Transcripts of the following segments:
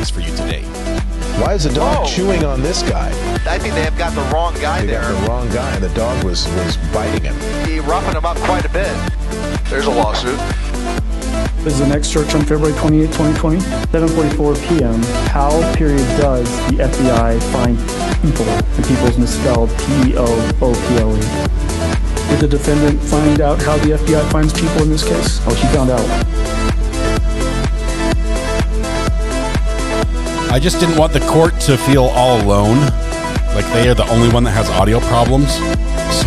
news for you today. Why is the dog chewing on this guy? I think they have got the wrong guy there. They got the wrong guy, and the dog was biting him. He roughing him up quite a bit. There's a lawsuit. This is the next search on February 28, 2020. 7:44 p.m. How does the FBI find people? And people's misspelled P-E-O-O-P-L-E. Did the defendant find out how the FBI finds people in this case? Oh, she found out. I just didn't want the court to feel all alone, like they are the only one that has audio problems. So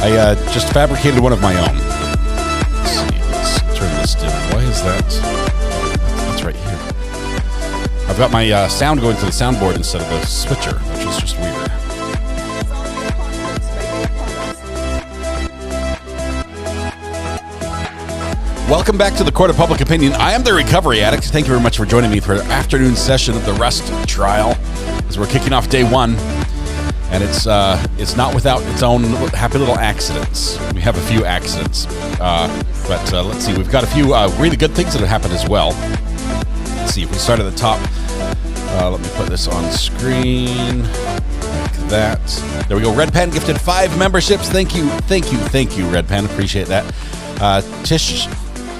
I just fabricated one of my own. Let's see, let's turn this down. Why is that? That's right here. I've got my sound going to the soundboard instead of the switcher, which is just weird. Welcome back to the Court of Public Opinion. I am the Recovery Addict. Thank you very much for joining me for the afternoon session of the Rust trial as we're kicking off day one. And it's not without its own happy little accidents. We have a few accidents. But let's see. We've got a few really good things that have happened as well. Let's see. If we start at the top. Let me put this on screen. Like that. There we go. Red Pen gifted 5 memberships. Thank you, Red Pen. Appreciate that.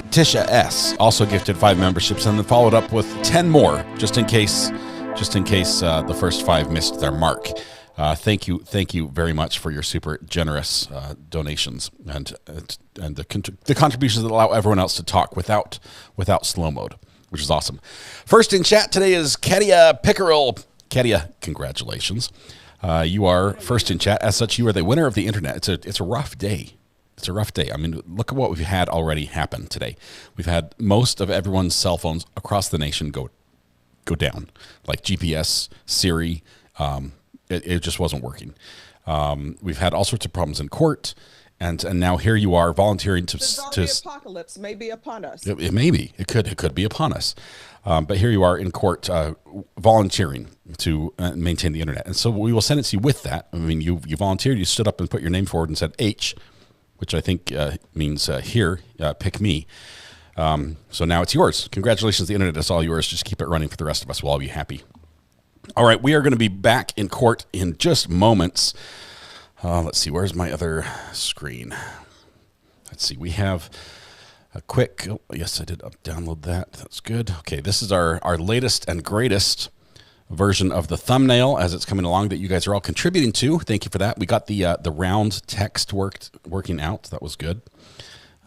Tisha S. also gifted 5 memberships and then followed up with 10 more just in case the first 5 missed their mark. Thank you very much for your super generous donations and the contributions that allow everyone else to talk without slow mode, which is awesome. First in chat today is Katia Pickerel. Katia, congratulations. You are first in chat. As such, you are the winner of the internet. It's a rough day. It's a rough day. I mean, look at what we've had already happen today. We've had most of everyone's cell phones across the nation go down, like GPS, Siri. It just wasn't working. We've had all sorts of problems in court, and now here you are volunteering to. The apocalypse may be upon us. It may be. It could be upon us. But here you are in court volunteering to maintain the internet, and so we will send it to you with that. I mean, you volunteered. You stood up and put your name forward and said H, which I think means here, pick me. So now it's yours. Congratulations, the internet is all yours. Just keep it running for the rest of us. We'll all be happy. All right, we are going to be back in court in just moments. Let's see, where's my other screen? Let's see, we have a quick, yes, I did download that. That's good. Okay, this is our latest and greatest version of the thumbnail as it's coming along that you guys are all contributing to. Thank you for that. We got the round text working out. That was good.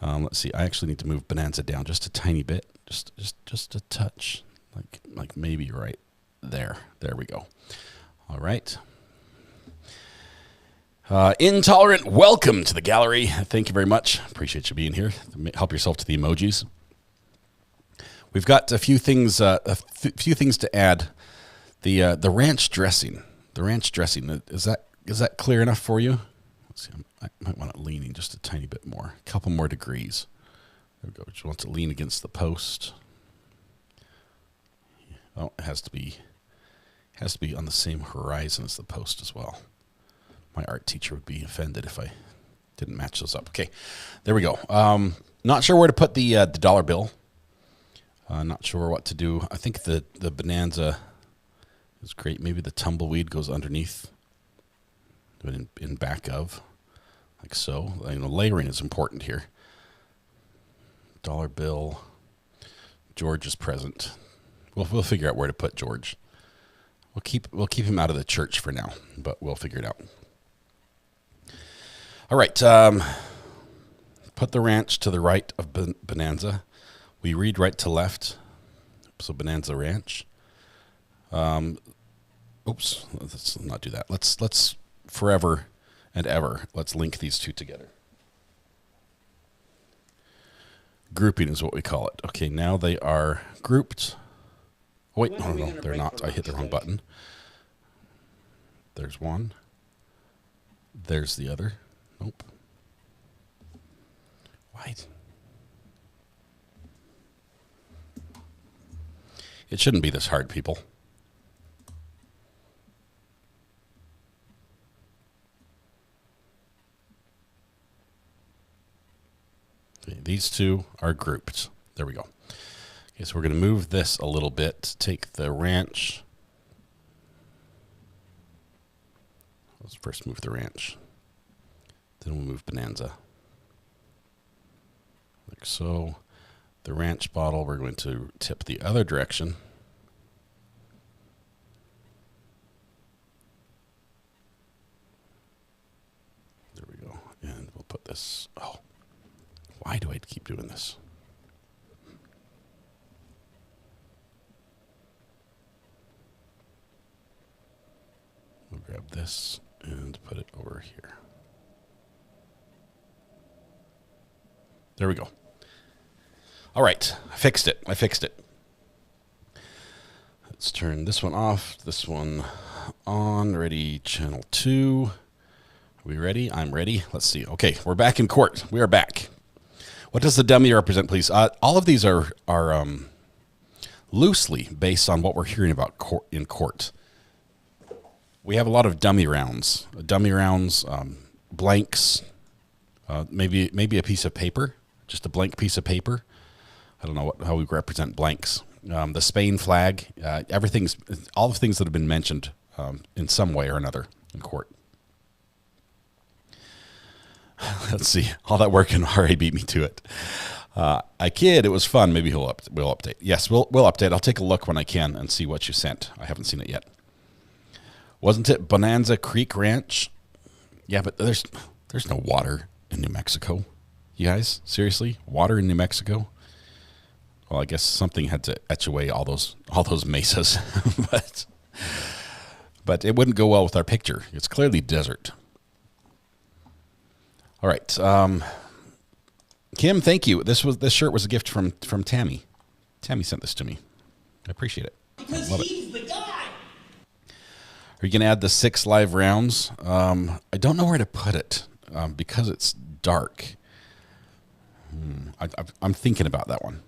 Let's see. I actually need to move Bonanza down just a tiny bit, just a touch, like maybe right there. There we go. All right. Intolerant, welcome to the gallery. Thank you very much. Appreciate you being here. Help yourself to the emojis. We've got a few things to add. The ranch dressing. The ranch dressing. Is that clear enough for you? Let's see. I might want it leaning just a tiny bit more. A couple more degrees. There we go. Just want to lean against the post. Oh, it has to be on the same horizon as the post as well. My art teacher would be offended if I didn't match those up. Okay, there we go. Not sure where to put the dollar bill. Not sure what to do. I think the Bonanza is great. Maybe the tumbleweed goes underneath, but in back of, like so. Layering is important here. Dollar bill. George is present. We'll figure out where to put George. We'll keep him out of the church for now, but we'll figure it out. All right. Put the ranch to the right of Bonanza. We read right to left. So Bonanza Ranch. Oops, let's not do that. Let's forever and ever, let's link these two together. Grouping is what we call it. Okay, now they are grouped. Oh, wait, no, they're not. I hit the wrong button. There's one. There's the other. Nope. Why? It shouldn't be this hard, people. Okay, these two are grouped. There we go. Okay, so we're going to move this a little bit. Take the ranch. Let's first move the ranch. Then we'll move Bonanza. Like so. The ranch bottle, we're going to tip the other direction. There we go. And we'll put this. Oh, why do I keep doing this? We'll grab this and put it over here. There we go. All right, I fixed it. Let's turn this one off, this one on. Ready, channel 2. Are we ready? I'm ready. Let's see. Okay, we're back in court. We are back. What does the dummy represent, please? All of these are loosely based on what we're hearing about in court. We have a lot of dummy rounds. Blanks, maybe a piece of paper, just a blank piece of paper. I don't know how we represent blanks. The Spain flag, all the things that have been mentioned in some way or another in court. Let's see. All that work in RA beat me to it. I kid. It was fun. Maybe we'll update. Yes, we'll update. I'll take a look when I can and see what you sent. I haven't seen it yet. Wasn't it Bonanza Creek Ranch? Yeah, but there's no water in New Mexico. You guys, seriously, water in New Mexico? Well, I guess something had to etch away all those mesas, but it wouldn't go well with our picture. It's clearly desert. All right, Kim, thank you. This shirt was a gift from Tammy. Tammy sent this to me. I appreciate it. Because Love he's it. the guy. Are you going to add the 6 live rounds? I don't know where to put it because it's dark. I'm thinking about that one.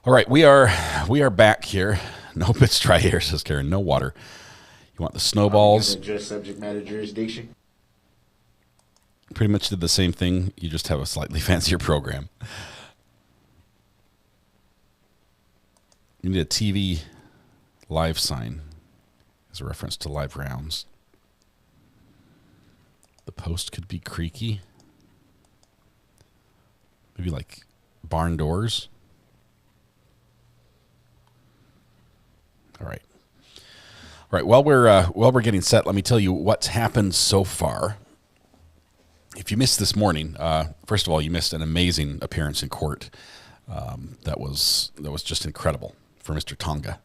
All right, we are back here. No bits dry here, says Karen. No water. You want the snowballs? Just subject matter jurisdiction. Pretty much did the same thing. You just have a slightly fancier program. You need a TV live sign as a reference to live rounds. The post could be creaky. Maybe like barn doors. All right. All right. While we're getting set, let me tell you what's happened so far. If you missed this morning, first of all, you missed an amazing appearance in court. That was just incredible for Mr. Tonga.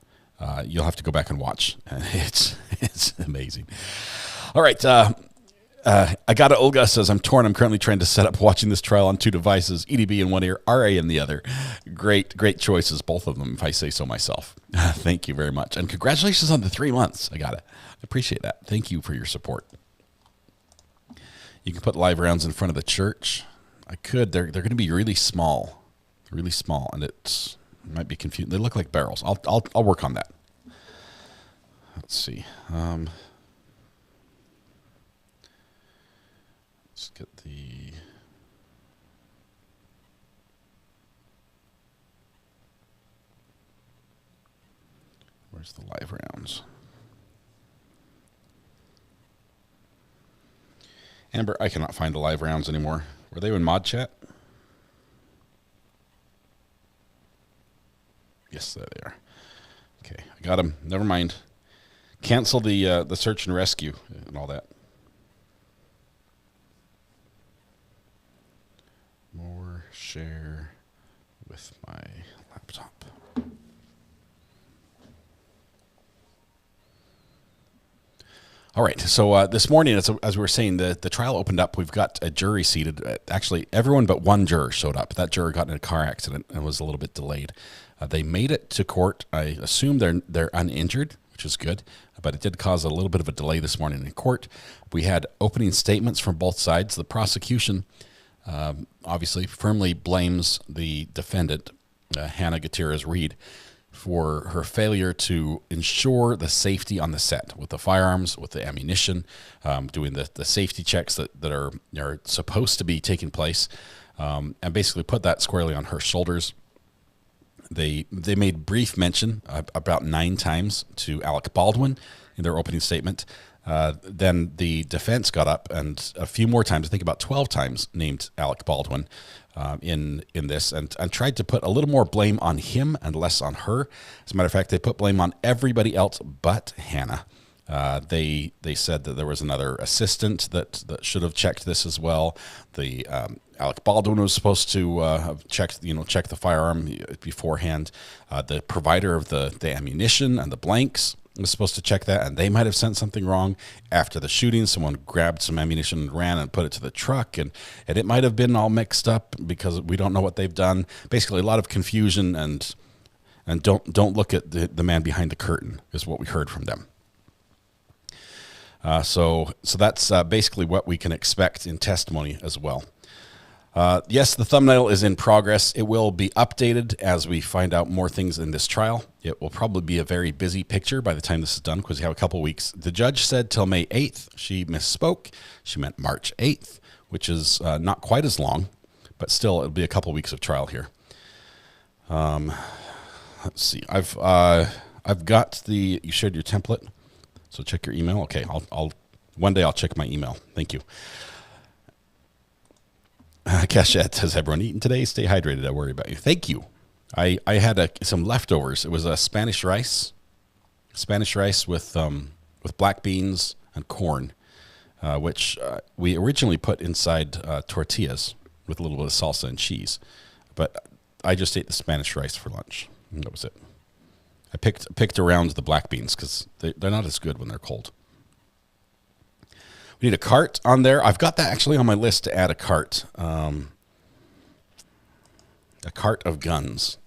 You'll have to go back and watch. It's amazing. All right. Agata Olga says, I'm torn. I'm currently trying to set up watching this trial on 2 devices, EDB in one ear, RA in the other. Great choices, both of them, if I say so myself. Thank you very much. And congratulations on the 3 months, Agata. I appreciate that. Thank you for your support. You can put live rounds in front of the church. I could. They're going to be really small, and it might be confusing. They look like barrels. I'll work on that. Let's see. Let's get the. Where's the live rounds? Amber, I cannot find the live rounds anymore. Were they in mod chat? Yes, there they are. Okay, I got them. Never mind. Cancel the search and rescue and all that. More share with my laptop. All right, so this morning, as we were saying, the trial opened up. We've got a jury seated. Actually, everyone but one juror showed up. That juror got in a car accident and was a little bit delayed. They made it to court. I assume they're uninjured, which is good, but it did cause a little bit of a delay this morning in court. We had opening statements from both sides. The prosecution obviously firmly blames the defendant, Hannah Guttierrez-Reed, for her failure to ensure the safety on the set with the firearms, with the ammunition, doing the safety checks that are supposed to be taking place, and basically put that squarely on her shoulders. They made brief mention about 9 times to Alec Baldwin in their opening statement. Then the defense got up and a few more times, I think about 12 times, named Alec Baldwin in this and tried to put a little more blame on him and less on her. As a matter of fact, they put blame on everybody else but Hannah. They said that there was another assistant that should have checked this as well. The Alec Baldwin was supposed to have checked the firearm beforehand. The provider of the ammunition and the blanks was supposed to check that, and they might have sent something wrong after the shooting. Someone grabbed some ammunition and ran and put it to the truck, and it might have been all mixed up because we don't know what they've done. Basically, a lot of confusion and don't look at the man behind the curtain is what we heard from them. So that's basically what we can expect in testimony as well. Yes, the thumbnail is in progress. It will be updated as we find out more things in this trial. It will probably be a very busy picture by the time this is done because we have a couple weeks. The judge said till May 8th. She misspoke. She meant March 8th, which is not quite as long, but still it'll be a couple weeks of trial here. Let's see. I've got you shared your template, so check your email. Okay, I'll one day I'll check my email. Thank you. Cachette says, everyone eaten today? Stay hydrated. I worry about you. Thank you. I had some leftovers. It was a Spanish rice with black beans and corn, which we originally put inside tortillas with a little bit of salsa and cheese. But I just ate the Spanish rice for lunch. And that was it. I picked around the black beans because they're not as good when they're cold. We need a cart on there. I've got that actually on my list to add a cart. A cart of guns.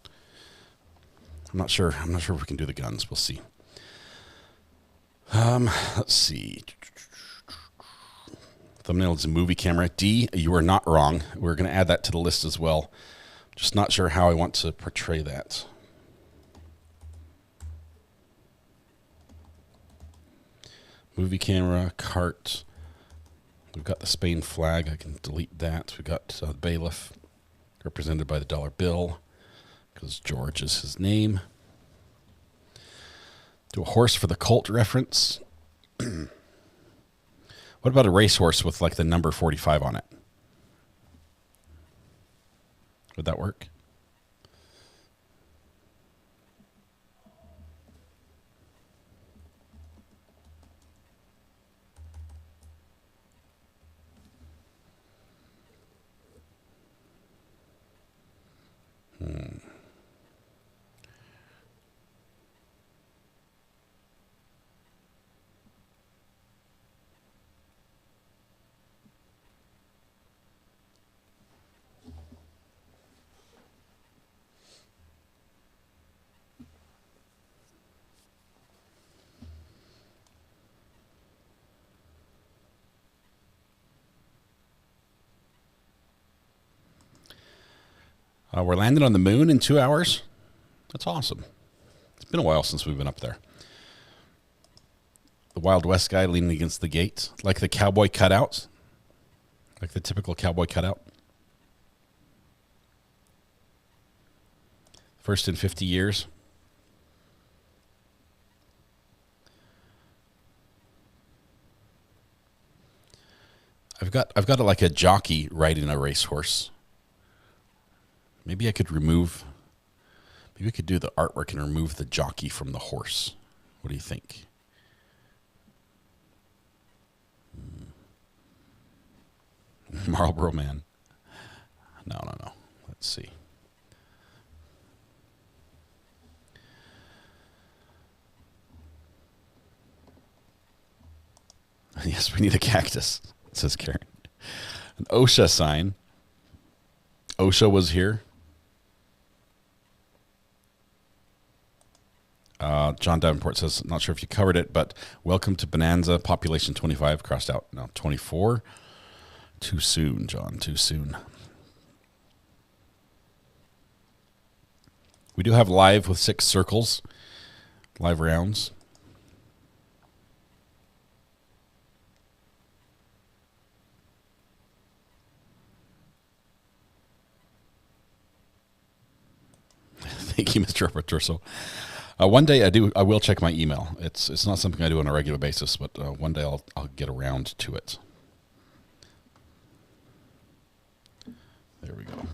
I'm not sure if we can do the guns. We'll see. Let's see. Thumbnail is a movie camera. D, you are not wrong. We're going to add that to the list as well. Just not sure how I want to portray that. Movie camera, cart. We've got the Spain flag. I can delete that. We've got the bailiff, represented by the dollar bill, because George is his name. Do a horse for the Colt reference. What about a racehorse with like the number 45 on it? Would that work? We're landing on the moon in 2 hours. That's awesome. It's been a while since we've been up there. The Wild West guy leaning against the gate, like the cowboy cutout, like the typical cowboy cutout. First in 50 years. I've got like a jockey riding a racehorse. Maybe I could do the artwork and remove the jockey from the horse. What do you think? Marlboro Man. No. Let's see. Yes, we need a cactus, says Karen. An OSHA sign. OSHA was here. John Davenport says, not sure if you covered it, but welcome to Bonanza, population 25, crossed out. No, 24. Too soon, John, too soon. We do have live with 6 circles, live rounds. Thank you, Mr. Robertoso. One day I will check my email. It's not something I do on a regular basis, but one day I'll get around to it. There we go.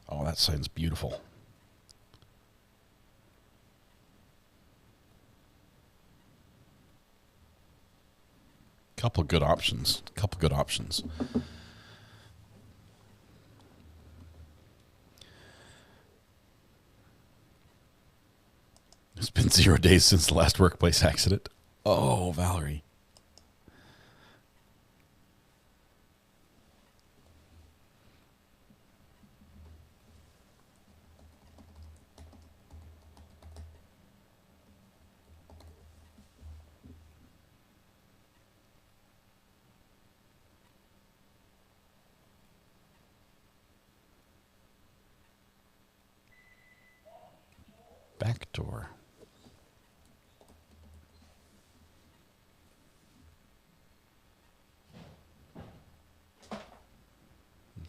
Oh, that sounds beautiful. Couple good options. It's been 0 days since the last workplace accident. Oh, Valerie. Back door.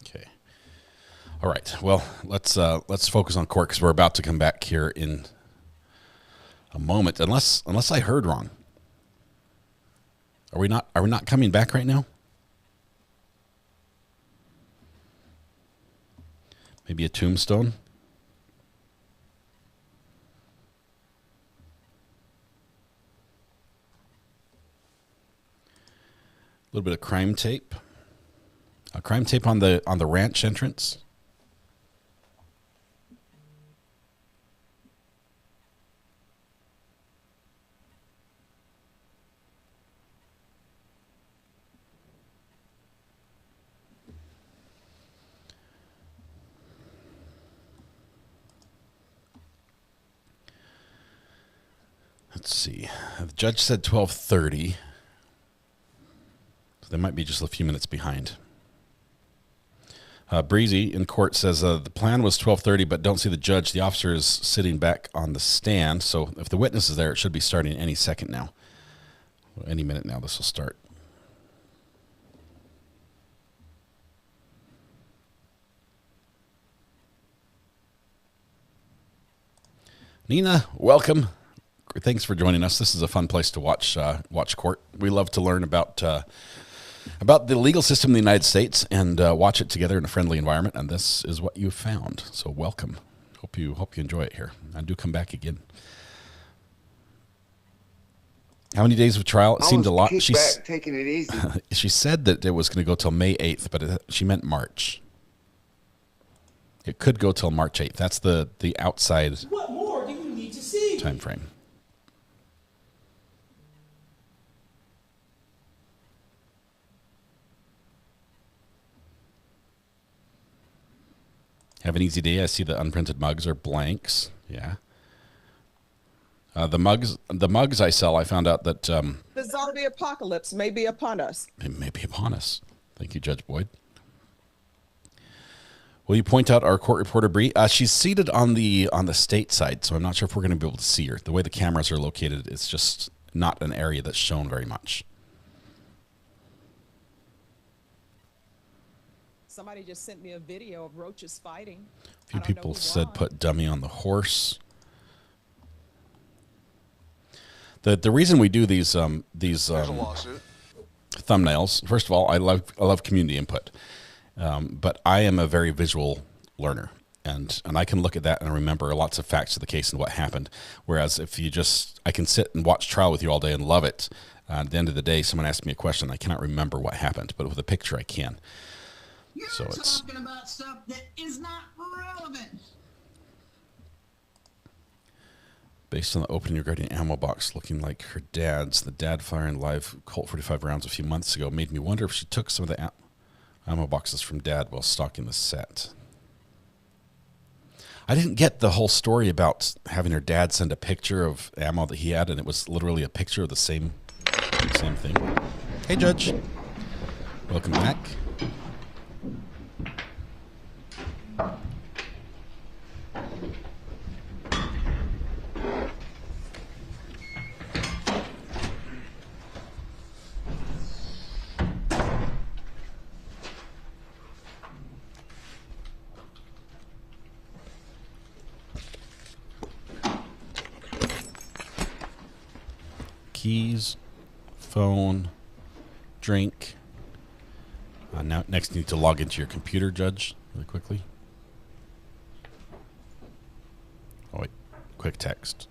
Okay. All right. Well, let's focus on court because we're about to come back here in a moment. Unless I heard wrong. Are we not coming back right now? Maybe a tombstone? A little bit of crime tape. A crime tape on the ranch entrance. Let's see. The judge said 12:30. So they might be just a few minutes behind. Breezy in court says the plan was 12:30, but don't see the judge. The officer is sitting back on the stand. So if the witness is there, it should be starting any second now. Any minute now, this will start. Nina, welcome. Thanks for joining us. This is a fun place to watch court. We love to learn about the legal system in the United States and watch it together in a friendly environment. And this is what you found. So welcome. Hope you enjoy it here. And do come back again. How many days of trial? It seemed a lot. She's taking it easy. She said that it was going to go till May 8th, but she meant March. It could go till March 8th. That's the outside. What more do you need to see? Time frame. Have an easy day. I see the unprinted mugs are blanks. Yeah. The mugs I sell, I found out that The zombie apocalypse may be upon us. it may be upon us. Thank you, Judge Boyd. Will you point out our court reporter, Bree? She's seated on the state side, so I'm not sure if we're going to be able to see her. The way the cameras are located, it's just not an area that's shown very much. Somebody just sent me a video of roaches fighting. A few people said put dummy on the horse. The reason we do these There's a lawsuit. thumbnails, first of all, I love community input, but I am a very visual learner, and I can look at that and remember lots of facts of the case and what happened. Whereas if I can sit and watch trial with you all day and love it. At the end of the day, someone asks me a question, I cannot remember what happened, but with a picture I can. You're So it's talking about stuff that is not relevant. based on the opening regarding ammo box looking like her dad's. The dad firing live Colt 45 rounds a few months ago made me wonder if she took some of the ammo boxes from dad while stocking the set. I didn't get the whole story about having her dad send a picture of ammo that he had, and it was literally a picture of the same thing. Hey, Judge. Welcome back. keys, phone, drink. Now, next you need to log into your computer, Judge, really quickly. Oh, wait. Quick text.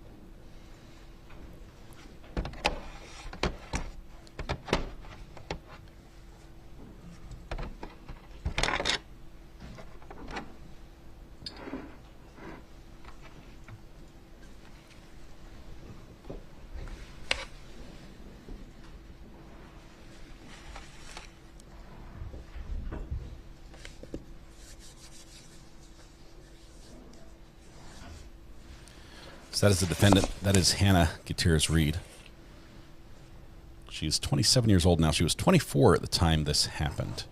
So that is the defendant. That is Hannah Guttierrez-Reed. She's 27 years old now. She was 24 at the time this happened.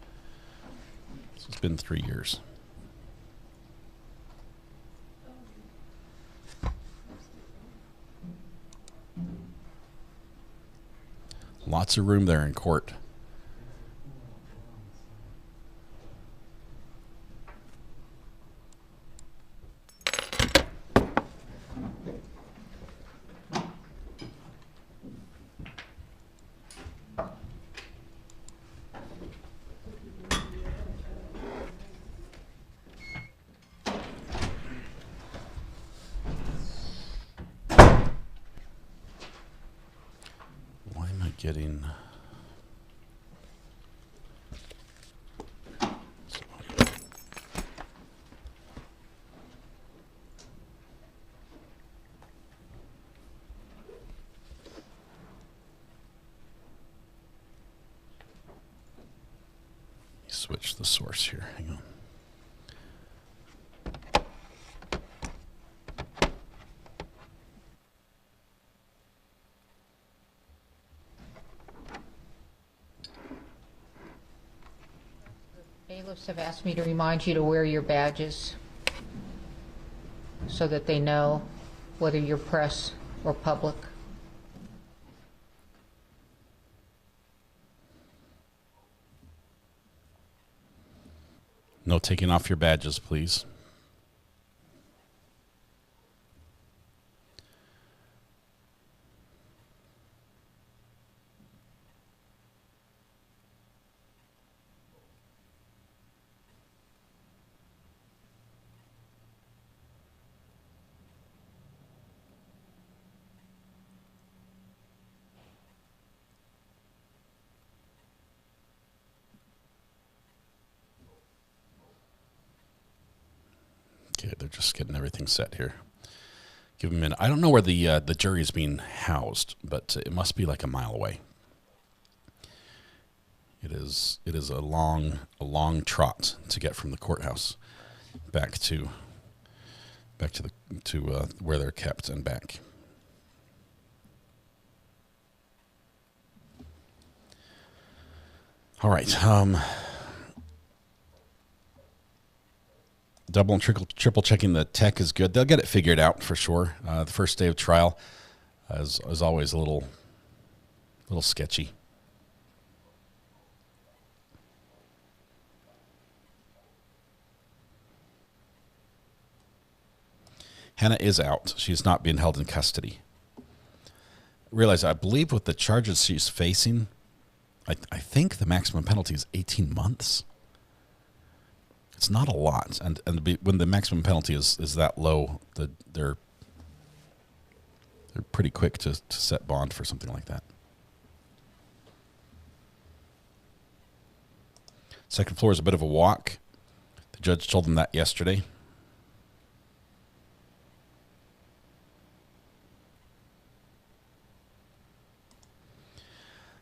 So it's been 3 years. Lots of room there in court. Getting switch the source here. Hang on. Bailiffs have asked me to remind you to wear your badges so that they know whether you're press or public. No taking off your badges, please. Okay, they're just getting everything set here. Give them a minute. I don't know where the jury is being housed, but it must be like a mile away. It is a long trot to get from the courthouse back to where they're kept and back. All right. Double and triple checking the tech is good. They'll get it figured out for sure. The first day of trial is always a little sketchy. Hannah is out. She's not being held in custody. Realize, I believe with the charges she's facing, I think the maximum penalty is 18 months. It's not a lot, and when the maximum penalty is that low, they're pretty quick to set bond for something like that. Second floor is a bit of a walk. The judge told them that yesterday.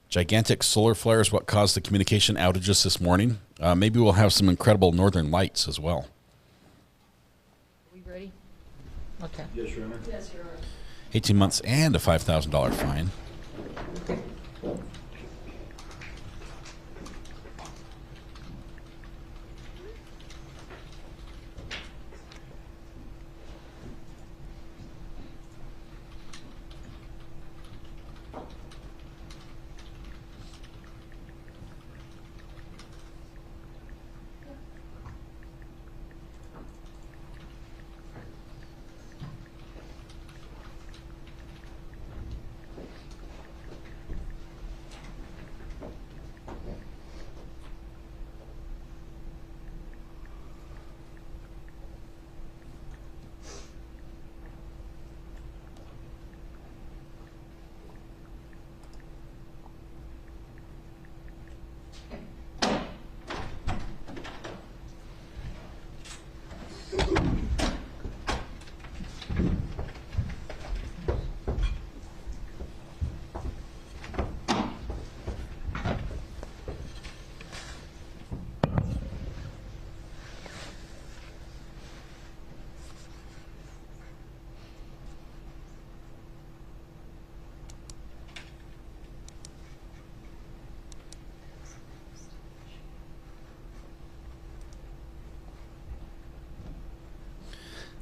Gigantic solar flare is what caused the communication outages this morning. Maybe we'll have some incredible northern lights as well. Are we ready? Okay. Yes, Your Honor. 18 months and a $5,000 fine.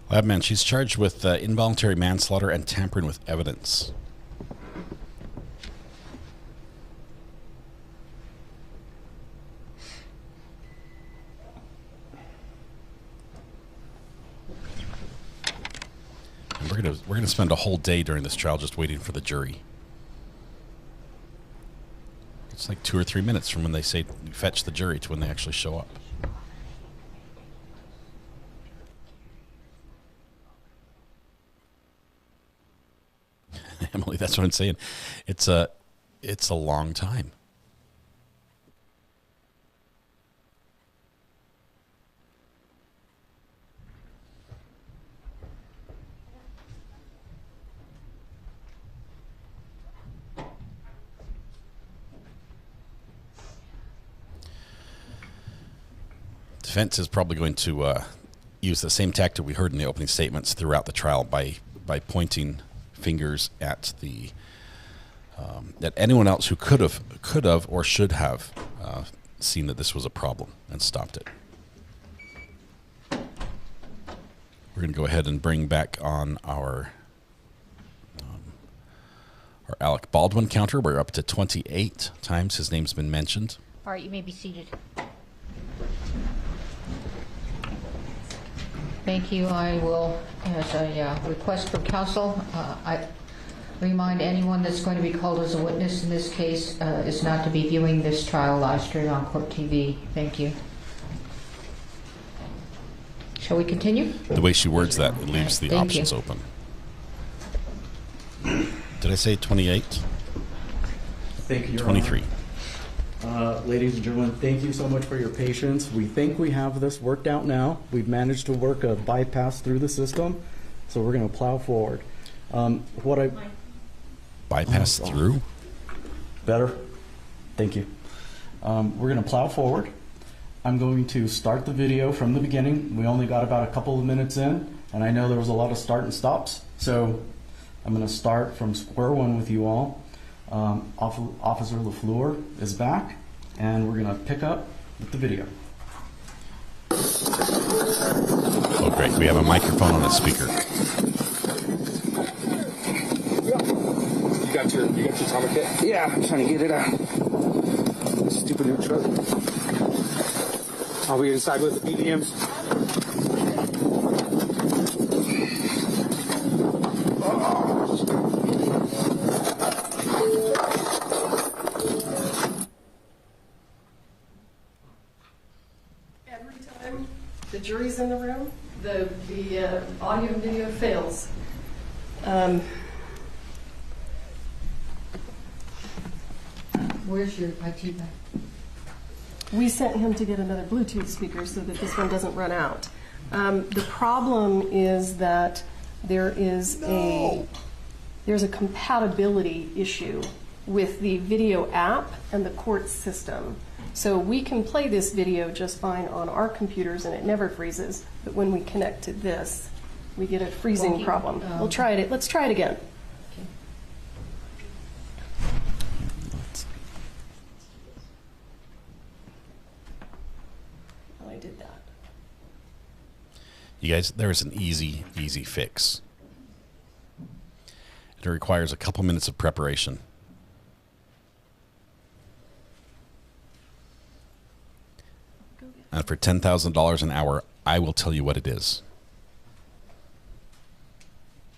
Labman, she's charged with involuntary manslaughter and tampering with evidence. And we're gonna spend a whole day during this trial just waiting for the jury. It's like 2 or 3 minutes from when they say fetch the jury to when they actually show up. Emily, that's what I'm saying. It's a long time. Defense is probably going to use the same tactic we heard in the opening statements throughout the trial by pointing fingers at the at anyone else who could have or should have seen that this was a problem and stopped it. We're going to go ahead and bring back on our Alec Baldwin counter. We're up to 28 times his name's been mentioned. All right, you may be seated. Thank you. I will, as a request from counsel, I remind anyone that's going to be called as a witness in this case is not to be viewing this trial live stream on Court TV. Thank you. Shall we continue? The way she words that, it leaves the Thank options you. open. Did I say 28? Thank you, Your 23. Honor. Ladies and gentlemen, thank you so much for your patience. We think we have this worked out now. We've managed to work a bypass through the system, so we're going to plow forward. Bypass through? Better? Thank you. We're going to plow forward. I'm going to start the video from the beginning. We only got about a couple of minutes in, and I know there was a lot of start and stops, so I'm going to start from square one with you all. Officer LaFleur is back, and we're going to pick up with the video. Oh, great. We have a microphone on a speaker. You got your atomic kit? Yeah, I'm trying to get it out. Stupid new truck. Are we inside with the BDMs? Every time the jury's in the room, the audio and video fails. Where's your IT bag? We sent him to get another Bluetooth speaker so that this one doesn't run out. The problem is that there's a compatibility issue with the video app and the court system. So we can play this video just fine on our computers and it never freezes, but when we connect to this, we get a freezing problem. We'll try it. Let's try it again. I did that. You guys, there is an easy fix. It requires a couple minutes of preparation. And for $10,000 an hour, I will tell you what it is.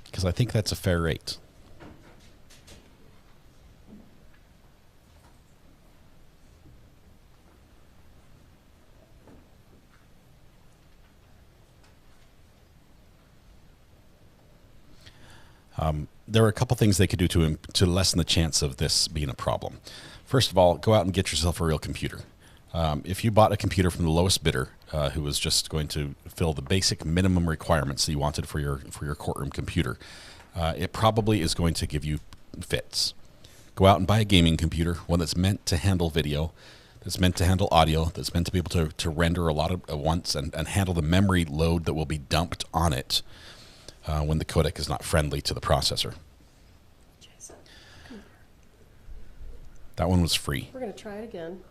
Because I think that's a fair rate. There are a couple things they could do to lessen the chance of this being a problem. First of all, go out and get yourself a real computer. If you bought a computer from the lowest bidder, who was just going to fill the basic minimum requirements that you wanted for your courtroom computer, it probably is going to give you fits. Go out and buy a gaming computer, one that's meant to handle video, that's meant to handle audio, that's meant to be able to render a lot at once and handle the memory load that will be dumped on it when the codec is not friendly to the processor. That one was free. We're going to try it again.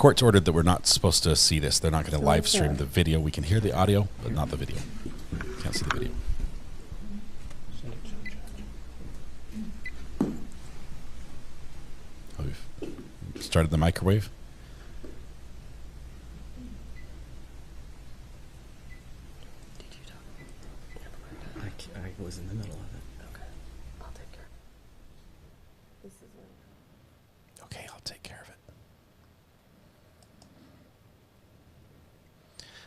court's ordered that we're not supposed to see this. They're not going to live Okay. stream the video. We can hear the audio, but not the video. Can't see the video. Oh, we've started the microwave. I was in the middle of it. Okay. I'll take care. Okay, I'll take care of it.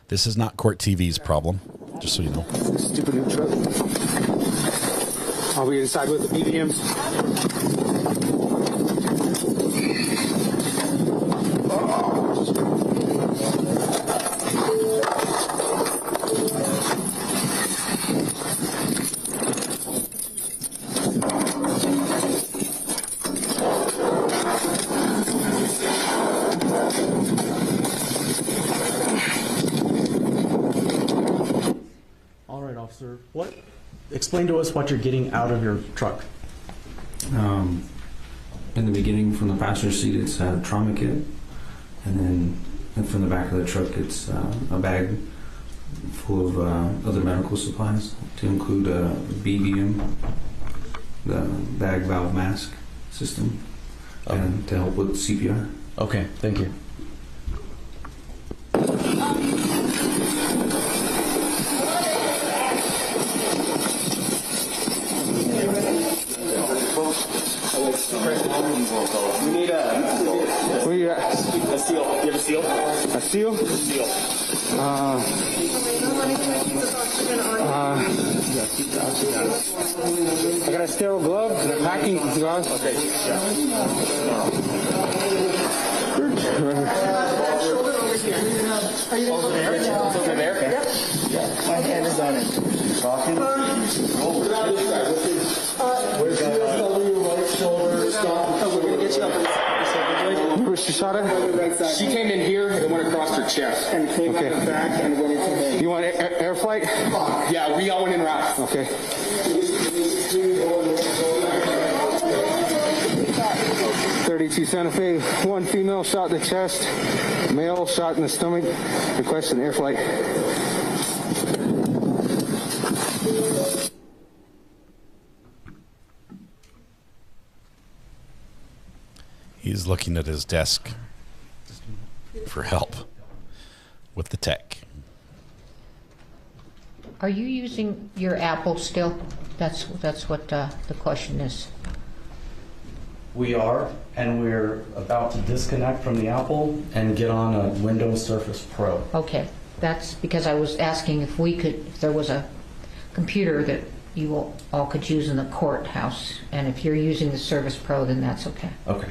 This is not Court TV's problem, just so you know. Stupid new truck. Are we inside with the BBMs? All right, officer. What? Explain to us what you're getting out of your truck. In the beginning, from the passenger seat, it's a trauma kit, and then from the back of the truck, it's a bag full of other medical supplies, to include a BVM, the bag valve mask system, and to help with CPR. Okay, thank you. We need where you at? A seal. You have a seal? A seal? A seal. I got a sterile glove and a packing glove. Okay. Are you over there? It's over there? Yep. Yeah. My hand is on it. Talking? Where's your right shoulder? Stop. We're going to get you up. Where she shot at? She came in here and went across her chest. And came out the back and went into the... You want air flight? Yeah, we all went in route. Okay. 32 Santa Fe, one female shot in the chest, male shot in the stomach, requesting air flight. He's looking at his desk for help with the tech. Are you using your Apple still? That's what the question is. We are, and we're about to disconnect from the Apple and get on a Windows Surface Pro. Okay, that's because I was asking if there was a computer that you all could use in the courthouse, and if you're using the Surface Pro, then that's okay. Okay.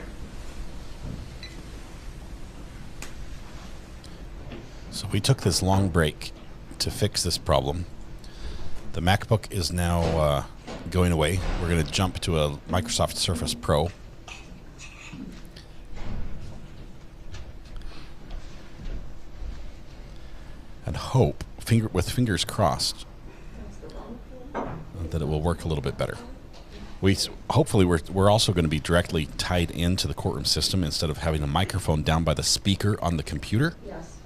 So we took this long break to fix this problem. The MacBook is now going away. We're going to jump to a Microsoft Surface Pro. And hope, with fingers crossed, that it will work a little bit better. Hopefully we're also going to be directly tied into the courtroom system instead of having a microphone down by the speaker on the computer. Yes.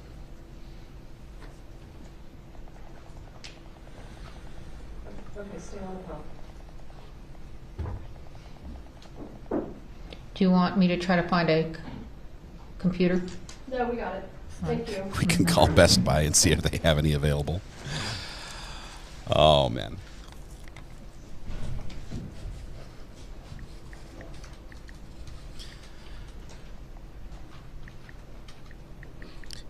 Okay, stay on the phone. Do you want me to try to find a computer? No, we got it. Thank you. We can call Best Buy and see if they have any available. Oh, man.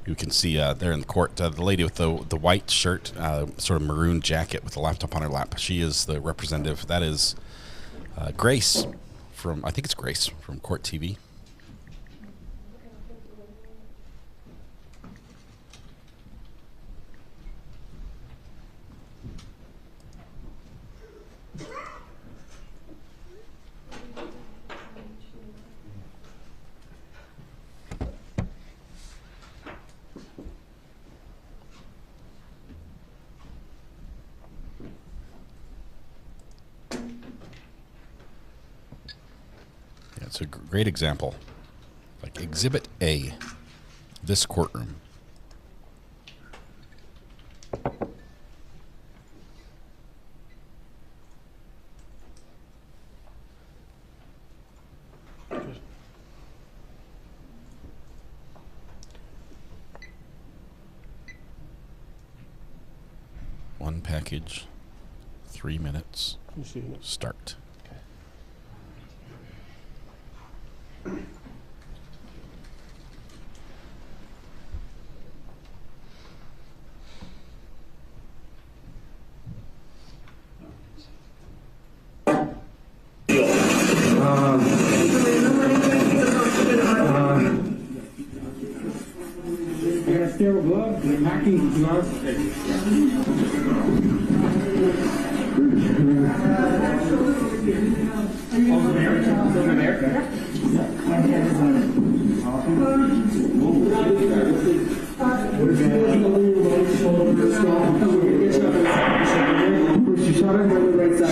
You can see there in the court, the lady with the white shirt, sort of maroon jacket with the laptop on her lap. She is the representative. That is Grace from, I think it's Grace from Court TV. It's a great example. Like Exhibit A. this courtroom. One package, 3 minutes, start.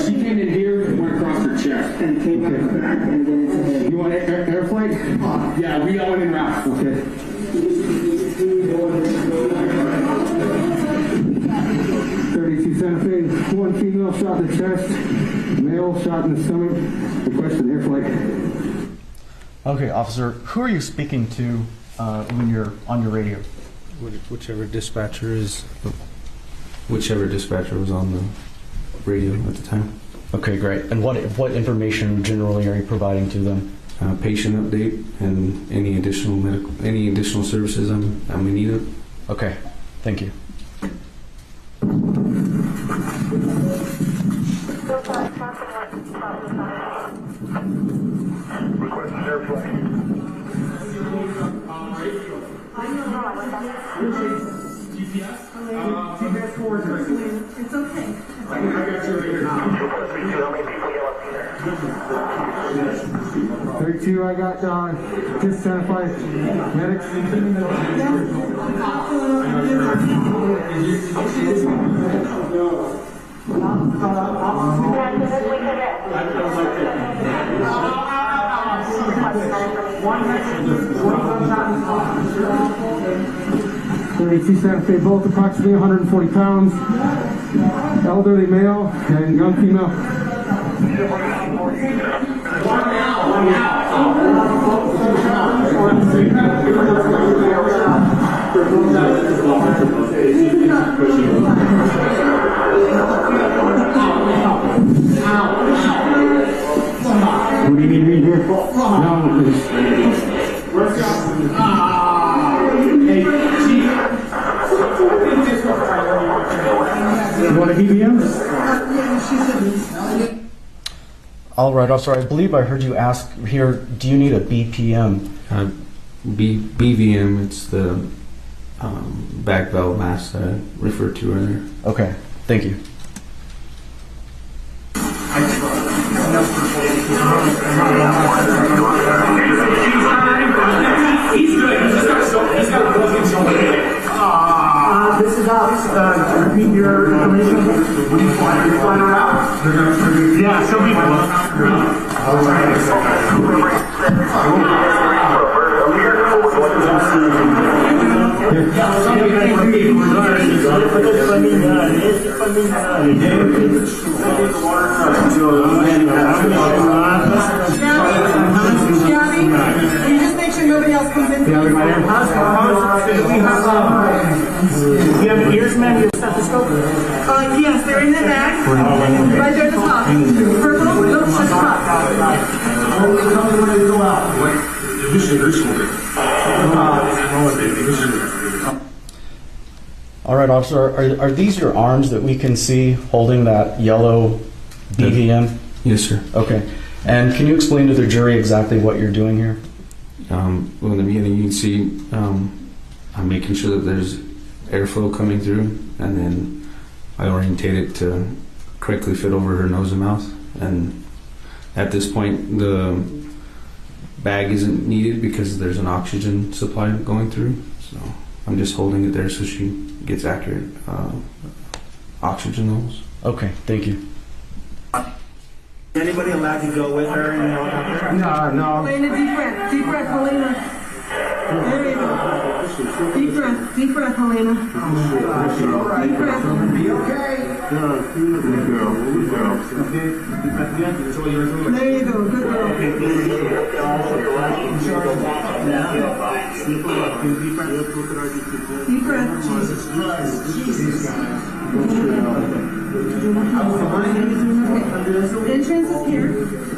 She came in here and went across her chest. And came back. You want air flight? Yeah, we all went in route. Okay. 32 Santa Fe, one female shot in the chest, male shot in the stomach, requesting air flight. Okay, officer, who are you speaking to when you're on your radio? Whichever dispatcher was on the radio at the time. Okay, great. And what information generally are you providing to them? Patient update and any additional services I'm in need of. Okay, thank you. It's okay. I got you later. 32, I got just Santa Fe medics. Santa Fe, both approximately 140 pounds, elderly male and young female. What do you need me here? No, please. You want a BBM? All right, officer, I believe I heard you ask here, do you need a BPM? BVM, it's the back valve mask that I referred to earlier. Okay, thank you. He's good. He's got broken shoulder. This is us. Repeat your information. When you fly her out? Yeah, she'll be Nobody else comes in. Do you have ears, man? You have a stethoscope? Yes, they're in the bag. Right there at the top. Purple, look, at the top. All right, officer, are these your arms that we can see holding that yellow BVM? Yes, sir. Okay. And can you explain to the jury exactly what you're doing here? Well, in the beginning, you can see I'm making sure that there's airflow coming through, and then I orientate it to correctly fit over her nose and mouth. And at this point, the bag isn't needed because there's an oxygen supply going through. So I'm just holding it there so she gets accurate oxygen levels. Okay, thank you. Anybody allowed to go with her in the helicopter? No. Elena, deep breath, Elena. There you go. Deep breath, Helena. Deep breath. Be okay. Good girl. Okay, deep breath again. There you go, good girl. Deep breath. Jesus Christ. Entrance is here.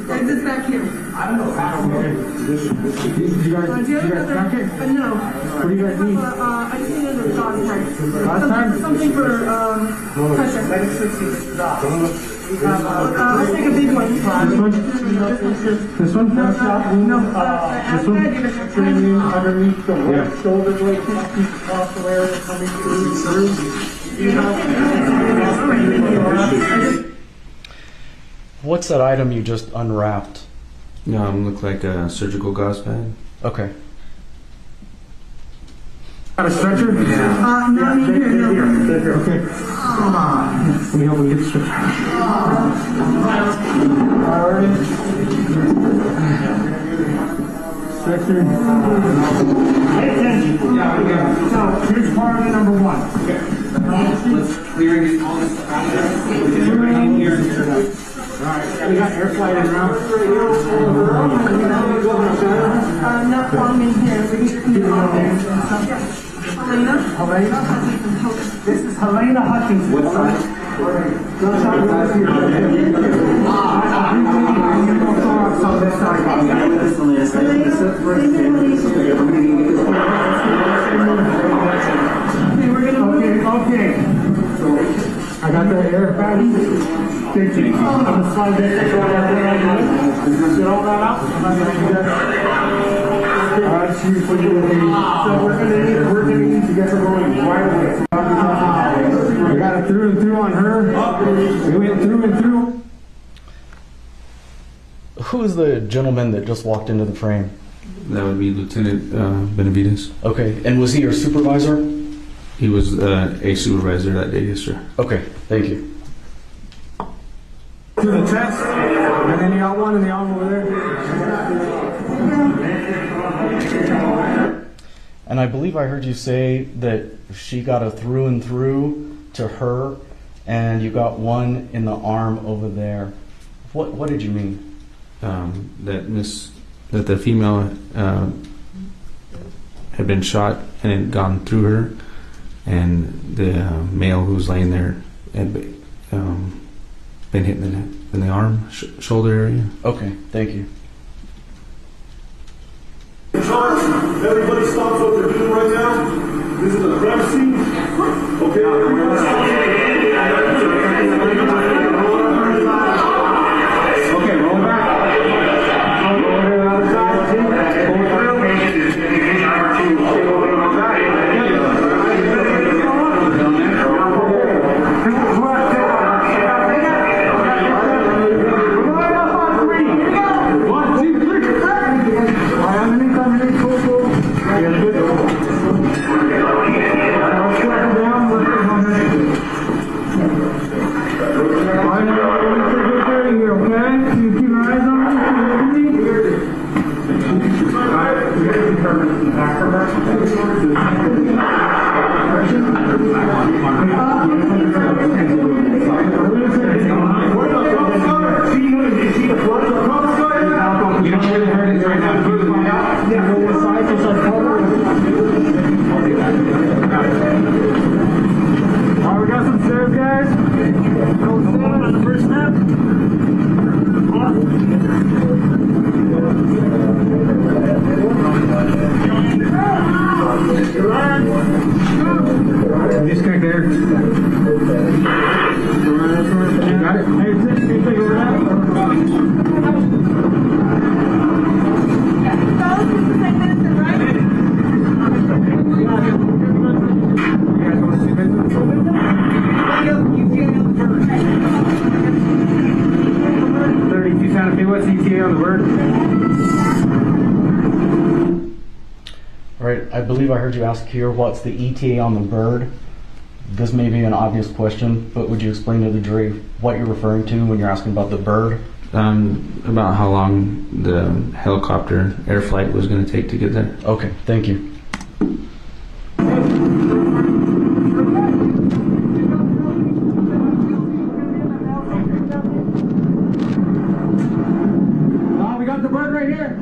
Exit's back here. I don't know how. Did you guys track it? No. What do you guys need? I just need another dog tag. Last time? Something for pressure. Let's take a big one. This one? This one? No. This one? Underneath the left shoulder blade, keep the coastal area coming through. What's that item you just unwrapped? Look like a surgical gauze pad. Okay. Got a stretcher? No, here. Okay. Let me help him get the stretcher. Stretcher. So, here's priority number 1. Let's clear all this out there. Here. Alright, we got air flight in now. Not long in here. We can keep it on there. Helena? This is Helena Hutchinson. What side? Okay. I got the air pad. Thank you. I'm going to slide that thing right out there. Get all that out. I'm not going to do that. Alright, so we're going to need to get her going right away. We got it through and through on her. We went through and through. Who is the gentleman that just walked into the frame? That would be Lieutenant Benavides. Okay, and was he your supervisor? He was a supervisor that day, yes, sir. Okay, thank you. To the chest, and then you got one in the arm over there. And I believe I heard you say that she got a through and through to her, and you got one in the arm over there. What did you mean? That the female had been shot and it had gone through her, and the male who was laying there had been hit in the arm, shoulder area. Okay, thank you. Everybody stops what they're doing right now. This is a crime scene. Okay, everybody stop. Okay, roll back. Disconnect there. You got it? Hey, can you take over that? What's ETA on the bird? All right, I believe I heard you ask here, what's the ETA on the bird? This may be an obvious question, but would you explain to the jury what you're referring to when you're asking about the bird? About how long the helicopter air flight was going to take to get there. Okay, thank you. right here.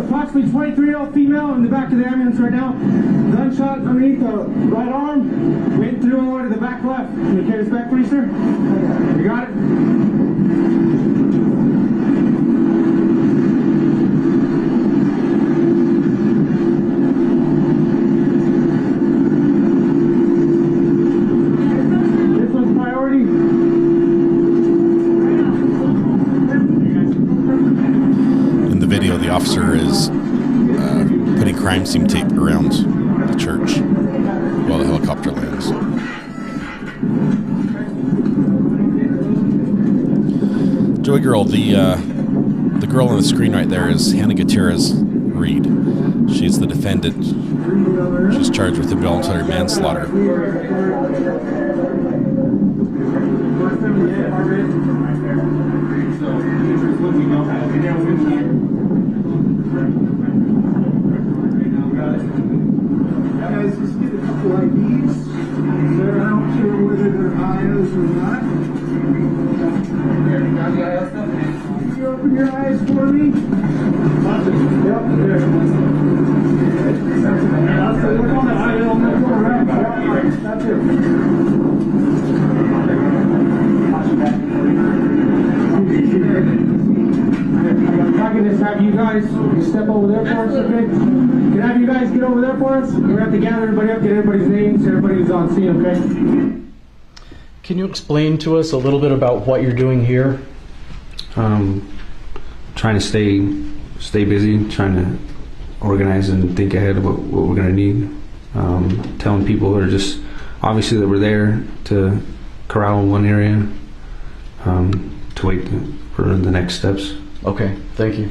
Approximately 23-year-old female in the back of the ambulance right now. Gunshot underneath the right arm. Went through all the way to the back left. Can you carry this back, please, sir? You got it? This one's priority. In the video, the officer is putting crime scene tape around the church while the helicopter lands. Joey girl, the girl on the screen right there is Hannah Guttierez-Reed. She's the defendant. She's charged with involuntary manslaughter. Guys, just get a couple IDs. They're not sure whether they're IOs or not. Can you open your eyes for me? Yep, there. Look on the IO on the floor, right? Yep, that's it. I'm going to have you guys step over there for us, okay? Can I have you guys get over there for us? We're going to have to gather everybody up, get everybody's names, everybody who's on scene, okay? Can you explain to us a little bit about what you're doing here? Trying to stay busy, trying to organize and think ahead of what we're going to need. Telling people that are just, obviously that we're there to corral in one area, to wait for the next steps. Okay, thank you.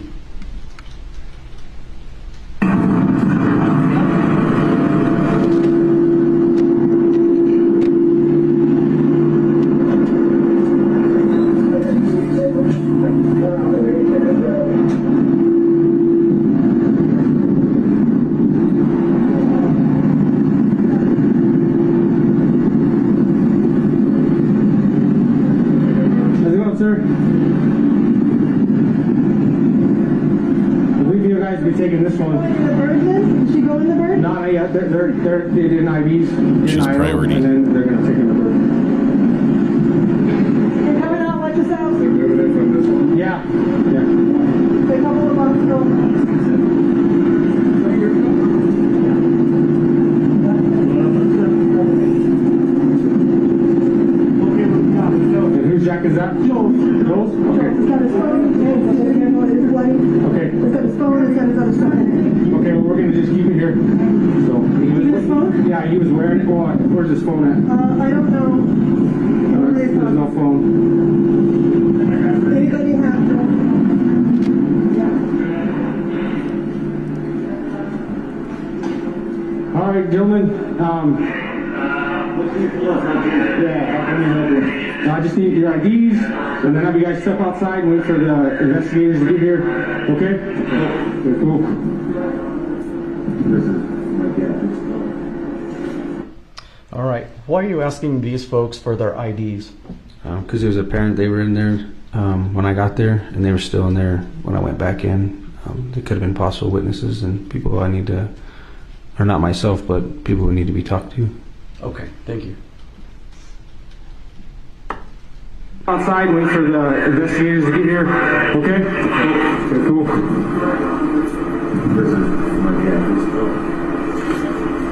How's it going, sir? Be taking this one. Going in the bird then? Did she go in the bird? No, not yet. They're in IVs. She's priority. And then they're going to take in the bird. They're coming out like this house? They're moving in from this one? Yeah. Yeah. They come over about Yeah, he was wearing it. Oh, where's his phone at? I don't know. There's no phone. Anybody have phone? All right, gentlemen. I just need your IDs, and then have you guys step outside and wait for the investigators to get here. Okay? Okay, cool. All right. Why are you asking these folks for their IDs? Because it was apparent they were in there when I got there, and they were still in there when I went back in. They could have been possible witnesses and people I need to, or not myself, but people who need to be talked to. Okay, thank you. Outside and wait for the investigators to get here. Okay? Okay, cool.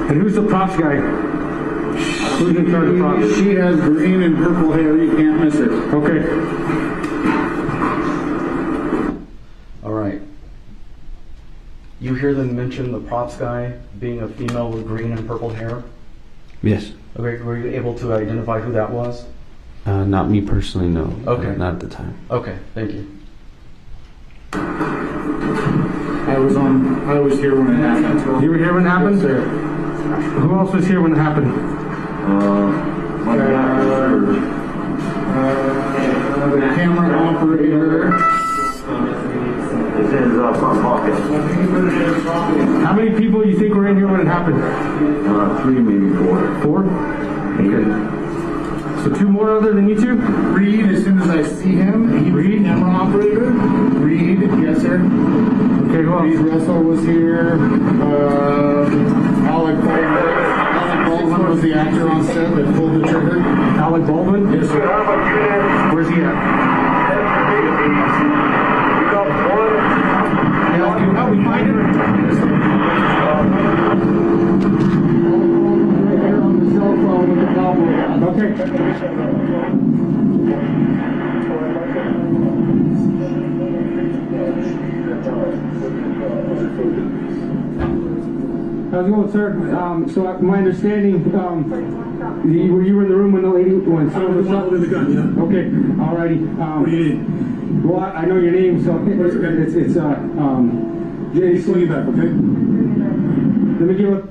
And who's the props guy? Who's in charge of props? She has green and purple hair. You can't miss it. Okay. All right. You hear them mention the props guy being a female with green and purple hair? Yes. Okay, were you able to identify who that was? Not me personally, no. Okay. Not at the time. Okay, thank you. I was here when it happened. You were here when it happened? Yes, sir. Who else was here when it happened? The camera operator. How many people do you think were in here when it happened? 3, maybe 4. 4? Okay. So 2 more other than you 2? Reed, as soon as I see him, he was the camera operator. Reed, yes sir. Okay, who else? Reed Russell was here. Alec Baldwin was the actor on set that pulled the trigger. Alec Baldwin? Yes sir. Where's he at? Yeah, can you help me find him? On the cell phone with the cowboy. Okay. How's it going, sir? So my understanding, were you in the room when the lady went? I was holding the gun, yeah. Okay, alrighty. What do you need? Well, I know your name, so it's Jason. Call you back, okay? Let me give it.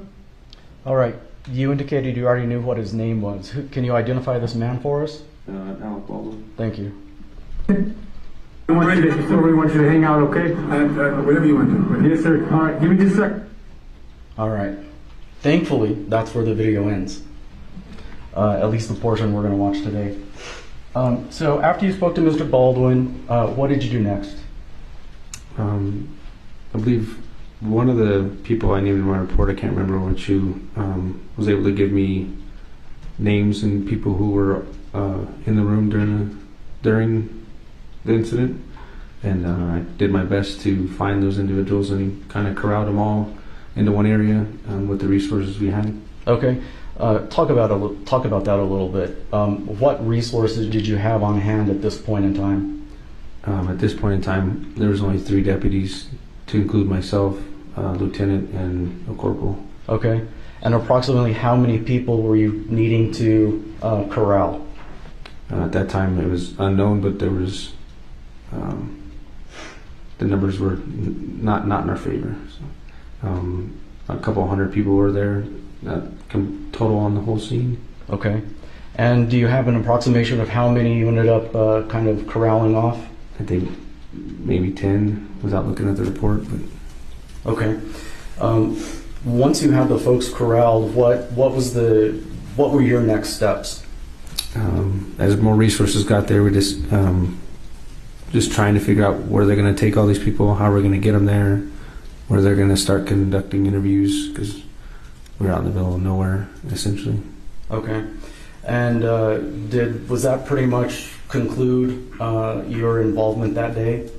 All right. You indicated you already knew what his name was. Can you identify this man for us? Alec Baldwin. Thank you. We want you to hang out, okay? Whatever you want to do. Yes, sir. All right, give me just a sec. All right. Thankfully, that's where the video ends. At least the portion we're going to watch today. So after you spoke to Mr. Baldwin, what did you do next? I believe one of the people I named in my report, I can't remember which, who was able to give me names and people who were in the room during the incident, and I did my best to find those individuals and kind of corralled them all into one area with the resources we had. Okay, talk about that a little bit. What resources did you have on hand at this point in time? At this point in time, there was only 3 deputies, to include myself, lieutenant, and a corporal. Okay, and approximately how many people were you needing to corral? At that time, it was unknown, but there was the numbers were not in our favor. So, a couple hundred people were there, total on the whole scene. Okay, and do you have an approximation of how many you ended up kind of corralling off? I think maybe 10 without looking at the report. But okay. Once you had the folks corralled, what were your next steps? As more resources got there, we just trying to figure out where they're going to take all these people, how we're going to get them there, where they're going to start conducting interviews, because we're out in the middle of nowhere, essentially. Okay. And was that pretty much conclude your involvement that day?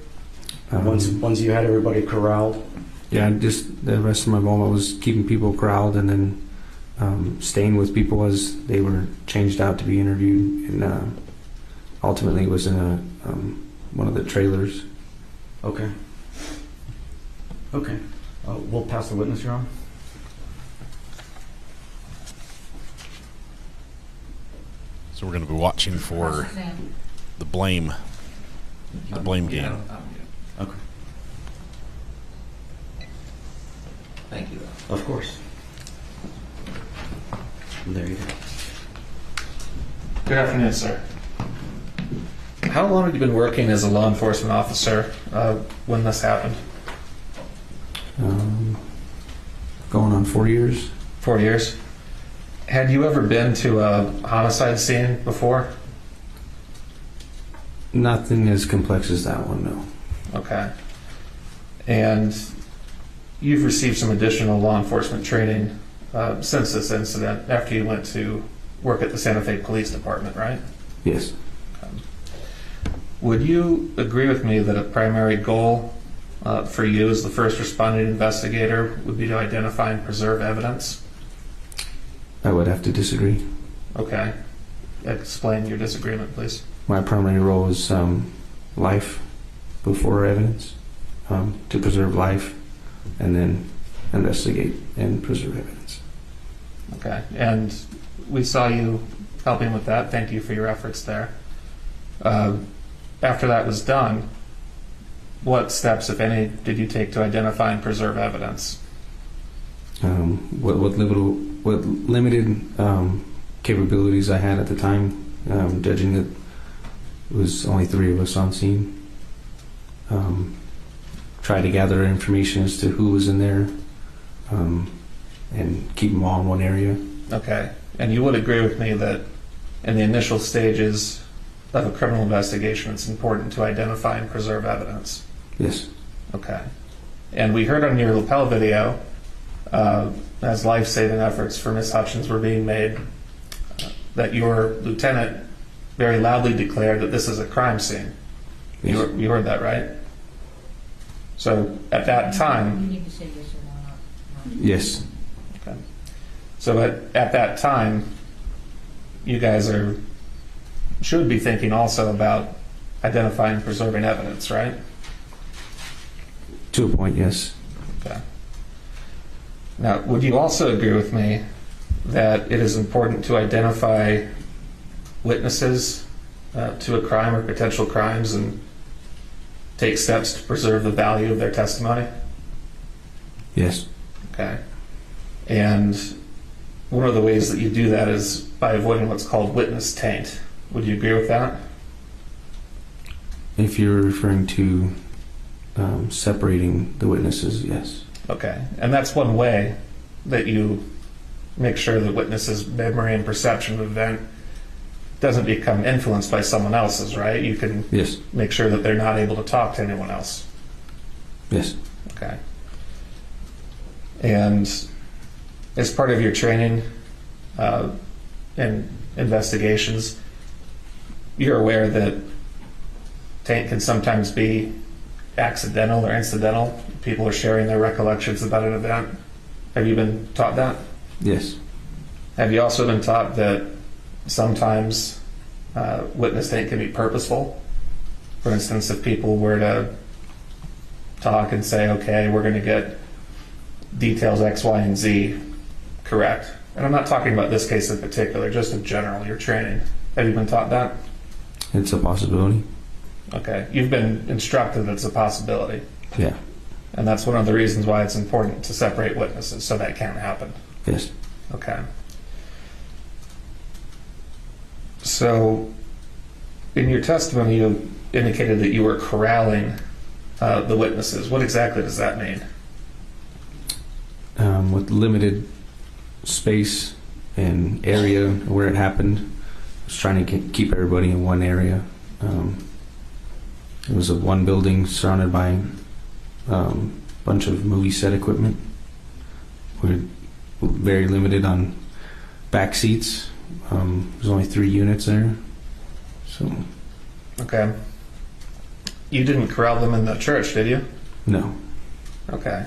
Once you had everybody corralled? Yeah, just the rest of my involvement was keeping people corralled and then staying with people as they were changed out to be interviewed, and ultimately was in one of the trailers. Okay. Okay. We'll pass the witness, Your Honor. So we're going to be watching for the blame game. Okay. Thank you. Of course. There you go. Good afternoon, sir. How long have you been working as a law enforcement officer when this happened? Going on 4 years. 4 years. Had you ever been to a homicide scene before? Nothing as complex as that one, no. Okay. And you've received some additional law enforcement training since this incident, after you went to work at the Santa Fe Police Department, right? Yes. Would you agree with me that a primary goal for you as the first responding investigator would be to identify and preserve evidence? I would have to disagree. Okay. Explain your disagreement, please. My primary role is life before evidence, to preserve life and then investigate and preserve evidence. Okay. And we saw you helping with that. Thank you for your efforts there. After that was done, what steps, if any, did you take to identify and preserve evidence? What limited capabilities I had at the time, judging that it was only 3 of us on scene. Try to gather information as to who was in there, and keep them all in one area. Okay. And you would agree with me that in the initial stages of a criminal investigation, it's important to identify and preserve evidence? Yes. Okay. And we heard on your lapel video, as life-saving efforts for Miss Hutchins were being made, that your lieutenant very loudly declared that this is a crime scene. Yes. You heard that, right? So at that time... You need to say yes or no. Yes. Okay. So at that time, you guys should be thinking also about identifying and preserving evidence, right? To a point, yes. Okay. Now, would you also agree with me that it is important to identify witnesses to a crime or potential crimes and take steps to preserve the value of their testimony? Yes. Okay. And one of the ways that you do that is by avoiding what's called witness taint. Would you agree with that? If you're referring to separating the witnesses, yes. Okay. And that's one way that you make sure the witness's memory and perception of the event doesn't become influenced by someone else's, right? You can Yes. make sure that they're not able to talk to anyone else. Yes. Okay. And as part of your training and investigations, you're aware that taint can sometimes be accidental or incidental. People are sharing their recollections about an event. Have you been taught that? Yes. Have you also been taught that sometimes witness taint can be purposeful? For instance, if people were to talk and say, okay, we're going to get details X, Y, and Z correct. And I'm not talking about this case in particular, just in general, your training. Have you been taught that? It's a possibility. Okay. You've been instructed that it's a possibility. Yeah. And that's one of the reasons why it's important to separate witnesses, so that can't happen. Yes. Okay. So, in your testimony, you indicated that you were corralling the witnesses. What exactly does that mean? With limited space and area where it happened, I was trying to keep everybody in one area. It was one building surrounded by a bunch of movie set equipment. We're very limited on back seats. There's only 3 units there. So. Okay. You didn't corral them in the church, did you? No. Okay.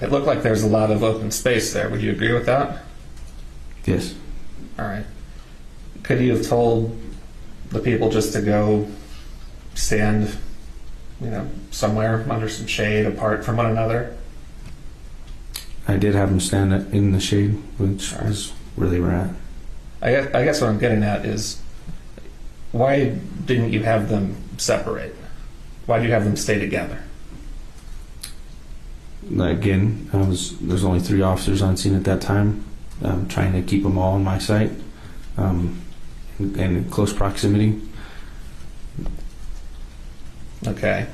It looked like there's a lot of open space there. Would you agree with that? Yes. All right. Could you have told the people just to go stand, somewhere under some shade apart from one another? I did have them stand in the shade, which is where they were at. I guess what I'm getting at is, why didn't you have them separate? Why do you have them stay together? Again, there's only 3 officers on scene at that time. I'm trying to keep them all in my sight and in close proximity. Okay.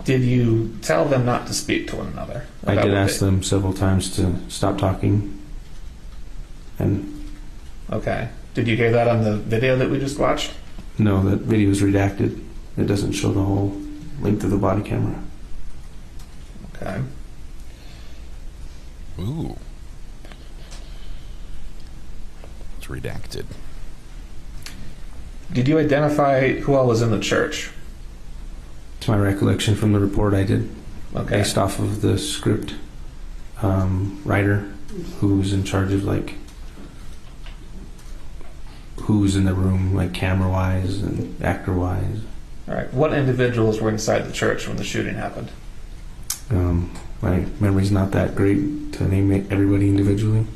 Did you tell them not to speak to one another? I did ask them several times to stop talking. And okay. Did you hear that on the video that we just watched? No, that video is redacted. It doesn't show the whole length of the body camera. Okay. Ooh. It's redacted. Did you identify who all was in the church? To my recollection from the report, I did. Okay. Based off of the script writer who was in charge of who's in the room, like camera-wise and actor-wise. All right. What individuals were inside the church when the shooting happened? My memory's not that great to name everybody individually.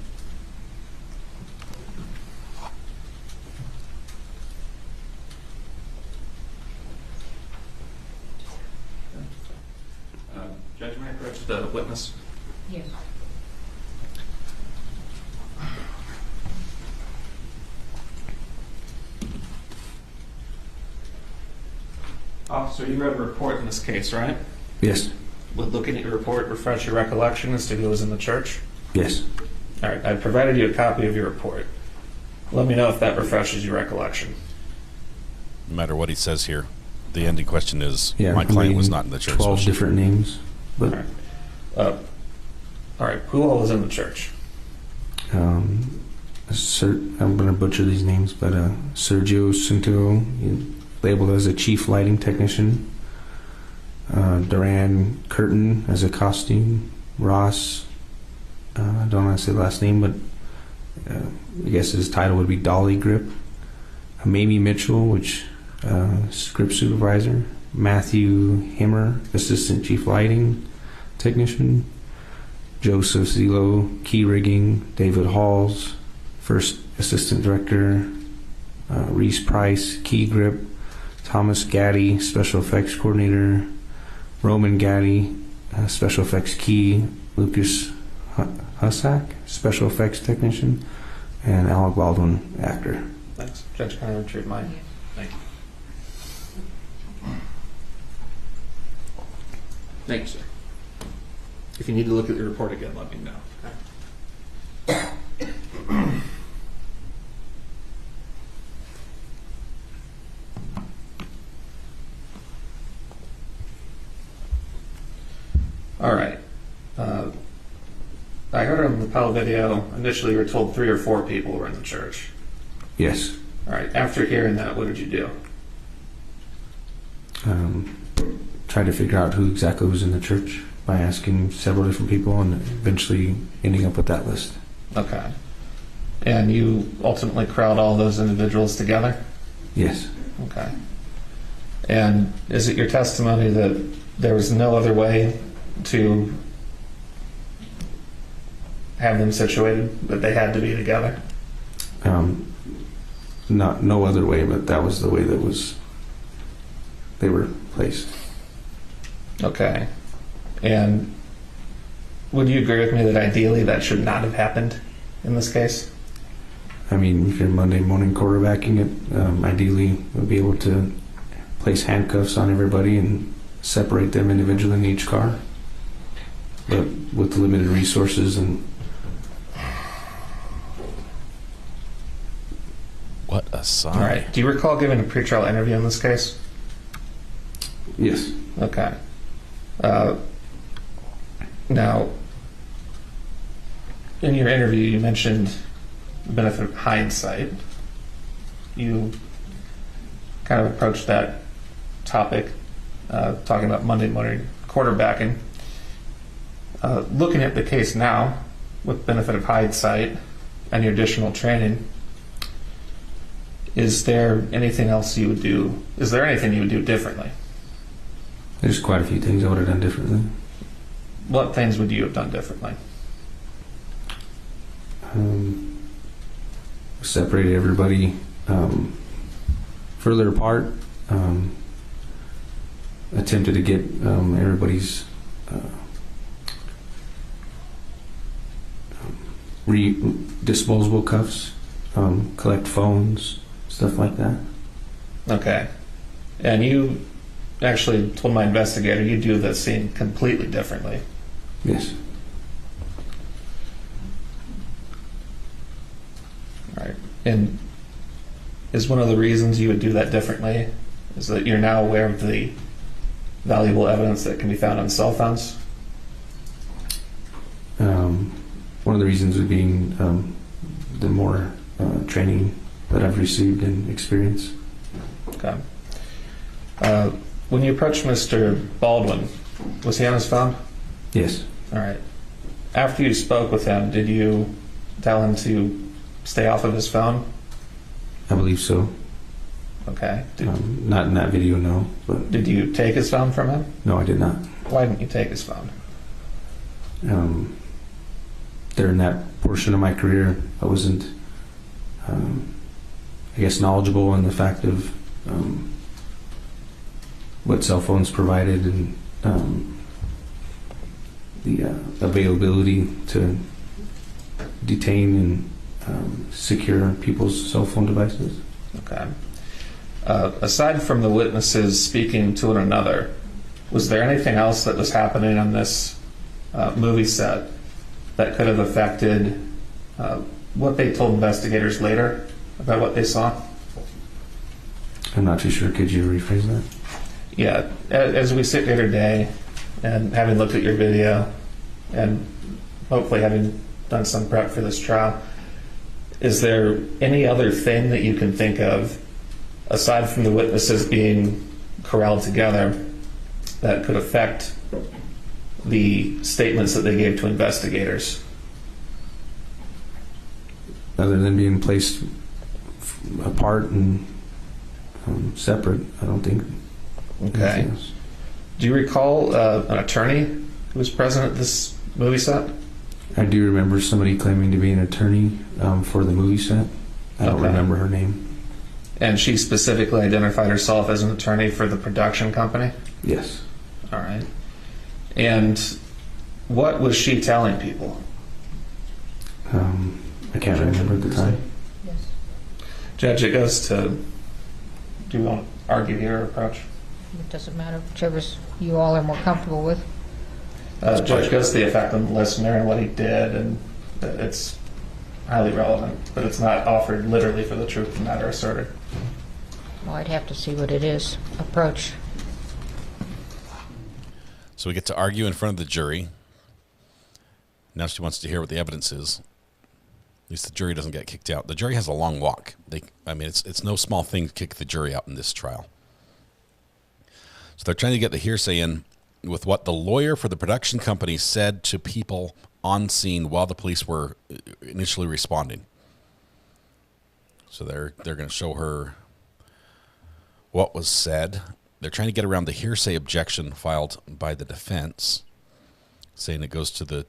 Judge, may I approach the witness? Yes. Officer, you read a report in this case, right? Yes. Would looking at your report refresh your recollection as to who was in the church? Yes. All right. I provided you a copy of your report. Let me know if that refreshes your recollection. No matter what he says here, the ending question is, Yeah, my client was not in the church. 12 different names. But all right. Who all was in the church? I'm going to butcher these names, but Sergio Cinto, labeled as a chief lighting technician. Duran Curtin as a costume. Ross, I don't want to say the last name, but I guess his title would be Dolly Grip. Mamie Mitchell, which script supervisor. Matthew Himmer, assistant chief lighting technician. Joseph Zillow, key rigging. David Halls, first assistant director. Reese Price, key grip. Thomas Gaddy, special effects coordinator. Roman Gaddy, special effects key. Lucas Hussack, special effects technician. And Alec Baldwin, actor. Thanks. Judge, can I retrieve mine? Thank you. Thank you, sir. If you need to look at the report again, let me know. Okay. All right. I heard on the Powell video, initially you were told 3 or 4 people were in the church. Yes. All right. After hearing that, what did you do? Tried to figure out who exactly was in the church by asking several different people and eventually ending up with that list. Okay. And you ultimately corralled all those individuals together? Yes. Okay. And is it your testimony that there was no other way to have them situated, that they had to be together? No other way, but that was the way they were placed. Okay. And would you agree with me that ideally that should not have happened in this case? I mean, if you're Monday morning quarterbacking it, ideally we'll be able to place handcuffs on everybody and separate them individually in each car. But with limited resources and... What a sign. All right. Do you recall giving a pretrial interview in this case? Yes. Okay. Now, in your interview, you mentioned the benefit of hindsight. You kind of approached that topic, talking about Monday morning quarterbacking. Looking at the case now, with benefit of hindsight and your additional training, is there anything else you would do? Is there anything you would do differently? There's quite a few things I would have done differently. What things would you have done differently? separated everybody further apart, attempted to get everybody's disposable cuffs, collect phones, stuff like that. Okay. And you actually told my investigator you do the scene completely differently. Yes. All right. And is one of the reasons you would do that differently is that you're now aware of the valuable evidence that can be found on cell phones? One of the reasons would be the more training that I've received and experience. Okay. When you approached Mr. Baldwin, was he on his phone? Yes. All right. After you spoke with him, did you tell him to stay off of his phone? I believe so. Okay. Not in that video, no. But did you take his phone from him? No, I did not. Why didn't you take his phone? During that portion of my career, I wasn't, I guess, knowledgeable in the fact of what cell phones provided and the availability to detain and secure people's cell phone devices. Okay. Aside from the witnesses speaking to one another, was there anything else that was happening on this movie set that could have affected what they told investigators later about what they saw? I'm not too sure. Could you rephrase that? Yeah. As we sit here today and having looked at your video and hopefully having done some prep for this trial, is there any other thing that you can think of aside from the witnesses being corralled together that could affect the statements that they gave to investigators? Other than being placed apart and separate, I don't think. Okay. Do you recall an attorney who was present at this movie set? I do remember somebody claiming to be an attorney for the movie set. I don't remember her name. And she specifically identified herself as an attorney for the production company? Yes. All right. And what was she telling people? I can't remember at the time. Yes. Judge, it goes to, do you want to argue here or approach? It doesn't matter, whichever you all are more comfortable with. Judge goes to the effect on the listener and what he did, and it's highly relevant, but it's not offered literally for the truth of the matter asserted. Well, I'd have to see what it is. Approach. So we get to argue in front of the jury. Now she wants to hear what the evidence is. At least the jury doesn't get kicked out. The jury has a long walk. It's no small thing to kick the jury out in this trial. So they're trying to get the hearsay in with what the lawyer for the production company said to people on scene while the police were initially responding. So they're going to show her what was said. They're trying to get around the hearsay objection filed by the defense, saying it goes to the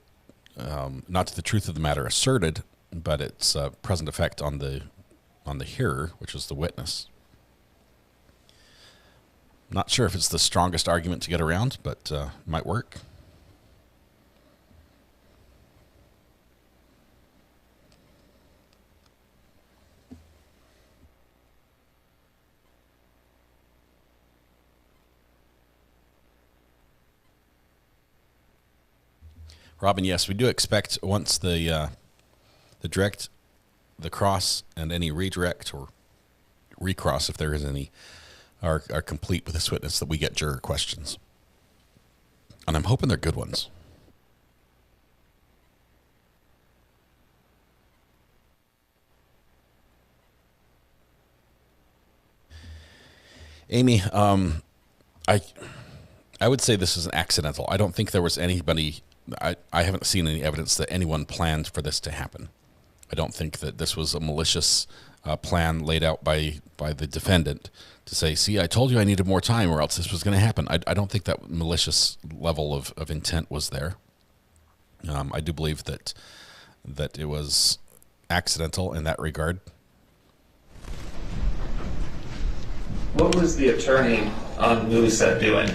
not to the truth of the matter asserted, but its present effect on the hearer, which is the witness. Not sure if it's the strongest argument to get around, but might work. Robin, yes, we do expect once the direct, the cross, and any redirect or recross, if there is any, are complete with this witness, that we get juror questions. And I'm hoping they're good ones. Amy, I would say this is an accidental. I don't think there was anybody... I haven't seen any evidence that anyone planned for this to happen. I don't think that this was a malicious plan laid out by the defendant to say, see, I told you I needed more time or else this was going to happen. I don't think that malicious level of intent was there. I do believe that it was accidental in that regard. What was the attorney on the movie set doing?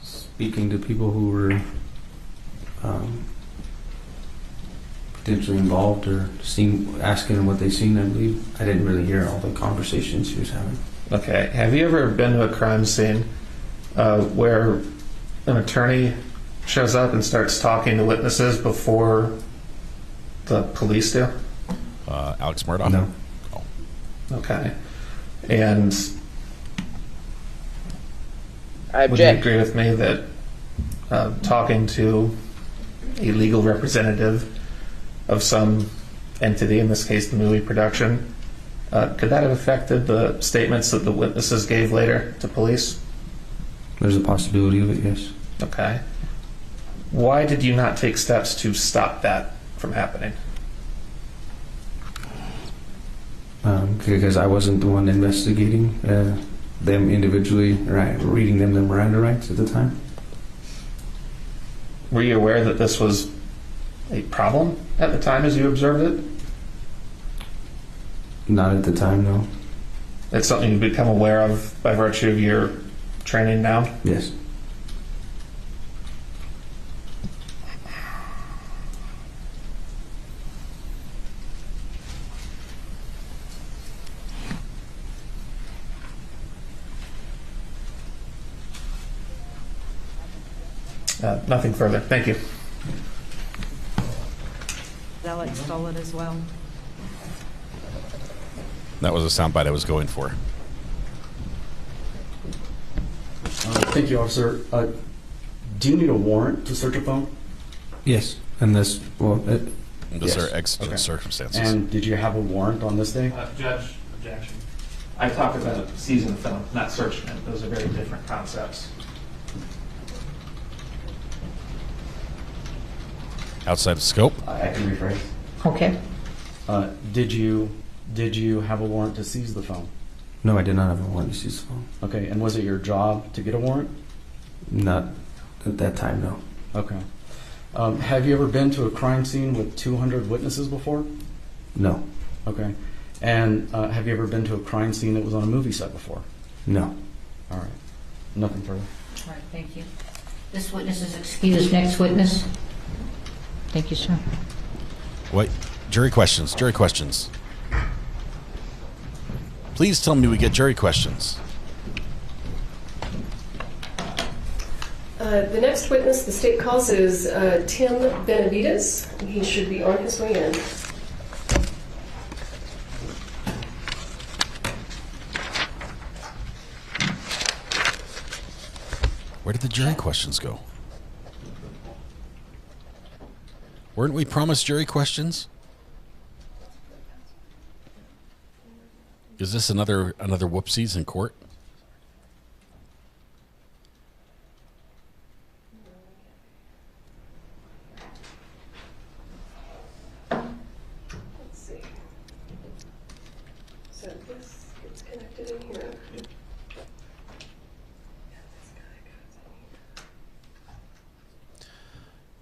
Speaking to people who were potentially involved or asking them what they seen, I believe. I didn't really hear all the conversations she was having. Okay. Have you ever been to a crime scene where an attorney shows up and starts talking to witnesses before the police do? Alex Murdaugh? No. Oh. Okay. And I would you object. agree with me that talking to a legal representative of some entity, in this case the movie production, could that have affected the statements that the witnesses gave later to police? There's a possibility of it, yes. Okay. Why did you not take steps to stop that from happening? Because I wasn't the one investigating them individually, right, reading them the Miranda rights at the time. Were you aware that this was a problem at the time as you observed it? Not at the time, no. It's something you've become aware of by virtue of your training now? Yes. Nothing further. Thank you. Alex stole it as well. That was a soundbite I was going for. Thank you, officer. Do you need a warrant to search a phone? Yes. And this, well, Those yes. are exigent circumstances. And did you have a warrant on this day? Judge, objection. I talked about seizing the phone, not searching it. Those are very different concepts. Outside of scope? I can rephrase. Okay. Did you have a warrant to seize the phone? No, I did not have a warrant to seize the phone. Okay, and was it your job to get a warrant? Not at that time, no. Okay. Have you ever been to a crime scene with 200 witnesses before? No. Okay. And have you ever been to a crime scene that was on a movie set before? No. All right. Nothing further. All right, thank you. This witness is excused. Next witness. Thank you, sir. Wait, jury questions, jury questions. Please tell me we get jury questions. The next witness the state calls is Tim Benavides. He should be on his way in. Where did the jury questions go? Weren't we promised jury questions? Is this another whoopsies in court? Let's see. So this gets connected in here.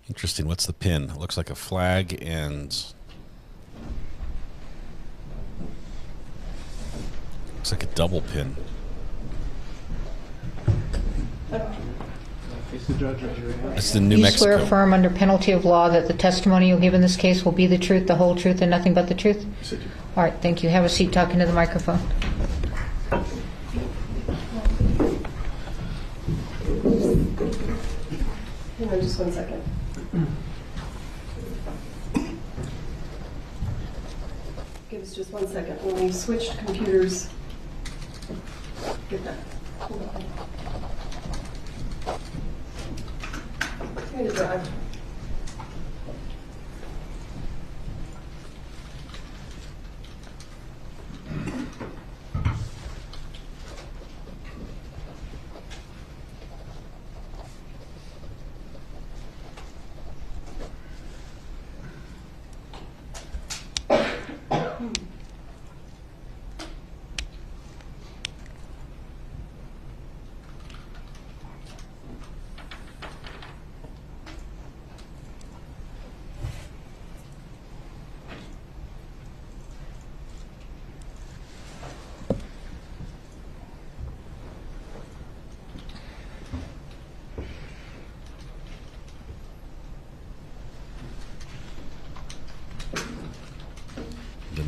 Interesting. What's the pin? It looks like a flag and looks like a double pin. That's the New You Mexico. swear affirm under penalty of law that the testimony you'll give in this case will be the truth, the whole truth, and nothing but the truth? All right, thank you. Have a seat talking to the microphone. Hang on just one second. Give us just 1 second. When we switched computers, get that. Hold on. Here's the drive.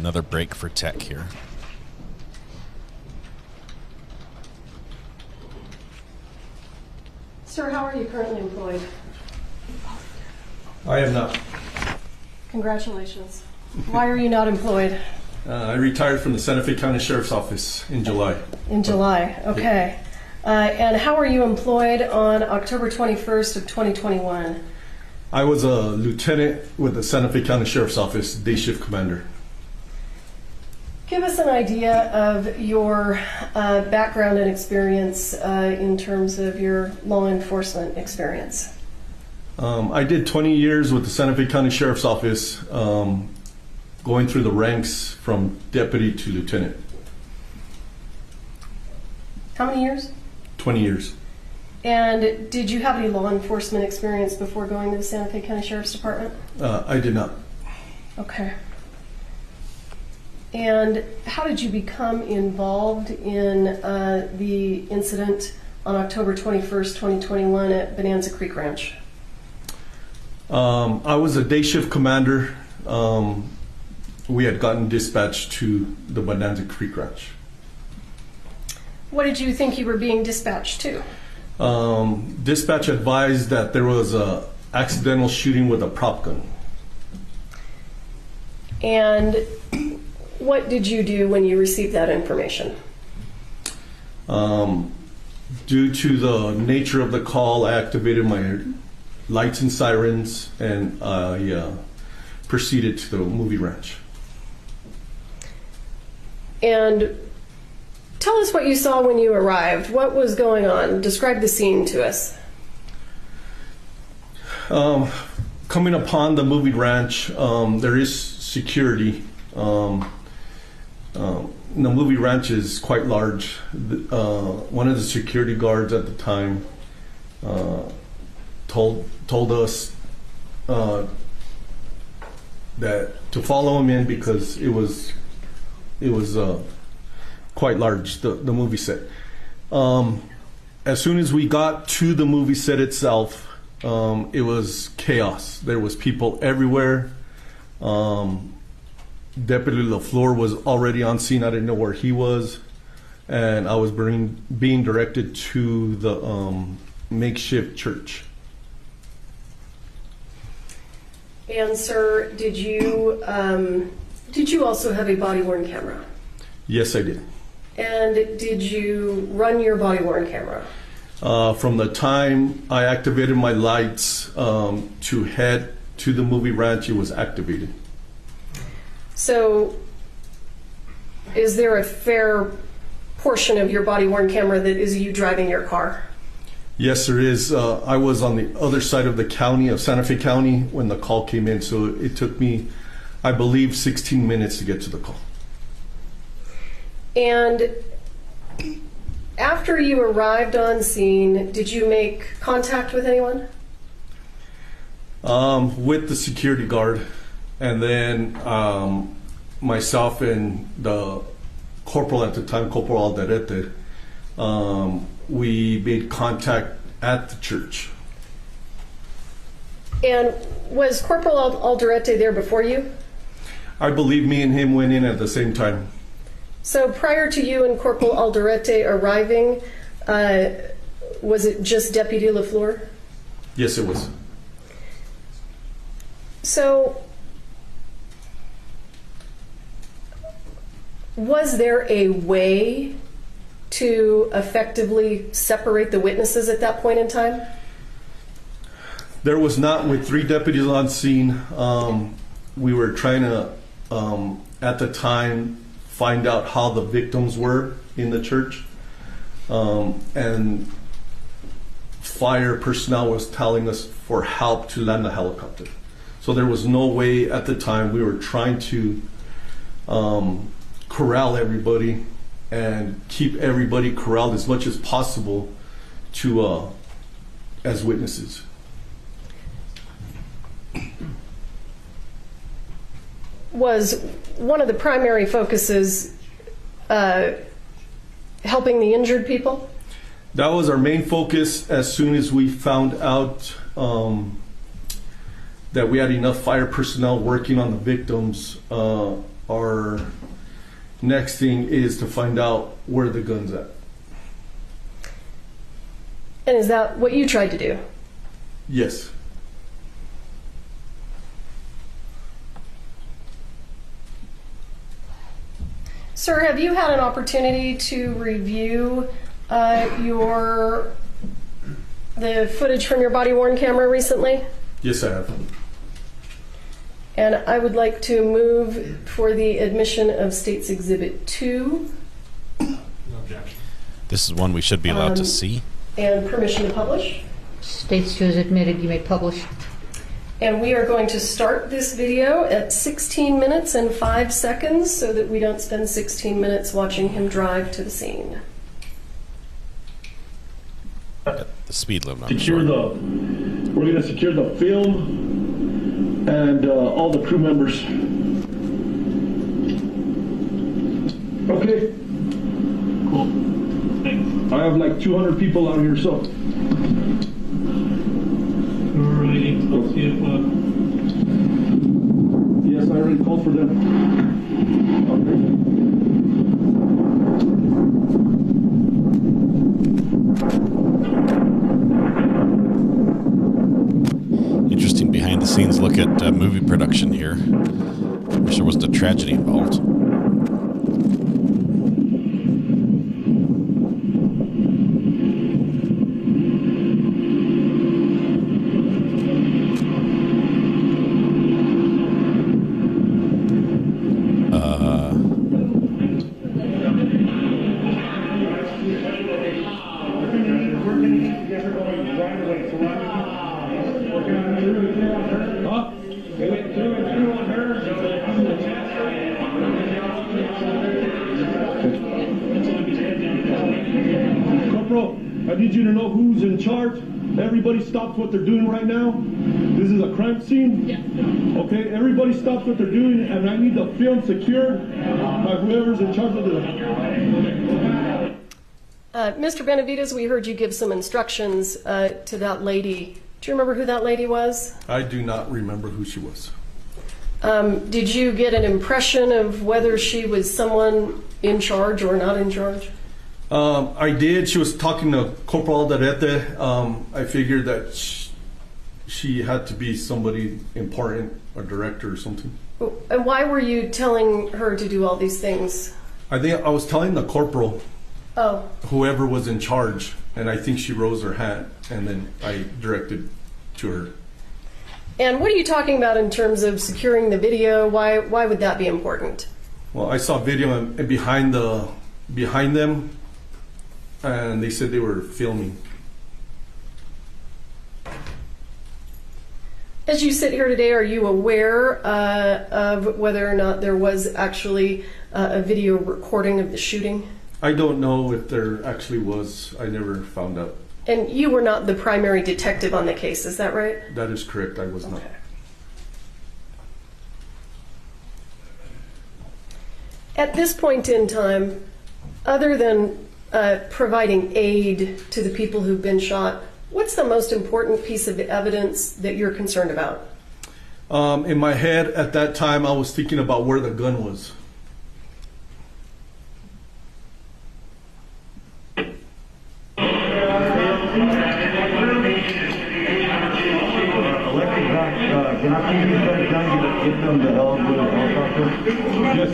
another break for tech here. Sir, how are you currently employed? I am not. Congratulations. Why are you not employed? I retired from the Santa Fe County Sheriff's Office in July. In July, okay. And how are you employed on October 21st of 2021? I was a lieutenant with the Santa Fe County Sheriff's Office, day shift commander. Give us an idea of your background and experience in terms of your law enforcement experience. I did 20 years with the Santa Fe County Sheriff's Office, going through the ranks from deputy to lieutenant. How many years? 20 years. And did you have any law enforcement experience before going to the Santa Fe County Sheriff's Department? I did not. Okay. And how did you become involved in the incident on October 21st, 2021 at Bonanza Creek Ranch? I was a day shift commander. We had gotten dispatched to the Bonanza Creek Ranch. What did you think you were being dispatched to? Dispatch advised that there was a accidental shooting with a prop gun. And what did you do when you received that information? Due to the nature of the call, I activated my lights and sirens, and I proceeded to the movie ranch. And tell us what you saw when you arrived. What was going on? Describe the scene to us. Coming upon the movie ranch, there is security. The movie ranch is quite large. One of the security guards at the time told us that to follow him in because it was quite large, the movie set. As soon as we got to the movie set itself, it was chaos. There was people everywhere. Deputy LaFleur was already on scene. I didn't know where he was, and I was being directed to the makeshift church. And sir, did you also have a body-worn camera? Yes, I did. And did you run your body-worn camera? From the time I activated my lights to head to the movie ranch, it was activated. So is there a fair portion of your body-worn camera that is you driving your car? Yes, there is. I was on the other side of the county, of Santa Fe County, when the call came in. So it took me, I believe, 16 minutes to get to the call. And after you arrived on scene, did you make contact with anyone? With the security guard, and then myself and the corporal at the time, Corporal Alderete, we made contact at the church. And was Corporal Alderete there before you? I believe me and him went in at the same time. So prior to you and Corporal Alderete arriving, was it just Deputy LaFleur? Yes, it was. So was there a way to effectively separate the witnesses at that point in time? There was not. With 3 deputies on scene, we were trying to, at the time, find out how the victims were in the church. And fire personnel was telling us for help to land a helicopter. So there was no way at the time. We were trying to corral everybody and keep everybody corralled as much as possible to as witnesses. Was one of the primary focuses helping the injured people? That was our main focus. As soon as we found out that we had enough fire personnel working on the victims, our next thing is to find out where the gun's at. And is that what you tried to do? Yes. Sir, have you had an opportunity to review the footage from your body-worn camera recently? Yes, I have. And I would like to move for the admission of State's Exhibit 2. No objection. This is one we should be allowed to see. And permission to publish. State's 2 is admitted. You may publish. And we are going to start this video at 16 minutes and 5 seconds so that we don't spend 16 minutes watching him drive to the scene. The speed limit. We're going to secure the film and all the crew members. Okay. Cool. Thanks. I have like 200 people out here, so. Alrighty, let's see if, yes, I already called for them. Interesting behind the scenes look at movie production here. Wish there wasn't a tragedy involved. I need you to know who's in charge. Everybody stops what they're doing right now. This is a crime scene. Yeah. Okay, everybody stops what they're doing, and I need the film secured by whoever's in charge of the... Mr. Benavides, we heard you give some instructions to that lady. Do you remember who that lady was? I do not remember who she was. Did you get an impression of whether she was someone in charge or not in charge? I did. She was talking to Corporal Alderete. I figured that she had to be somebody important, a director or something. And why were you telling her to do all these things? I think I was telling the corporal, whoever was in charge, and I think she rose her hand, and then I directed to her. And what are you talking about in terms of securing the video? Why would that be important? Well, I saw video behind them, and they said they were filming. As you sit here today, are you aware of whether or not there was actually a video recording of the shooting? I don't know if there actually was. I never found out. And you were not the primary detective on the case, is that right? That is correct. I was not. At this point in time, other than providing aid to the people who've been shot, what's the most important piece of evidence that you're concerned about? In my head at that time, I was thinking about where the gun was. Can I please get them the help with a helicopter? Yes,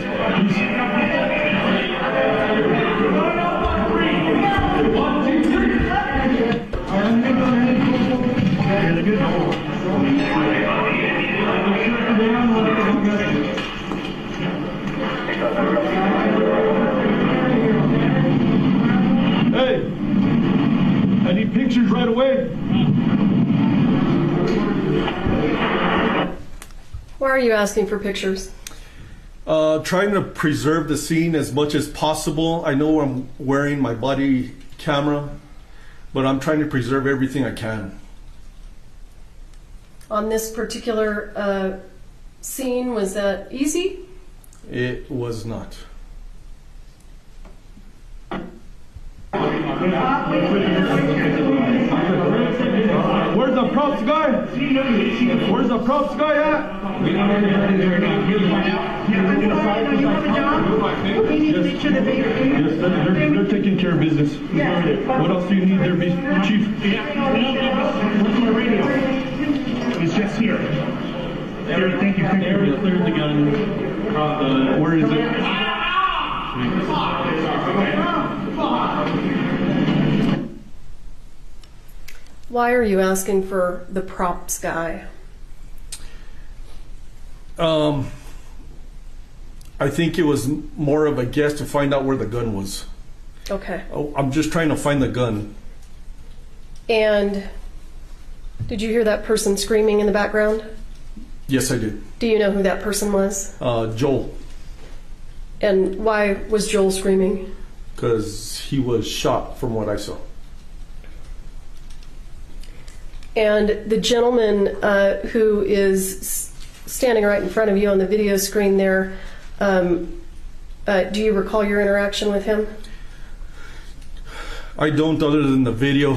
Hey, I need pictures right away. Why are you asking for pictures? Trying to preserve the scene as much as possible. I know I'm wearing my body camera, but I'm trying to preserve everything I can. On this particular scene, was that easy? It was not. Where's the props guy? Where's the props guy at? We don't know where it is right now. Here's one out. Yeah, I'm fine. You have a job? We need to make sure that they... Yes, they're taking care of business. Yeah. What else do you need there, Chief? What's my radio? It's just here. Thank you. They already cleared the gun. Where is it? Why are you asking for the props guy? I think it was more of a guess to find out where the gun was. Okay. Oh, I'm just trying to find the gun. And did you hear that person screaming in the background? Yes, I did. Do you know who that person was? Joel. And why was Joel screaming? Because he was shot from what I saw. And the gentleman who is standing right in front of you on the video screen there, do you recall your interaction with him? I don't, other than the video.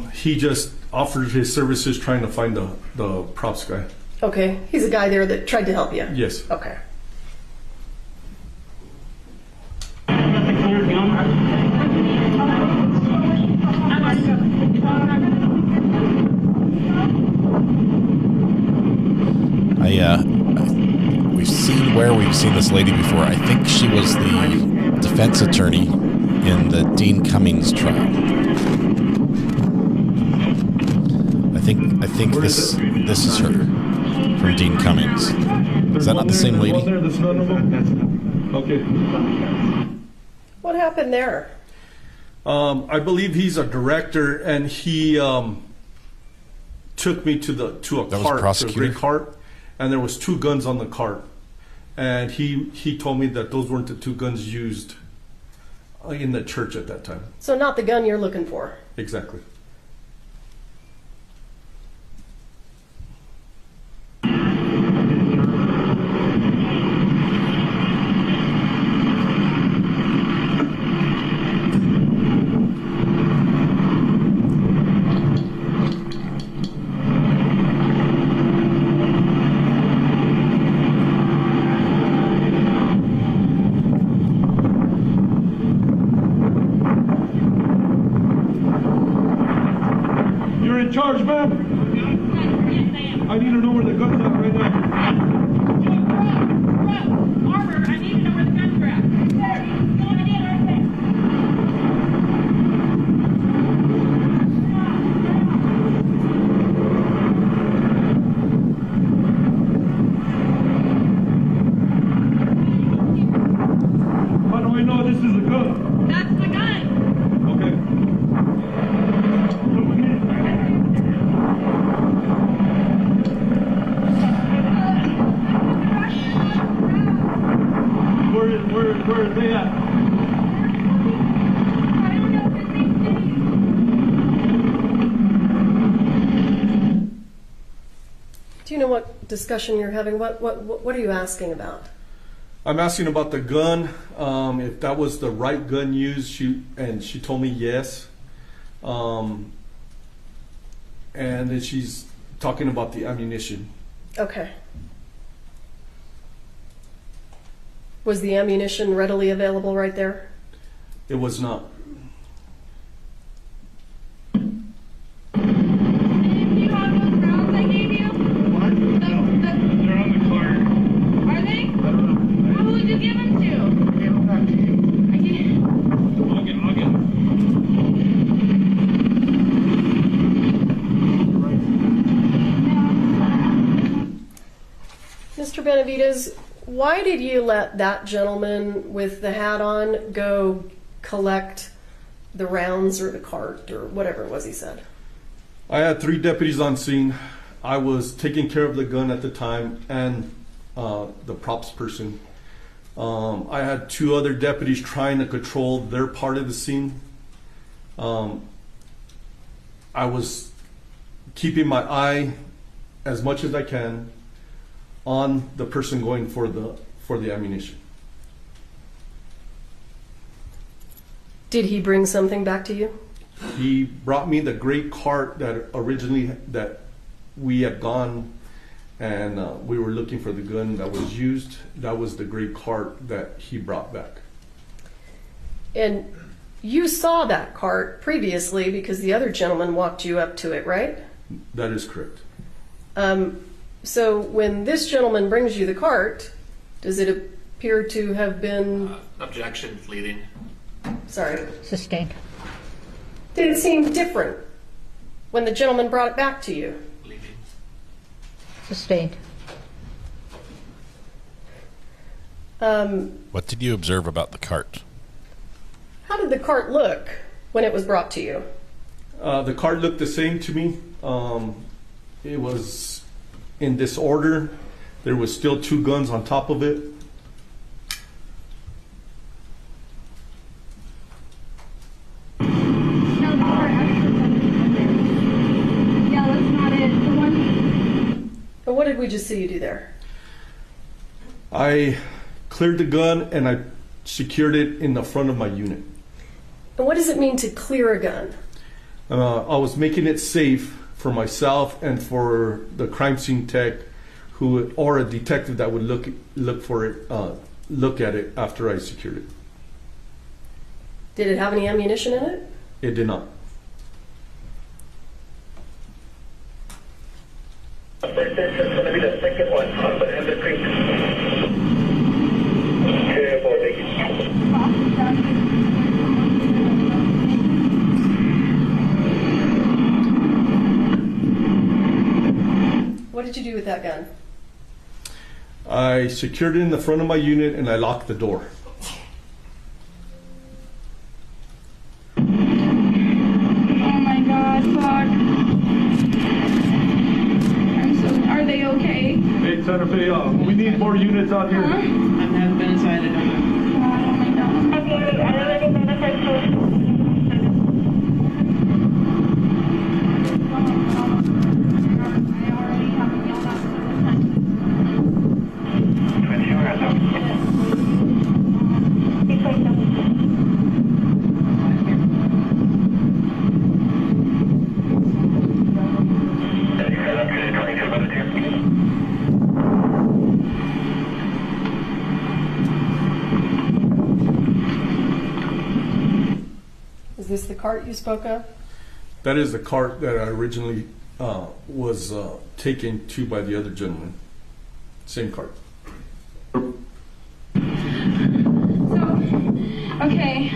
He just offered his services trying to find the props guy. Okay. He's a guy there that tried to help you? Yes. Okay. We've seen this lady before. I think she was the defense attorney in the Dean Cummings trial. I think this is her from Dean Cummings. Is that not the same lady? Okay. What happened there? I believe he's a director, and he took me to a cart, to a gray cart, and there was 2 guns on the cart. And he told me that those weren't the 2 guns used in the church at that time. So not the gun you're looking for? Exactly. Charge, man. I need to know where the gun's at right now. Armor, I need to know where the gun's at. How do I know this is a gun? That's the gun. Okay. Where are they at? Do you know what discussion you're having? What are you asking about? I'm asking about the gun, if that was the right gun used. She told me yes. And then she's talking about the ammunition. Okay. Was the ammunition readily available right there? It was not. Do you have those rounds I gave you? What? No. They're on the cart. Are they? I don't know. Who would you give them to? I gave them back to you. I didn't. I'll get Mr. Benavides, why did you let that gentleman with the hat on go collect the rounds or the cart or whatever it was he said? I had 3 deputies on scene. I was taking care of the gun at the time and the props person. I had 2 other deputies trying to control their part of the scene. I was keeping my eye as much as I can on the person going for the ammunition. Did he bring something back to you? He brought me the gray cart that originally that we had gone and we were looking for the gun that was used. That was the gray cart that he brought back. And you saw that cart previously because the other gentleman walked you up to it, right? That is correct. So when this gentleman brings you the cart, does it appear to have been... Objection, leading. Sorry. Sustained. Did it seem different when the gentleman brought it back to you? Sustained. What did you observe about the cart? How did the cart look when it was brought to you? The cart looked the same to me. It was in disorder. There was still 2 guns on top of it. No, the cart actually wasn't there. Yeah, that's not it. The one. And what did we just see you do there? I cleared the gun and I secured it in the front of my unit. And what does it mean to clear a gun? I was making it safe for myself and for the crime scene tech, or a detective that would look at it after I secured it. Did it have any ammunition in it? It did not. First entrance going to be the second one on the Ender Creek. What did you do with that gun? I secured it in the front of my unit and I locked the door. Oh my God, fuck. I'm so. Are they okay? Hey, Santa Fe, we need more units out here. Huh? I've never been inside a donut. Oh my God. Okay, I already been the first one. Is this the cart you spoke of? That is the cart that I originally was taken to by the other gentleman. Same cart. Okay,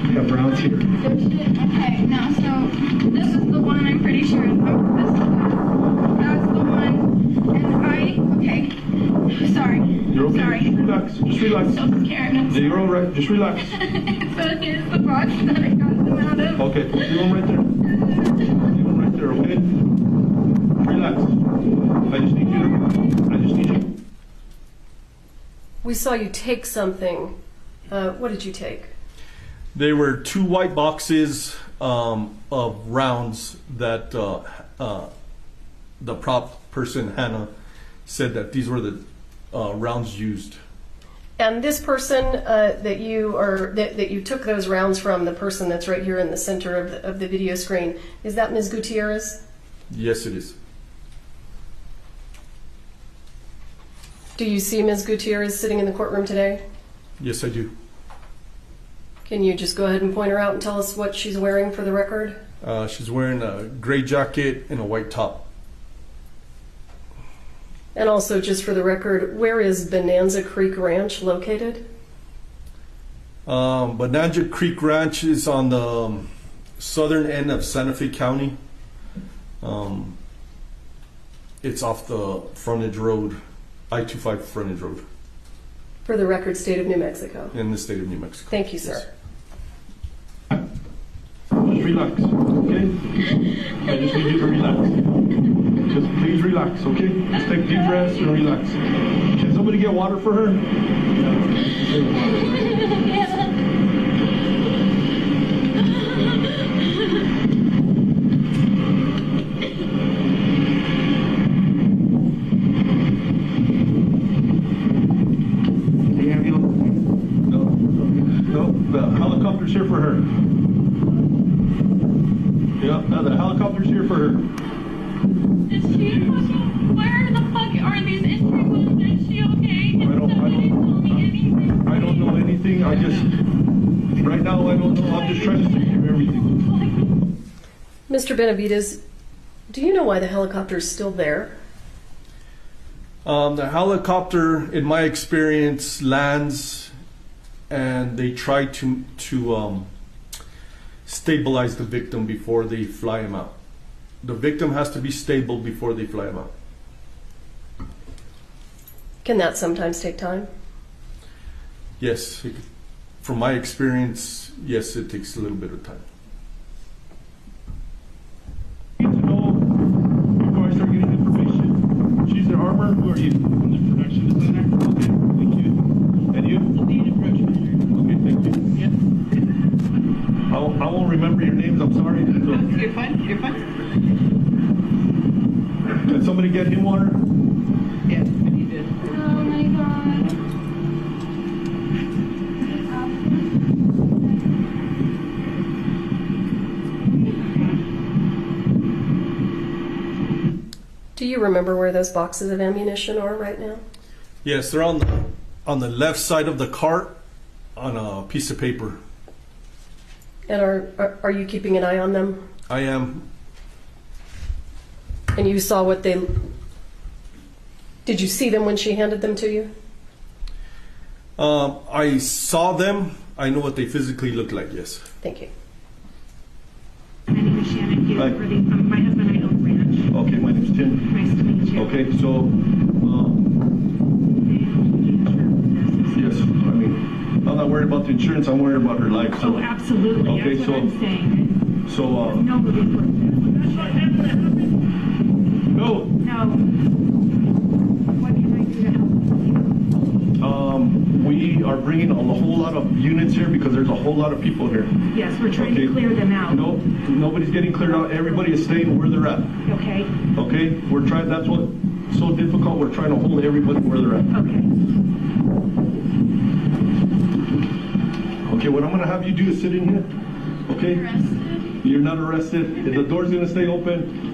We got Browns here. okay, now, so, this is the one I'm pretty sure, that's the one, and okay, sorry. You're okay. Sorry. Just relax. Just relax. So scared. Yeah, you're all right. Just relax. So here's the box that I got them out of. Okay, leave them right there. Leave them right there, okay? Relax. I just need you. We saw you take something. What did you take? There were 2 white boxes of rounds that the prop person, Hannah, said that these were the rounds used. And this person that you took those rounds from, the person that's right here in the center of the video screen, is that Ms. Gutierrez? Yes, it is. Do you see Ms. Gutierrez sitting in the courtroom today? Yes, I do. Can you just go ahead and point her out and tell us what she's wearing for the record? She's wearing a gray jacket and a white top. And also, just for the record, where is Bonanza Creek Ranch located? Bonanza Creek Ranch is on the southern end of Santa Fe County. It's off the frontage road, I-25 frontage road. For the record, state of New Mexico. In the state of New Mexico. Thank you, sir. Just relax, okay? I just need you to relax. Just please relax, okay? Just take deep breaths and relax. Can somebody get water for her? No, the helicopter's here for her. Yeah, now the helicopter's here for her. I'm just trying to secure everything. Mr. Benavides, do you know why the helicopter is still there? The helicopter, in my experience, lands and they try to stabilize the victim before they fly him out. The victim has to be stable before they fly him out. Can that sometimes take time? Yes, from my experience, yes, it takes a little bit of time. Before I start getting information, she's the armor. Who are you? I'm the production designer. Okay, thank you. And you? The production manager. Okay, thank you. Yeah. I won't remember your names. I'm sorry. So. You're fine. You're fine. Can somebody get him water? Yeah, he did. Oh my God. Do you remember where those boxes of ammunition are right now? Yes, they're on the left side of the cart on a piece of paper. And are you keeping an eye on them? I am. And you saw what they... Did you see them when she handed them to you? I saw them. I know what they physically look like, yes. Thank you. My name is Shannon Hughes. My husband and I own ranch. Okay, my name's Tim. Nice to meet you. Okay, so, yes, I mean, I'm not worried about the insurance, I'm worried about her life. So. Oh, absolutely. Okay, that's so, what I'm saying. So, Nobody's worth it. No. No. What can I do to help? We are bringing a whole lot of units here because there's a whole lot of people here. Yes, we're trying to clear them out. No, nobody's getting cleared out. Everybody is staying where they're at. Okay. Okay, we're trying. That's what's so difficult. We're trying to hold everybody where they're at. Okay. Okay, what I'm going to have you do is sit in here. Okay. You're not arrested. The door's going to stay open.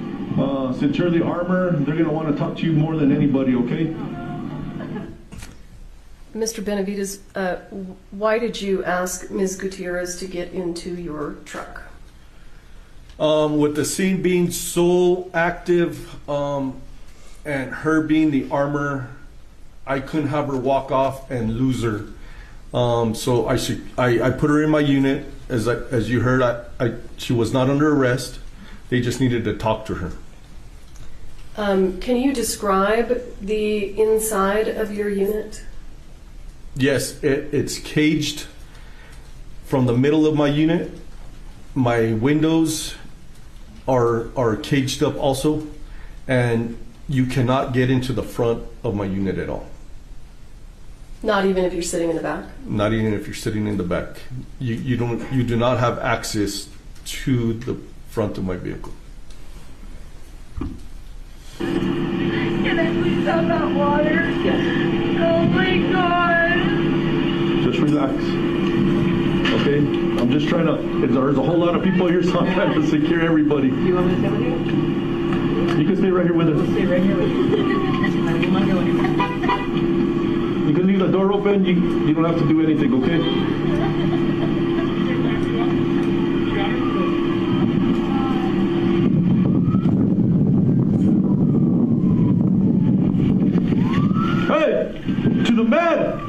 Since you're the armor, they're going to want to talk to you more than anybody. Okay. Mr. Benavides, why did you ask Ms. Gutierrez to get into your truck? With the scene being so active and her being the armor, I couldn't have her walk off and lose her. So I put her in my unit. As you heard, she was not under arrest. They just needed to talk to her. Can you describe the inside of your unit? Yes, it's caged from the middle of my unit. My windows are caged up also, and you cannot get into the front of my unit at all. Not even if you're sitting in the back? Not even if you're sitting in the back. You do not have access to the front of my vehicle. Can I please have that water? Yes. Oh my God. Just relax. Okay? I'm just trying to, there's a whole lot of people here, so I'm trying to secure everybody. You want me to stay with you? You can stay right here with us. We'll stay right here with you. I will not go anywhere. You can leave the door open. You don't have to do anything, okay? Hey! To the man!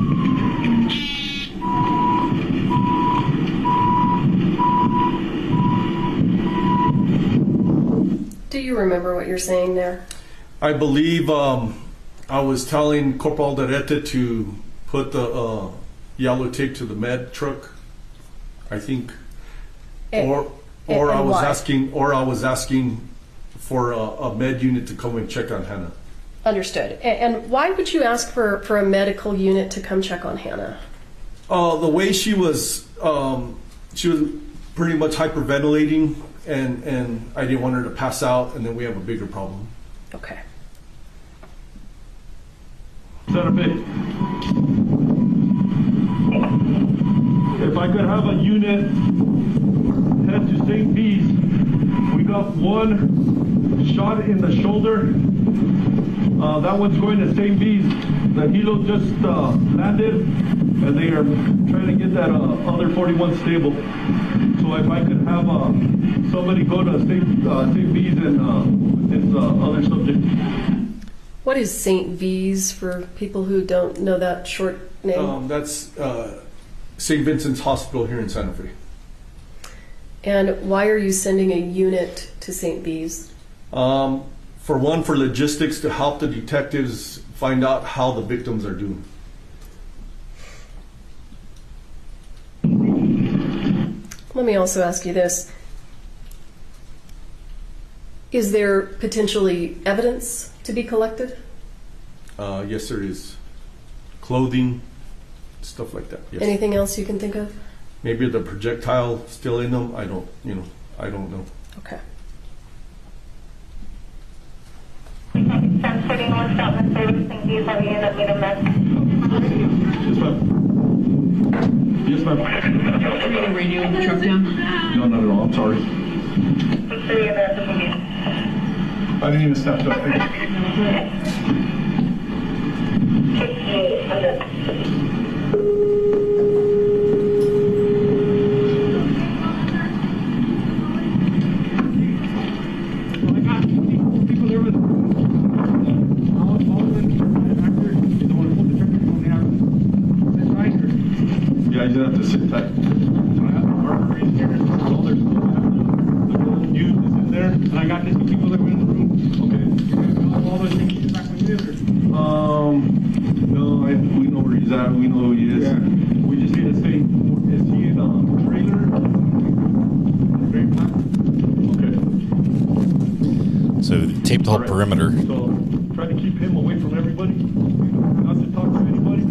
Do you remember what you're saying there? I believe I was telling Corporal Alderete to put the yellow tape to the med truck, I think, or I was asking for a med unit to come and check on Hannah. Understood. And why would you ask for a medical unit to come check on Hannah? The way she was pretty much hyperventilating, and I didn't want her to pass out, and then we have a bigger problem. Okay. Set up it. If I could have a unit head to St. B's, we got one shot in the shoulder. That one's going to St. B's. The helo just landed, and they are trying to get that other 41 stable. So if I could have somebody go to St. V's and this other subject. What is St. V's for people who don't know that short name? That's St. Vincent's Hospital here in Santa Fe. And why are you sending a unit to St. V's? For one, for logistics, to help the detectives find out how the victims are doing. Let me also ask you this. Is there potentially evidence to be collected? Yes, there is. Clothing, stuff like that. Yes. Anything else you can think of? Maybe the projectile still in them. I don't know. Okay. Transporting one stop and service St. V's, have you ended up meeting a mess? Yes, ma'am. Yes, ma'am. Are you going to radio the truck down? No, not at all. I'm sorry. What's the address of the unit? I didn't even step to it. 5800. Yeah, you have to sit tight. So I have the armory here. All there's the news is in there, and I got just the people that were in the room. Okay. All those things back with you, no, we know where he's at. We know who he is. Yeah. We just need to say, is he in a trailer? Okay. So tape the whole perimeter. So try to keep him away from everybody. Not to talk to anybody.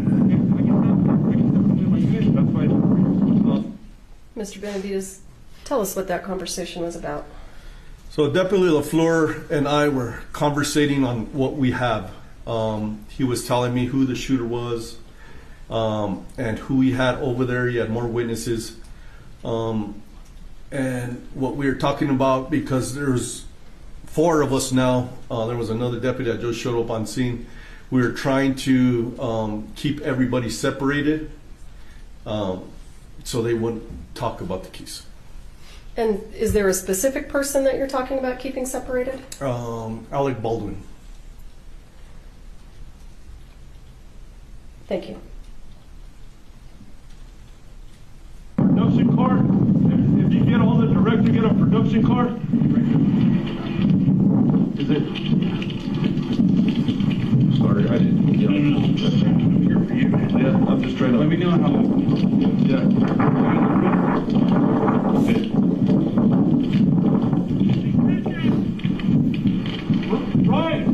That's why. Mr. Benavides, tell us what that conversation was about. So Deputy LaFleur and I were conversating on what we have. He was telling me who the shooter was and who he had over there. He had more witnesses. And what we were talking about, because there's 4 of us now, there was another deputy that just showed up on scene. We were trying to keep everybody separated so they wouldn't talk about the case. And is there a specific person that you're talking about keeping separated? Alec Baldwin. Thank you. Production car. If you get all the director, get a production car. Is it? Sorry, I didn't. Yeah. I'm here for you. Yeah, I'm just trying to. Let me know how. Yeah. Okay. Right.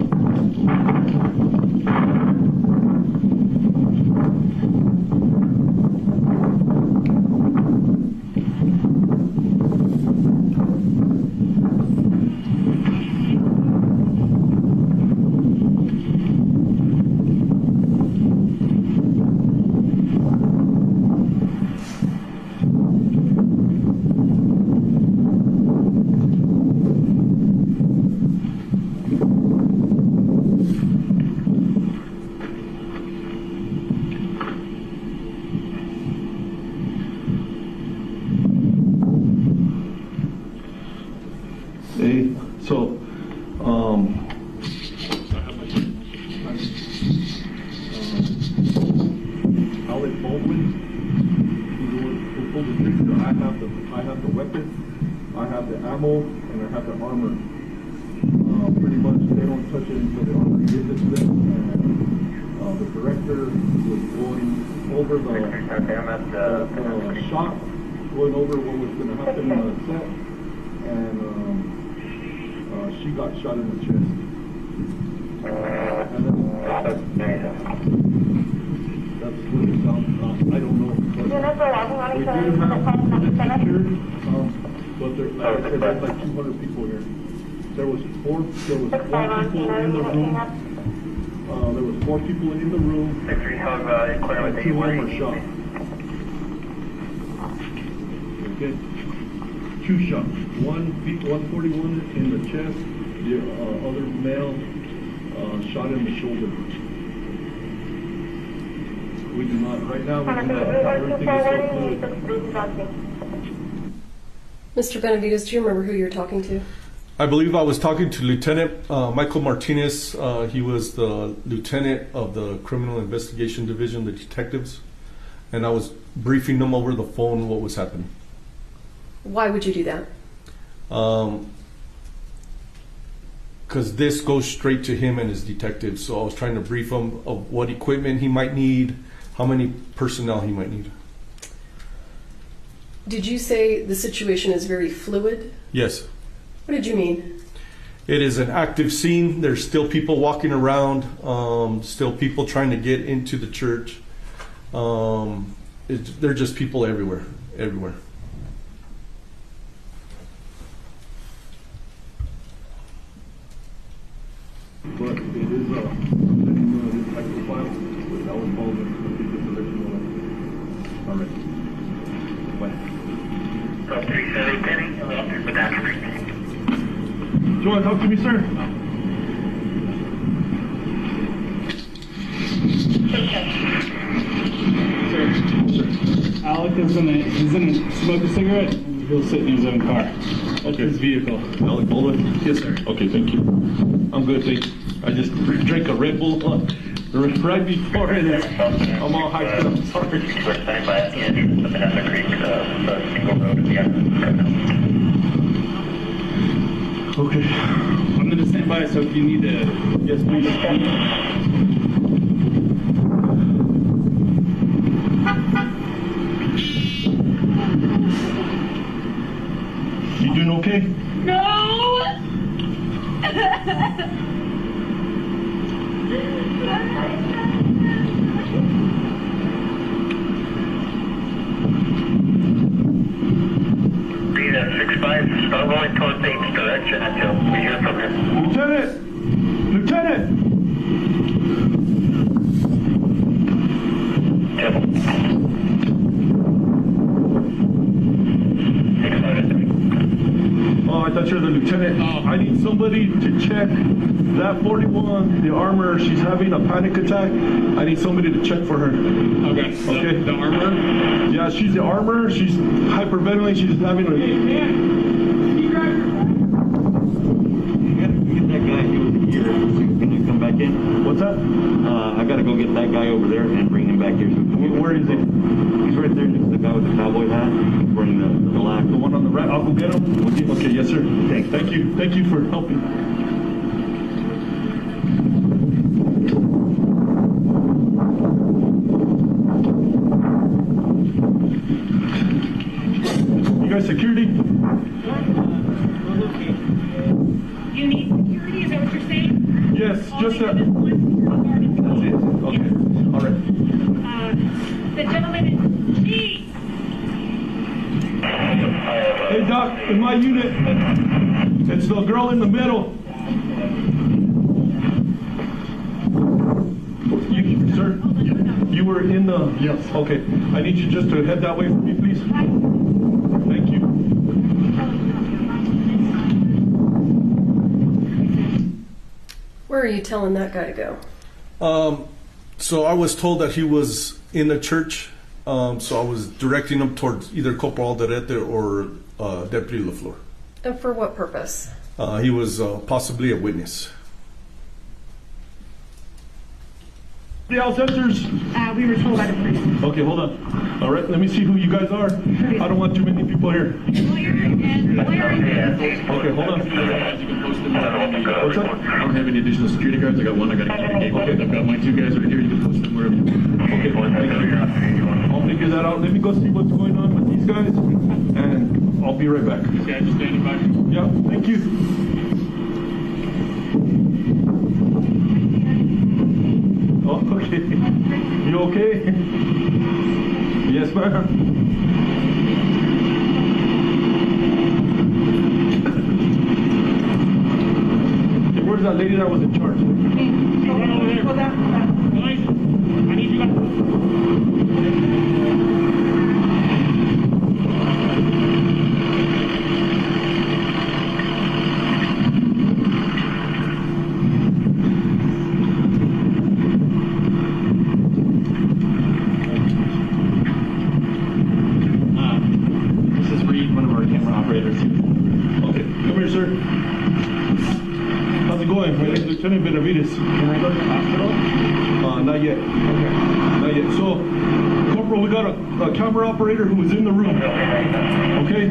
Alec Baldwin, who pulled the trigger. I have the weapon, I have the ammo, and I have the armor. Pretty much they don't touch it until the armor gives it to them. And the director was going over the shot, going over what was going to happen on the set, and she got shot in the chest. And then, that's what it sounds. I don't know. We do have the picture, but there, like I said, there's like 200 people here. There was four people in the room. There was 4 people in the room. And 2 were shot. Okay. 2 shots. 141 in the chest. The other male shot in the shoulder. We do not, right now, we do not, everything is so fluid. Mr. Benavides, do you remember who you're talking to? I believe I was talking to Lieutenant Michael Martinez. He was the lieutenant of the Criminal Investigation Division, the detectives, and I was briefing them over the phone what was happening. Why would you do that? Because this goes straight to him and his detectives, so I was trying to brief him of what equipment he might need, how many personnel he might need. Did you say the situation is very fluid? Yes. What did you mean? It is an active scene. There's still people walking around, still people trying to get into the church. There are just people everywhere. But it is active file. That was called all right. What? 37 Penny, with that. Do you want to talk to me, sir? Sir, Alec is gonna smoke a cigarette. He'll sit in his own car. Okay. His vehicle. Alec Baldwin? Yes, sir. Okay, thank you. I'm good, thank you. I just drank a Red Bull right before and I'm all hyped up. I'm sorry. We're standing by at the entrance of Vanessa Creek, the single road at the end. Okay. I'm gonna stand by, so if you need to... Yes, please. You doing okay? No! Read 6-5, start rolling towards the east direction until we hear from him. Lieutenant! Oh, I thought you were the lieutenant. I need somebody to check that 41, the armor. She's having a panic attack. I need somebody to check for her. Okay. Okay. The armor? Yeah, she's the armor. She's hyperventilating. She's having a... Get that guy who was here. Can you come back in? What's that? I gotta go get that guy over there and bring him back here. Where is he? He's right there. The guy with the cowboy hat. He's wearing the black. The one on the right. I'll go get him. Okay, yes, sir. Thank you. Thank you for helping. You guys security? You need security, is that what you're saying? Yes, just that. That's it. Okay. All right. The gentleman in G. Hey, Doc, in my unit, it's the girl in the middle. Sir, you were in the... Yes. Okay. I need you just to head that way for me, please. Thank you. Where are you telling that guy to go? So I was told that he was in the church, so I was directing him towards either Corporal Alderete or Deputy LaFleur. And for what purpose? He was possibly a witness. The house sensors. We were told by the police. Okay, hold on. All right, let me see who you guys are. I don't want too many people here. Lawyer and lawyer. Okay, hold on. What's that? I don't have any additional security guards. I got one. I got to keep the gate. Okay. I've got my two guys right here. You can post them wherever you want. Okay, I'll figure that out. Let me go see what's going on with these guys, and I'll be right back. Okay, just standing by. Yeah, thank you. Oh, okay. You okay? Yes, ma'am. Hey, where's that lady that was in charge? I need you guys. This is Reed, one of our camera operators. Lieutenant Benavides. Can I go to the hospital? Not yet. Okay. Not yet. So, Corporal, we got a camera operator who was in the room. Okay?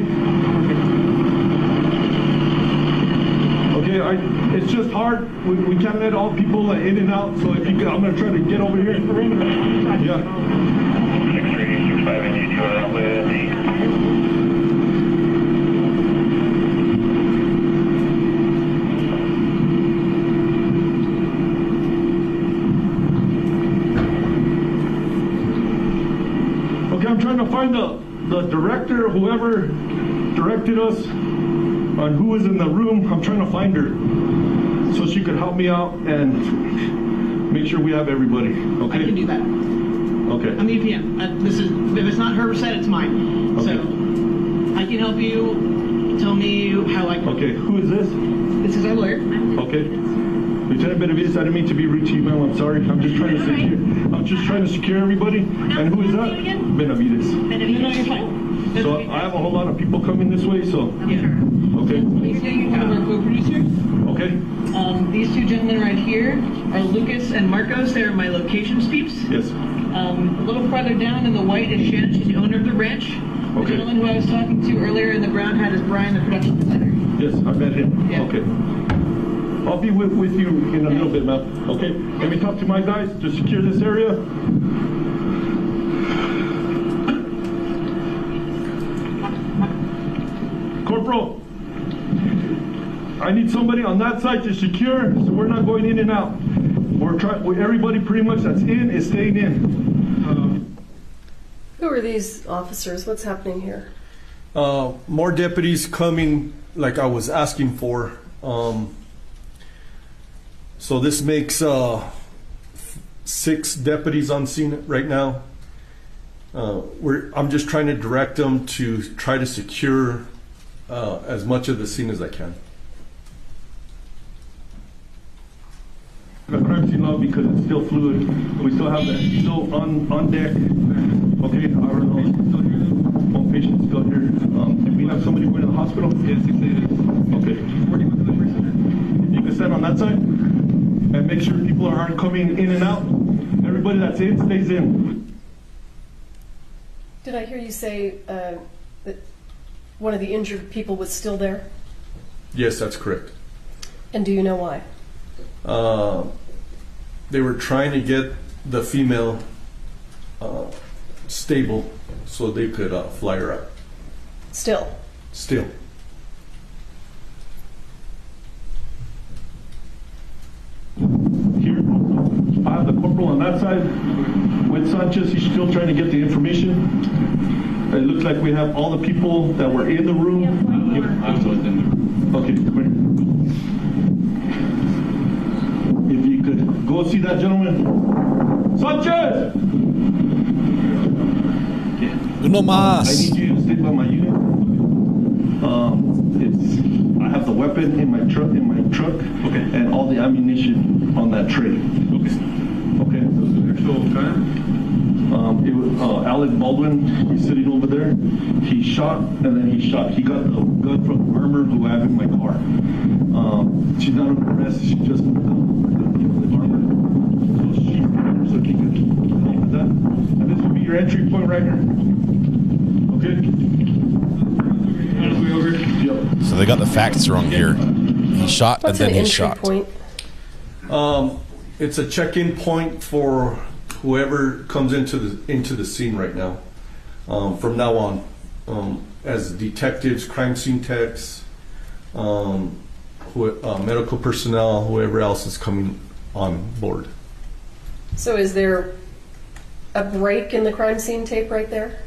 Okay, it's just hard. We can't let all people in and out. So if you could, I'm going to try to get over here. Yeah. Okay, I'm trying to find the director, whoever directed us on who was in the room. I'm trying to find her so she could help me out and make sure we have everybody. Okay. I can do that. Okay. I'm the EPM. If it's not her set, it's mine. Okay. So I can help you. Tell me how I can. Okay. Who is this? This is our lawyer. Okay. Lieutenant Benavides, I didn't mean to be rude to you, ma'am. I'm sorry. I'm just trying to secure. I'm just trying to secure everybody. And who is that? Benavides. No, you're fine. So I have a whole lot of people coming this way. So. Yeah. Okay. One of our co-producers. Okay. These two gentlemen right here are Lucas and Marcos. They're my locations peeps. Yes. A little farther down in the white is Shannon. She's the owner of the ranch. The Okay. gentleman who I was talking to earlier in the brown hat is Brian, the production designer. Yes, I met him. Yeah. Okay. I'll be with you in a little bit, ma'am. Okay. Let me talk to my guys to secure this area. Corporal, I need somebody on that side to secure, so we're not going in and out. Everybody pretty much that's in is staying in. Who are these officers? What's happening here? More deputies coming, like I was asking for. So this makes 6 deputies on scene right now. I'm just trying to direct them to try to secure as much of the scene as I can. The crime scene log because it's still fluid. We still have that still on deck. Okay, one patient still here. And we have somebody going to the hospital? Yes, 6 days. Okay. You can stand on that side and make sure people aren't coming in and out. Everybody that's in stays in. Did I hear you say that one of the injured people was still there? Yes, that's correct. And do you know why? They were trying to get the female stable so they could fly her out. Still? Still. Here, I have the corporal on that side with Sanchez. He's still trying to get the information. It looks like we have all the people that were in the room. I was in the room. Okay, come here. If you could go see that gentleman. Sanchez! No más. I need you to stay by my unit. I have the weapon in my truck, Okay. and all the ammunition on that tray. Okay. Okay. It was Alec Baldwin. He's sitting over there. He shot and then he shot. He got the gun from the armor who I have in my car. She's not under arrest. She's just the armor. So he could help with that. And this will be your entry point right here. Okay. Yep. So they got the facts wrong here. He shot What's and then an he entry shot. point? It's a check-in point for whoever comes into the scene right now. From now on, as detectives, crime scene techs, medical personnel, whoever else is coming on board. So is there a break in the crime scene tape right there?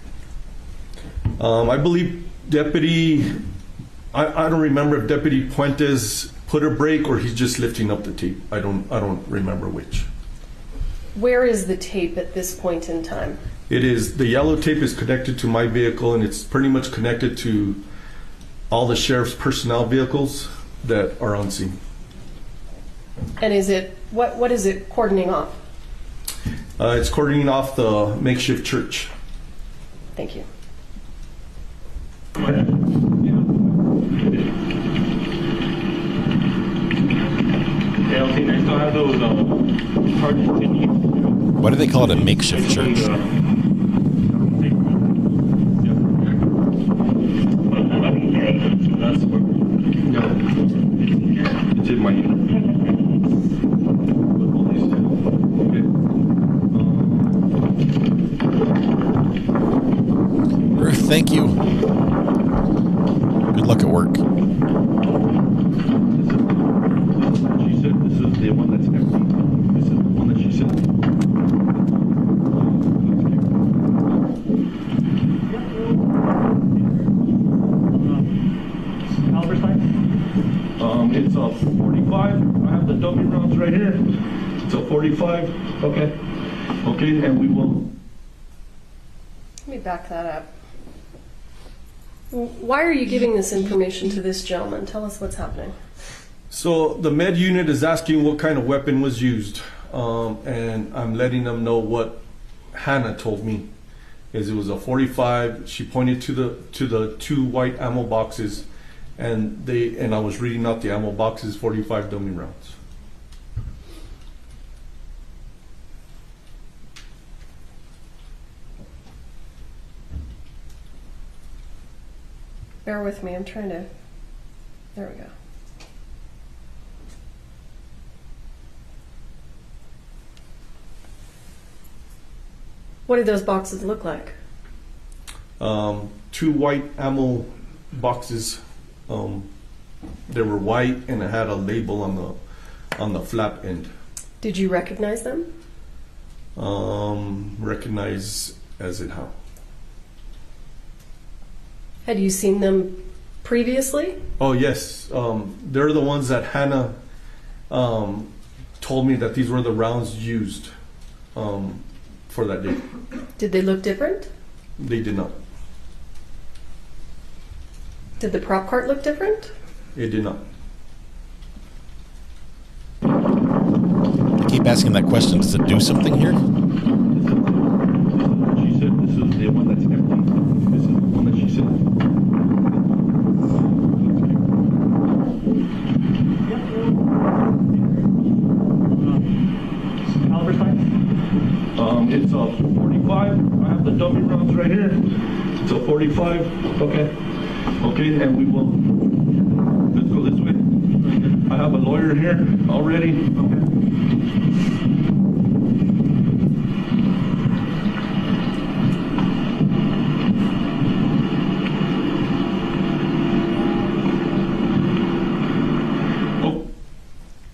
I believe Deputy, I don't remember if Deputy Puentes put a break or he's just lifting up the tape. I don't remember which. Where is the tape at this point in time? It is, the yellow tape is connected to my vehicle and it's pretty much connected to all the sheriff's personnel vehicles that are on scene. And is it, what is it cordoning off? It's cordoning off the makeshift church. Thank you. LT 9 have those charges continued. Why do they call it a makeshift church? That's what. No, it's in my unit. Ruth, thank you. Good luck at work. She said this is the one that's empty. This is the one that she said. It's a 45. I have the dummy rounds right here. It's a 45. Okay. Okay, and we will. Let me back that up. Why are you giving this information to this gentleman? Tell us what's happening. So the med unit is asking what kind of weapon was used, and I'm letting them know what Hannah told me. Is it was a 45. She pointed to the 2 white ammo boxes, and I was reading out the ammo boxes, 45 dummy rounds. Bear with me, I'm trying to, there we go. What did those boxes look like? 2 white ammo boxes. They were white and it had a label on the flap end. Did you recognize them? Recognize as in how? Had you seen them previously? Oh yes, they're the ones that Hannah told me that these were the rounds used for that day. Did they look different? They did not. Did the prop cart look different? It did not. I keep asking that question. Does it do something here? She said this is the one that's empty. This is the one that she said. Caliber size? It's a 45. I have the dummy rounds right here. It's a 45. Okay. Okay, and we will. Let's go this way. I have a lawyer here already. Okay.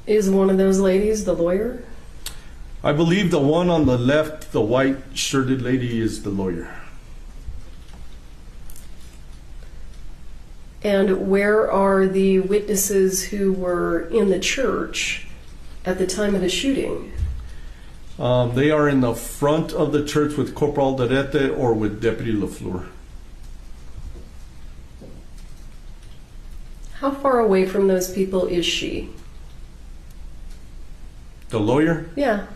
Is one of those ladies the lawyer? I believe the one on the left, the white shirted lady, is the lawyer. And where are the witnesses who were in the church at the time of the shooting? They are in the front of the church with Corporal Alderete or with Deputy LaFleur. How far away from those people is she? The lawyer? Yeah.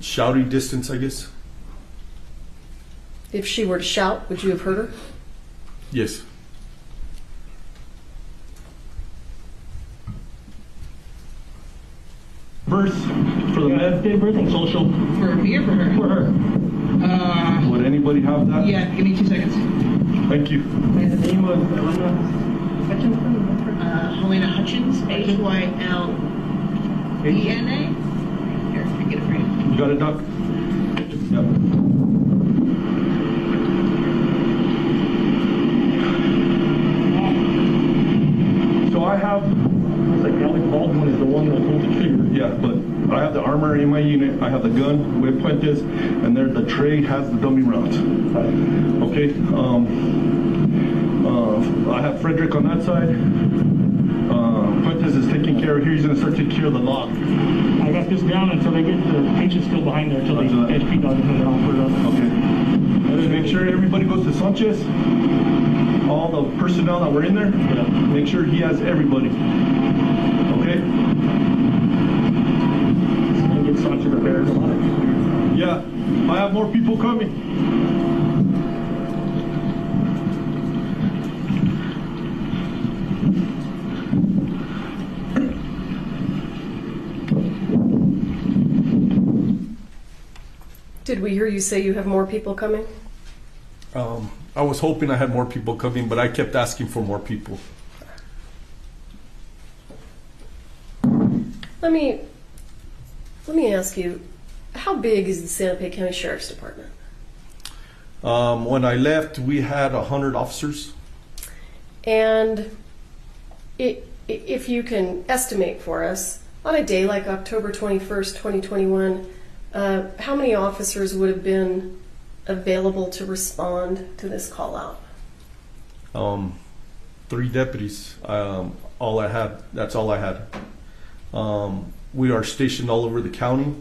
Shouting distance, I guess. If she were to shout, would you have heard her? Yes. Birth for the med? Date of birth and social. For me or for her? For her. Would anybody have that? Yeah, give me 2 seconds. Thank you. And the name was Helena Hutchins? Helena Hutchins, H-Y-L-E-N-A. Here, I get it for you. You got it, Doc? Yep. So I have. Looks like Alec Baldwin is the one that pulled the trigger. Yeah, but I have the armor in my unit. I have the gun with Puentes, and there the tray has the dummy rounds. Okay. I have Frederick on that side. Puentes is taking care of here. He's going to start taking care of the lock. I got this down until they get the patient still behind there until they HP dog and then I'll put it up. Okay. And then make sure everybody goes to Sanchez. All the personnel that were in there. Yeah. Make sure he has everybody. Okay. And get Sanchez repairs. Yeah. I have more people coming. Did we hear you say you have more people coming? I was hoping I had more people coming, but I kept asking for more people. Let me ask you, how big is the Santa Fe County Sheriff's Department? When I left, we had 100 officers. And if you can estimate for us, on a day like October 21st, 2021, how many officers would have been available to respond to this call out? 3 deputies. All I had. That's all I had. We are stationed all over the county.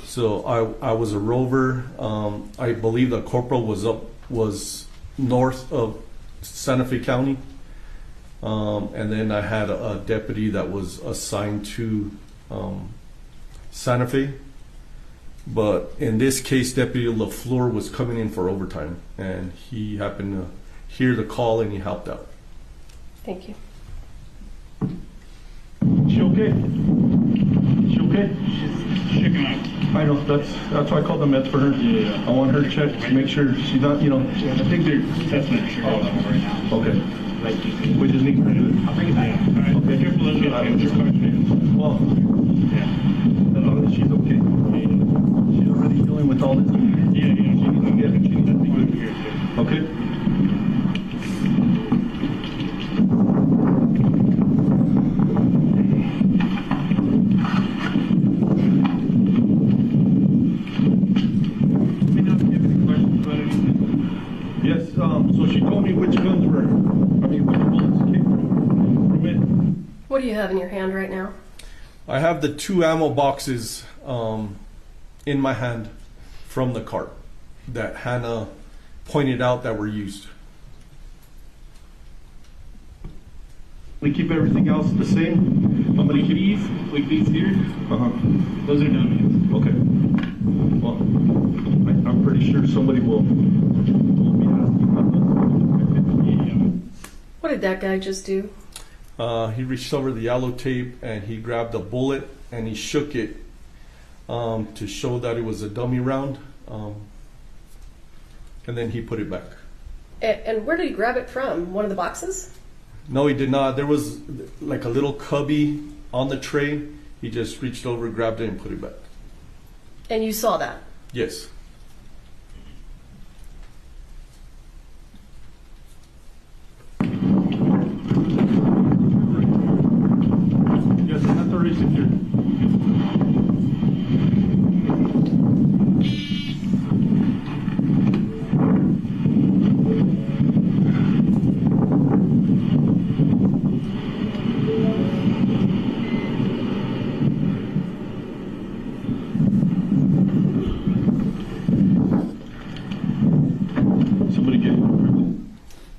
So I was a rover. I believe the corporal was north of Santa Fe County. And then I had a deputy that was assigned to Santa Fe. But in this case, Deputy LaFleur was coming in for overtime, and he happened to hear the call and he helped out. Thank you. She okay? She okay? She's shaking up. I know, that's why I called the meds for her. Yeah. I want her to check to make sure she's not, you know. I think they're testing her sugar level right now. Okay. We just need her to. I'll bring it back. All right. Okay. Careful, let me answer questions. Well, yeah. as long as she's okay. She's already dealing with all this. Yeah. She needs that thing over here too. Okay. Yes, so she told me which guns were, which bullets came from it. What do you have in your hand right now? I have the 2 ammo boxes in my hand from the cart that Hannah pointed out that were used. We keep everything else the same. How many These, like these here, those are dummies. Okay. Well, I'm pretty sure somebody will be asking about those. What did that guy just do? He reached over the yellow tape and he grabbed a bullet and he shook it to show that it was a dummy round. And then he put it back. And where did he grab it from? One of the boxes? No, he did not. There was like a little cubby on the tray. He just reached over, grabbed it, and put it back. And you saw that? Yes. Yes, that's already secured.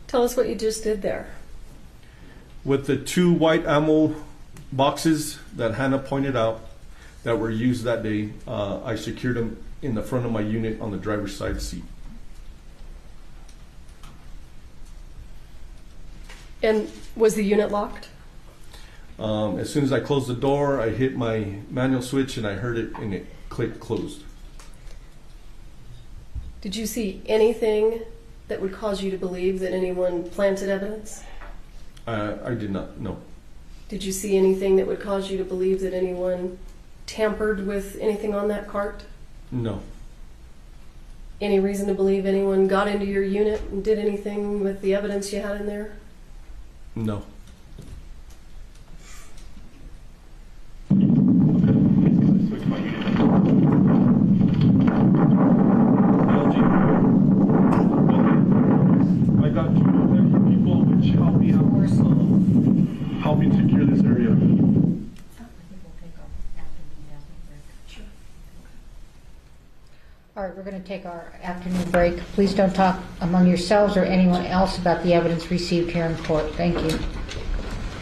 Tell us what you just did there. With the 2 white ammo boxes that Hannah pointed out that were used that day, I secured them in the front of my unit on the driver's side seat. And was the unit locked? As soon as I closed the door, I hit my manual switch and I heard it and it clicked closed. Did you see anything that would cause you to believe that anyone planted evidence? I did not, no. Did you see anything that would cause you to believe that anyone tampered with anything on that cart? No. Any reason to believe anyone got into your unit and did anything with the evidence you had in there? No. I got 2 extra people which help me out, help me secure this area. All right, we're going to take our afternoon break. Please don't talk among yourselves or anyone else about the evidence received here in court. Thank you.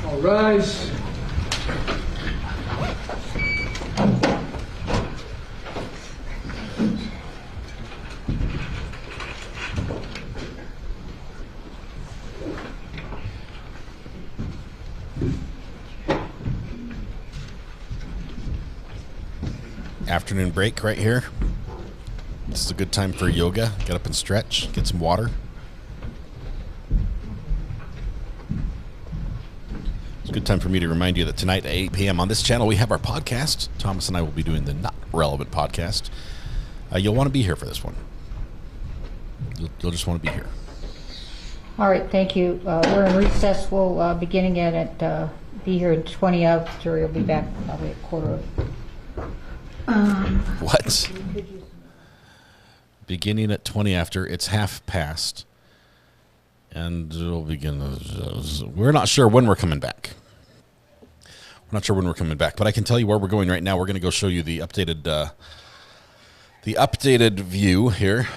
All rise. Afternoon break right here. This is a good time for yoga. Get up and stretch. Get some water. It's a good time for me to remind you that tonight at 8 p.m. on this channel, we have our podcast. Thomas and I will be doing the Not Relevant podcast. You'll want to be here for this one. You'll just want to be here. All right, thank you. We're in recess. We'll beginning at be here at 20 after. We'll be back probably at quarter of. What? Beginning at 20 after. It's half past. And it'll begin. We're not sure when we're coming back. We're not sure when we're coming back, but I can tell you where we're going right now. We're going to go show you the updated view here.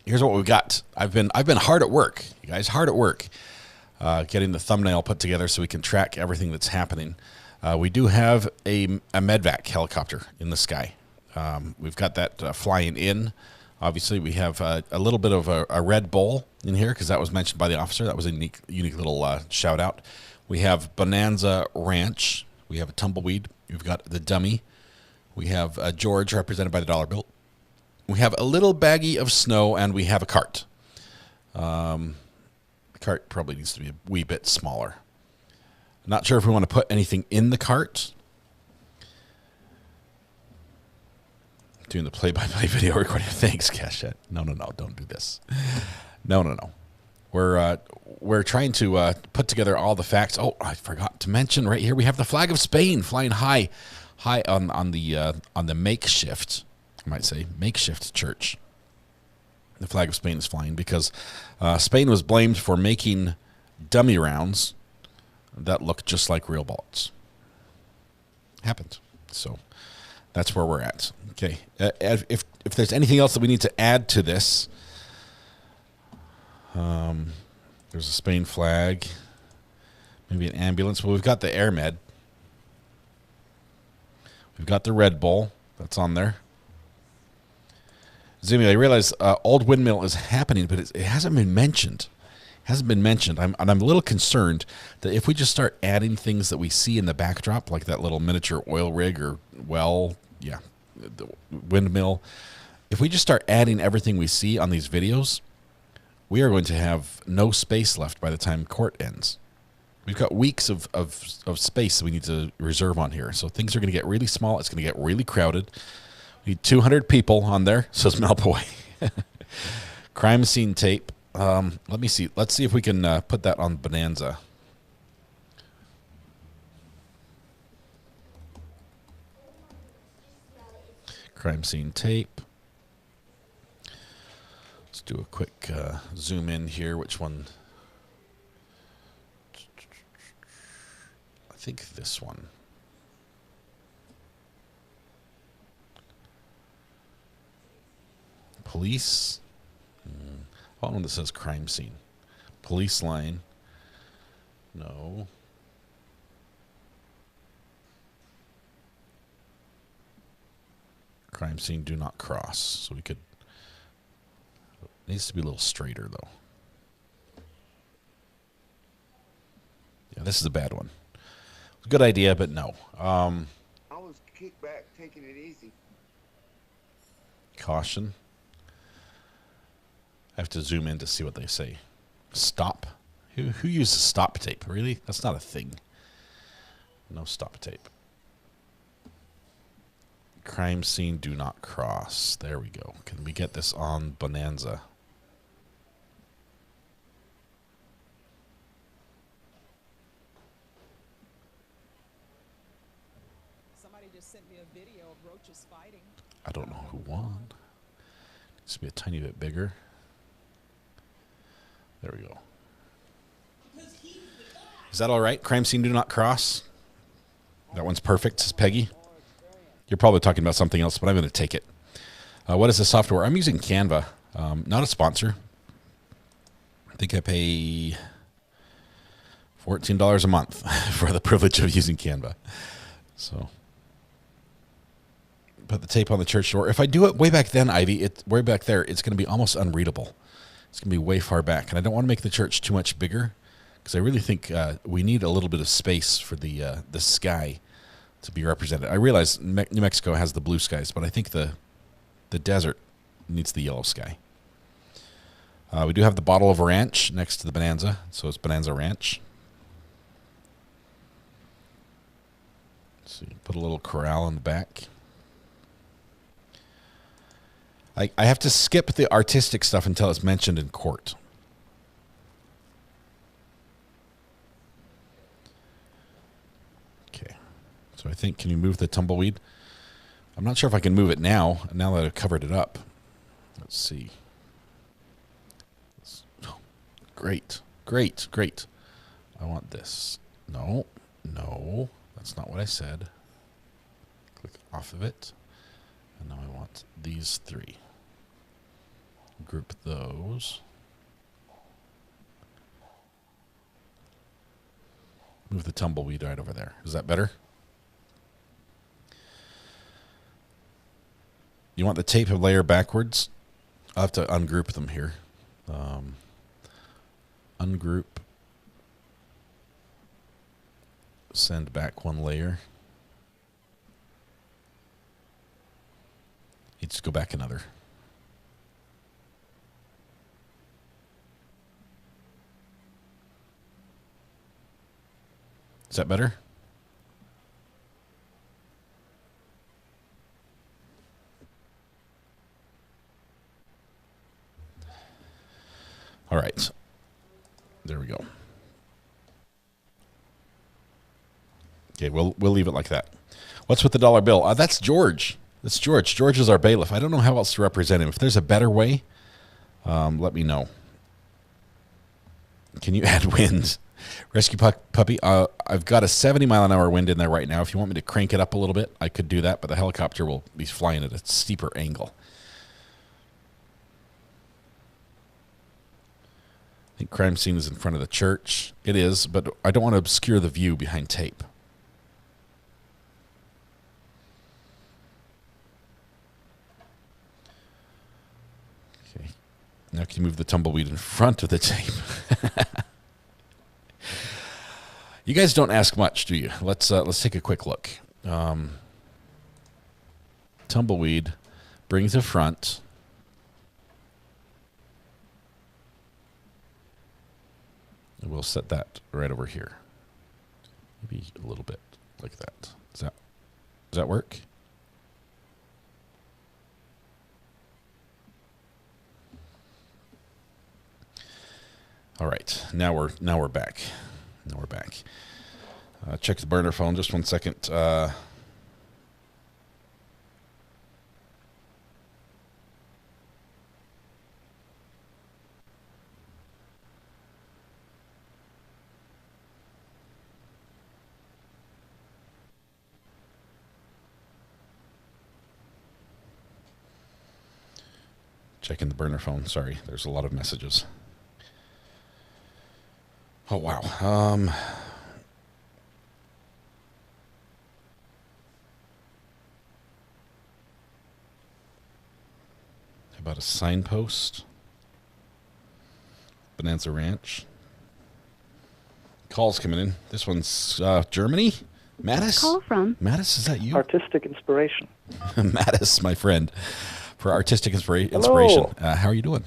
Here's what we've got. I've been hard at work, you guys, hard at work, getting the thumbnail put together so we can track everything that's happening. We do have a medvac helicopter in the sky. We've got that flying in. Obviously, we have a little bit of a Red Bull in here because that was mentioned by the officer. That was a unique little shout out. We have Bonanza Ranch. We have a tumbleweed. We've got the dummy. We have George, represented by the dollar bill. We have a little baggie of snow, and we have a cart. The cart probably needs to be a wee bit smaller. Not sure if we want to put anything in the cart. Doing the play-by-play video recording. Thanks, Cashette. No, don't do this. No. We're trying to put together all the facts. Oh, I forgot to mention right here we have the flag of Spain flying high on the makeshift, I might say, makeshift church. The flag of Spain is flying because Spain was blamed for making dummy rounds that look just like real bullets. Happened. So that's where we're at. Okay. If there's anything else that we need to add to this, there's a Spain flag, maybe an ambulance. Well, we've got the Air Med. We've got the Red Bull. That's on there. Zumi, I realize Old Windmill is happening, but it hasn't been mentioned. I'm a little concerned that if we just start adding things that we see in the backdrop, like that little miniature oil rig or the windmill, if we just start adding everything we see on these videos, we are going to have no space left by the time court ends. We've got weeks of space that we need to reserve on here. So things are going to get really small. It's going to get really crowded. We need 200 people on there, says Malboy. Crime scene tape. Let me see. Let's see if we can put that on Bonanza. Crime scene tape. Let's do a quick zoom in here. Which one? I think this one. Police. One that says crime scene. Police line. No. Crime scene, do not cross. So we could. It needs to be a little straighter, though. Yeah, this is a bad one. Good idea, but no. I was kicked back, taking it easy. Caution. I have to zoom in to see what they say. Stop. Who uses stop tape? Really? That's not a thing. No stop tape. Crime scene, do not cross. There we go. Can we get this on Bonanza? Somebody just sent me a video of roaches fighting. I don't know who won. Needs to be a tiny bit bigger. There we go. Is that all right? Crime scene, do not cross. That one's perfect, says Peggy. You're probably talking about something else, but I'm going to take it. What is the software? I'm using Canva. Not a sponsor. I think I pay $14 a month for the privilege of using Canva. So, put the tape on the church door. If I do it way back then, Ivy, way back there, it's going to be almost unreadable. It's going to be way far back. And I don't want to make the church too much bigger because I really think we need a little bit of space for the sky to be represented. I realize New Mexico has the blue skies, but I think the The desert needs the yellow sky. We do have the bottle of ranch next to the Bonanza, so it's Bonanza Ranch. So you put a little corral in the back. I have to skip the artistic stuff until it's mentioned in court. Okay. So I think, can you move the tumbleweed? I'm not sure if I can move it now that I've covered it up. Let's see. Great, great, great. I want this. No, no, that's not what I said. Click off of it. And now I want these three. Group those. Move the tumbleweed right over there. Is that better? You want the tape layer backwards? I'll have to ungroup them here. Ungroup. Send back one layer. Needs to go back another. Is that better? All right. There we go. Okay, we'll leave it like that. What's with the dollar bill? That's George. That's George. George is our bailiff. I don't know how else to represent him. If there's a better way, let me know. Can you add wind? Rescue Puppy, I've got a 70-mile-an-hour wind in there right now. If you want me to crank it up a little bit, I could do that, but the helicopter will be flying at a steeper angle. I think crime scene is in front of the church. It is, but I don't want to obscure the view behind tape. Okay. Now can you move the tumbleweed in front of the tape? You guys don't ask much, do you? Let's take a quick look. Tumbleweed, bring to front. And we'll set that right over here. Maybe a little bit like that. Does that work? All right. Now we're back. Now we're back. Check the burner phone. Just 1 second. Checking the burner phone. Sorry, there's a lot of messages. Oh, wow. How about a signpost? Bonanza Ranch. Calls coming in. This one's Germany? Mattis? Call from Mattis, is that you? Artistic Inspiration. Mattis, my friend, for Artistic Inspiration. Hello. How are you doing?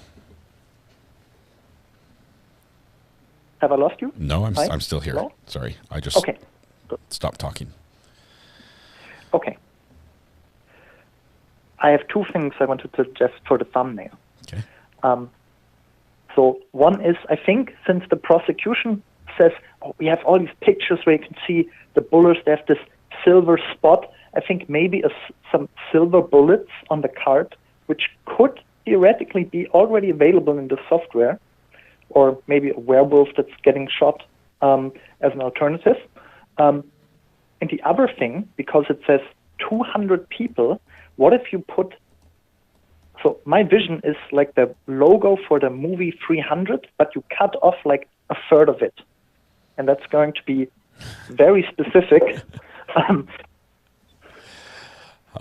Have I lost you? No, I'm still here. Hello? Sorry, I just stopped talking. Okay. I have two things I wanted to suggest for the thumbnail. Okay. So one is, I think, since the prosecution says, we have all these pictures where you can see the bullets, they have this silver spot, I think maybe some silver bullets on the card, which could theoretically be already available in the software, or maybe a werewolf that's getting shot as an alternative. And the other thing, because it says 200 people, what if you put... So my vision is like the logo for the movie 300, but you cut off like a third of it. And that's going to be very specific.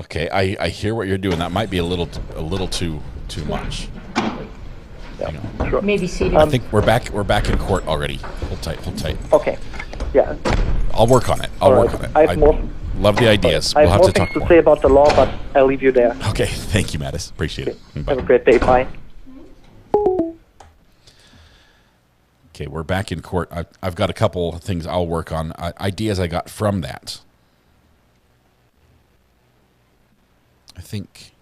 Okay, I hear what you're doing. That might be a little too much. Yeah, sure. Maybe seated. I think we're back in court already. Hold tight. Okay. Yeah. I'll work on it. I'll work on it. I have more. Love the ideas. I We'll have have more to things talk to say about the law, but I'll leave you there. Okay, thank you, Mattis. Appreciate it. Bye. Have a great day. Bye. Okay, we're back in court. I've got a couple of things I'll work on, ideas I got from that. I think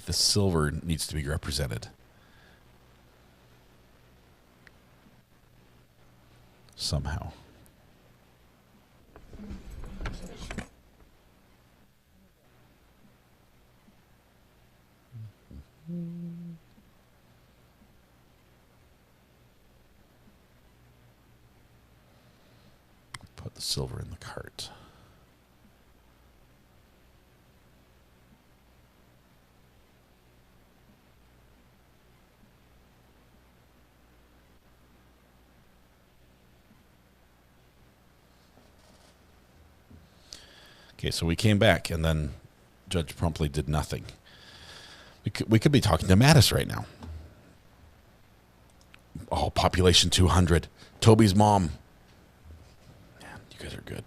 the silver needs to be represented somehow. Put the silver in the cart. Okay, so we came back, and then Judge promptly did nothing. We could be talking to Mattis right now. Oh, population 200. Toby's mom. Man, you guys are good.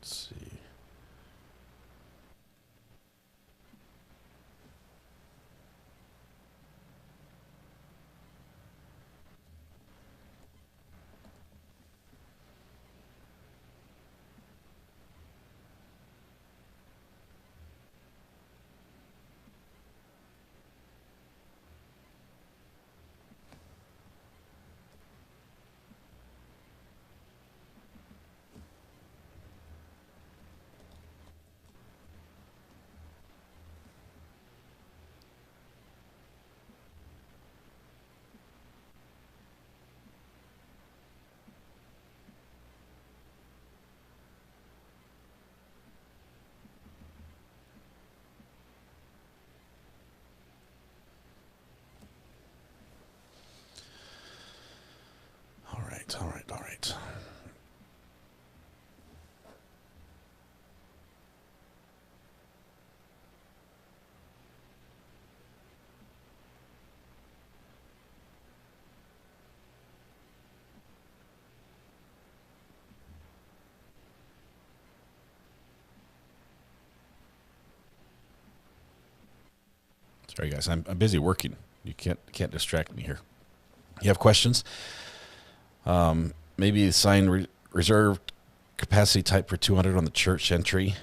Let's see. All right. Sorry, guys. I'm busy working. You can't distract me here. You have questions? Maybe sign reserve capacity type for 200 on the church entry.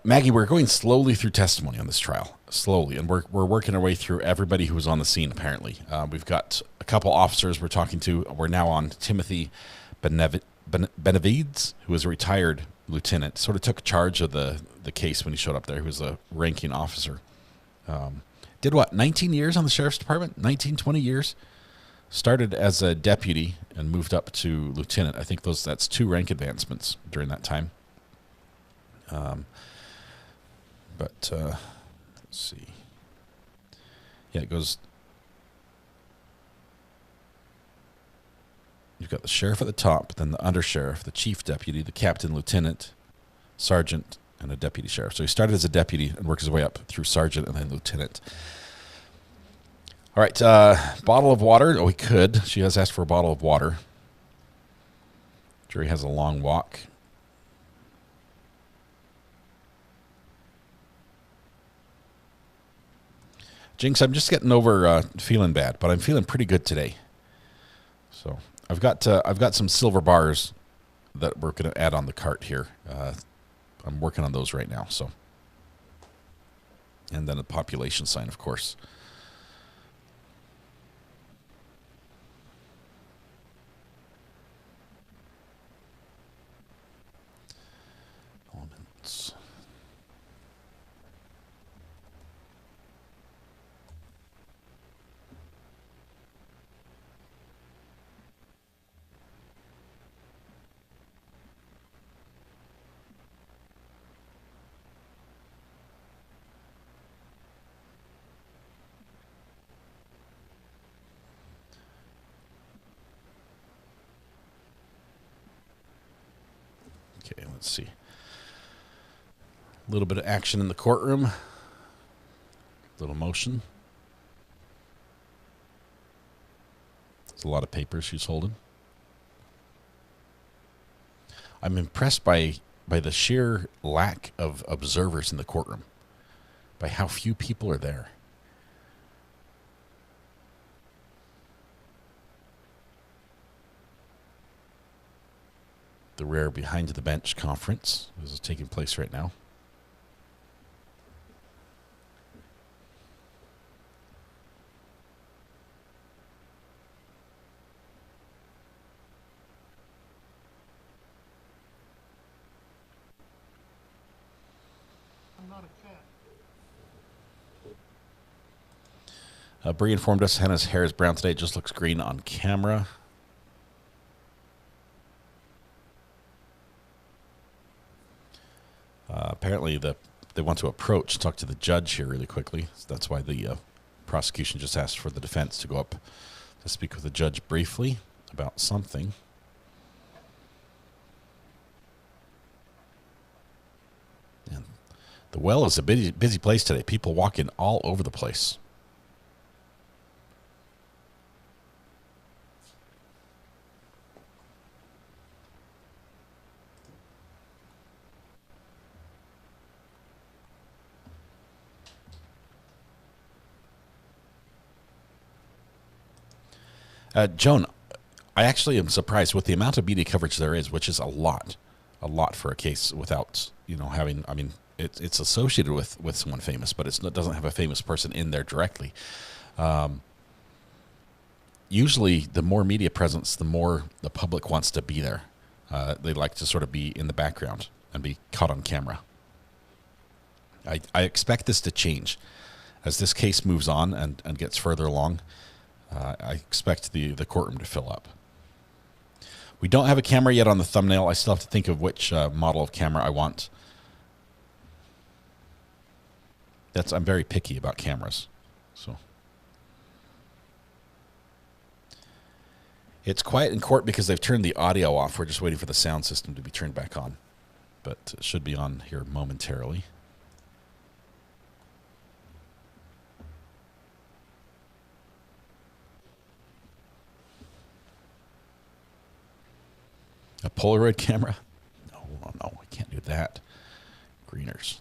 Maggie, we're going slowly through testimony on this trial, slowly, and we're working our way through everybody who was on the scene. Apparently, we've got a couple officers we're talking to. We're now on Timothy Benavides, who was a retired lieutenant. Sort of took charge of the case when he showed up there. He was a ranking officer. Did what, 19 years on the sheriff's department? 19, 20 years? Started as a deputy and moved up to lieutenant. I think that's 2 rank advancements during that time. Let's see. Yeah, it goes. You've got the sheriff at the top, then the undersheriff, the chief deputy, the captain, lieutenant, sergeant, and a deputy sheriff. So he started as a deputy and worked his way up through sergeant and then lieutenant. All right, bottle of water. Oh, he could. She has asked for a bottle of water. Jury has a long walk. Jinx, I'm just getting over feeling bad, but I'm feeling pretty good today. So I've got some silver bars that we're going to add on the cart here. I'm working on those right now. So, and then a population sign, of course. Elements. let's see. A little bit of action in the courtroom. A little motion. There's a lot of papers she's holding. I'm impressed by the sheer lack of observers in the courtroom, by how few people are there. The rare behind the bench conference. This is taking place right now. Bree informed us Hannah's hair is brown today. It just looks green on camera. Apparently, they want to talk to the judge here really quickly. So that's why the prosecution just asked for the defense to go up to speak with the judge briefly about something. And the well is a busy place today. People walking all over the place. Joan, I actually am surprised with the amount of media coverage there is, which is a lot for a case without, having, it's associated with someone famous, but it doesn't have a famous person in there directly. Usually the more media presence, the more the public wants to be there. They like to sort of be in the background and be caught on camera. I expect this to change as this case moves on and gets further along. I expect the courtroom to fill up. We don't have a camera yet on the thumbnail. I still have to think of which model of camera I want. I'm very picky about cameras. So it's quiet in court because they've turned the audio off. We're just waiting for the sound system to be turned back on. But it should be on here momentarily. A Polaroid camera? No, I can't do that. Greeners.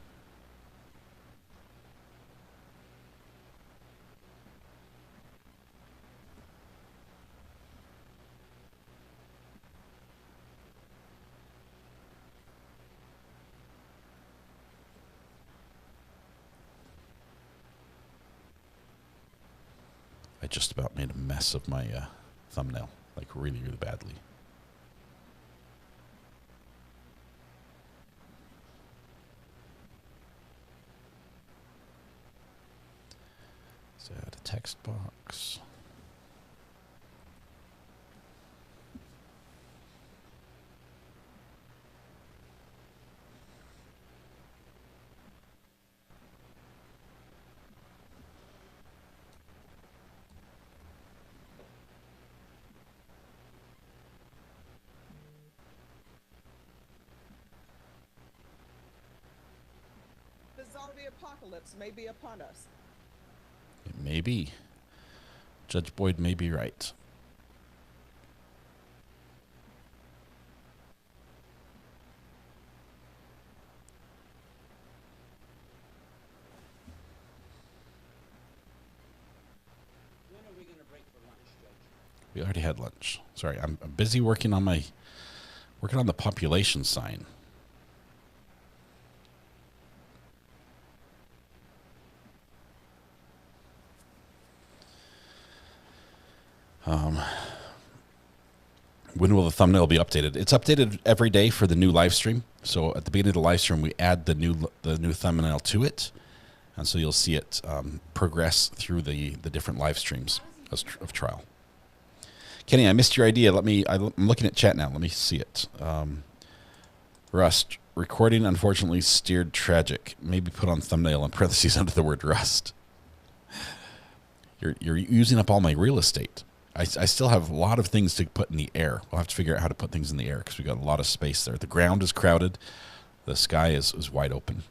I just about made a mess of my thumbnail, like really, really badly. Let's add a text box. The zombie apocalypse may be upon us. It may be. Judge Boyd may be right. When are we going to break for lunch, Judge? We already had lunch. Sorry, I'm busy working on the population sign. When will the thumbnail be updated? It's updated every day for the new live stream. So at the beginning of the live stream, we add the new thumbnail to it, and so you'll see it progress through the different live streams of trial. Kenny, I missed your idea. I'm looking at chat now. Let me see it. Rust recording unfortunately steered tragic. Maybe put on thumbnail in parentheses under the word rust. You're using up all my real estate. I still have a lot of things to put in the air. We'll have to figure out how to put things in the air because we've got a lot of space there. The ground is crowded. The sky is wide open.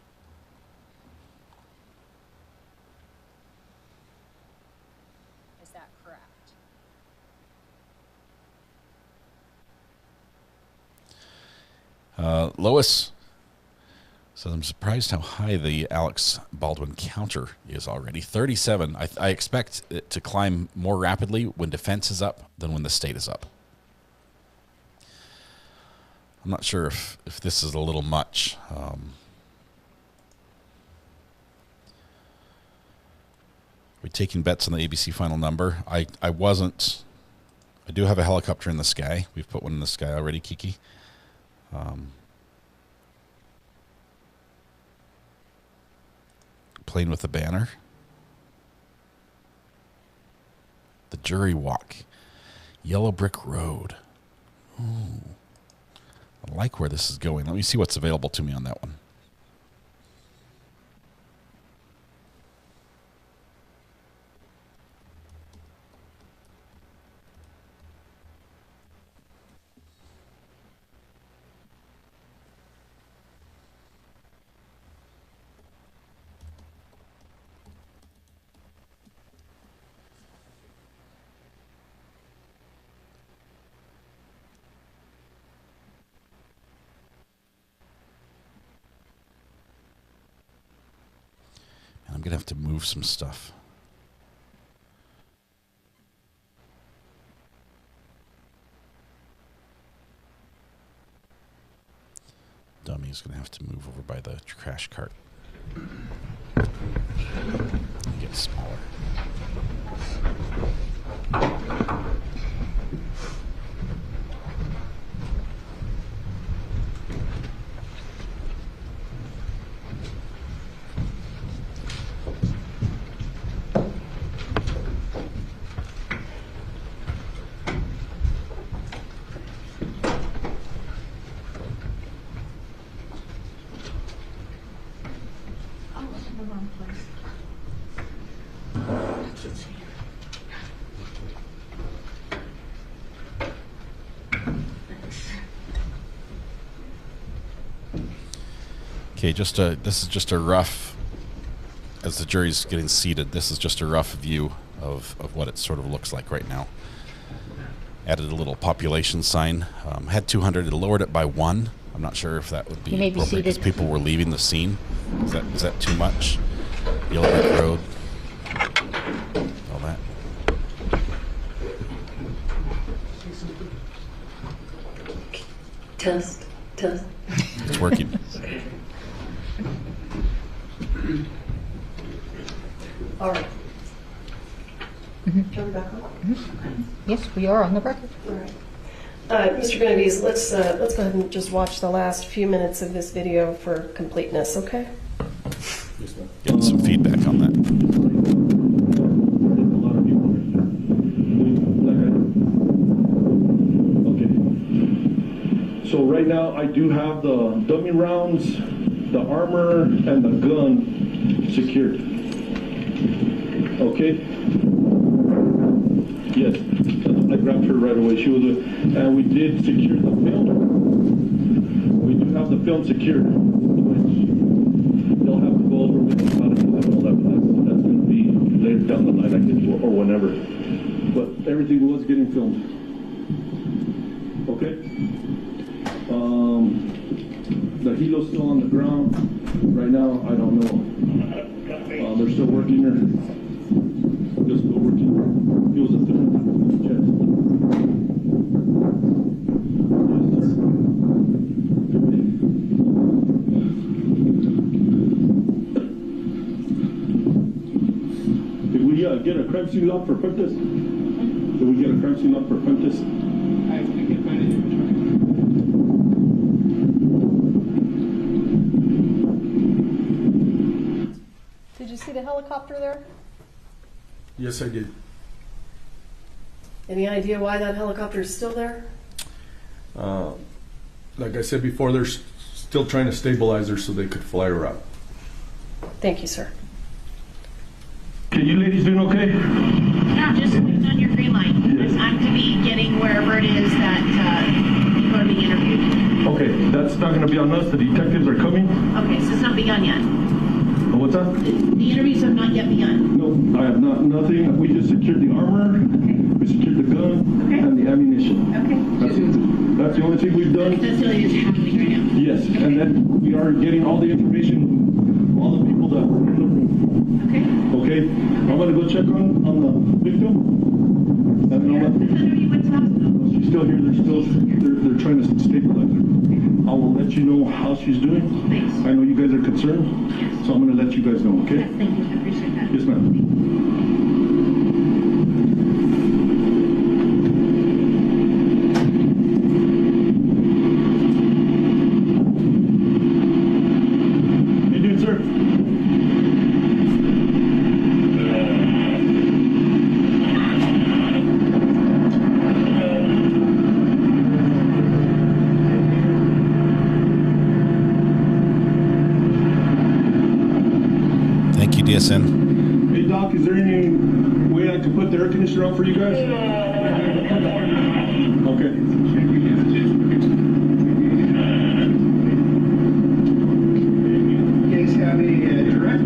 Is that correct? Lois says, I'm surprised how high the Alex Baldwin counter is already. 37. I expect it to climb more rapidly when defense is up than when the state is up. I'm not sure if this is a little much. We're taking bets on the ABC final number. I wasn't. I do have a helicopter in the sky. We've put one in the sky already, Kiki. Plane with the banner. The jury walk. Yellow brick road. Ooh. I like where this is going. Let me see what's available to me on that one. I'm going to have to move some stuff. Dummy is going to have to move over by the crash cart. Get smaller. Okay, this is just a rough, as the jury's getting seated, this is just a rough view of what it sort of looks like right now. Added a little population sign. Had 200, it lowered it by 1. I'm not sure if that would be appropriate because people were leaving the scene. Is that too much? Yellow Brick Road. All that. Test. It's working. All right. Are we back on? Yes, we are on the record. All right. Mr. Benavides, let's go ahead and just watch the last few minutes of this video for completeness, okay? Getting some feedback on that. Okay. So right now I do have the dummy rounds, the armor, and the gun secured. Okay? Yes. I grabbed her right away. She was with, and we did secure the film. We do have the film secured, which they'll have to go over with how to do that and all that. But that's going to be later down the line, I guess, or whenever. But everything was getting filmed. Okay. The helo's still on the ground right now. I don't know. They're still working her. Just still working. He was a student. Did we get a crime scene lock for Prentice? Did we get a crime scene lock for Prentice? I can find it. Did you see the helicopter there? Yes, I did. Any idea why that helicopter is still there? Like I said before, they're still trying to stabilize her so they could fly her out. Thank you, sir. Okay, you ladies doing okay? Yeah, just waiting on your green light. wherever it is that you're going to be interviewed. Okay, that's not going to be on us. The detectives are coming. Okay, so it's not begun yet. What's that? The interviews have not yet begun. No, I have nothing. We just secured the armor. We secured the gun and the ammunition. Okay. That's the only thing we've done. That's the only thing that's happening right now. Yes, and then we are getting all the information, all the people that were in the room. Okay. Okay. I'm gonna go check on the victim. And then she's still here. They're trying to stabilize her. I will let you know how she's doing. Thanks. I know you guys are concerned, so I'm gonna let you guys know. Okay. Yes, thank you. I appreciate that. Yes, ma'am. DSN. Hey Doc, is there any way I can put the air conditioner on for you guys? Okay. You guys have a direct?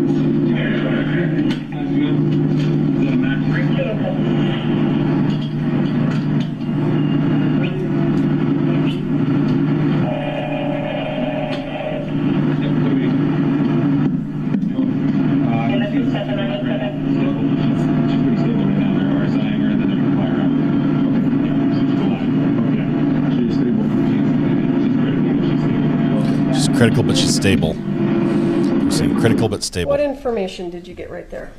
Critical, but she's stable. I'm saying critical, but stable. What information did you get right there?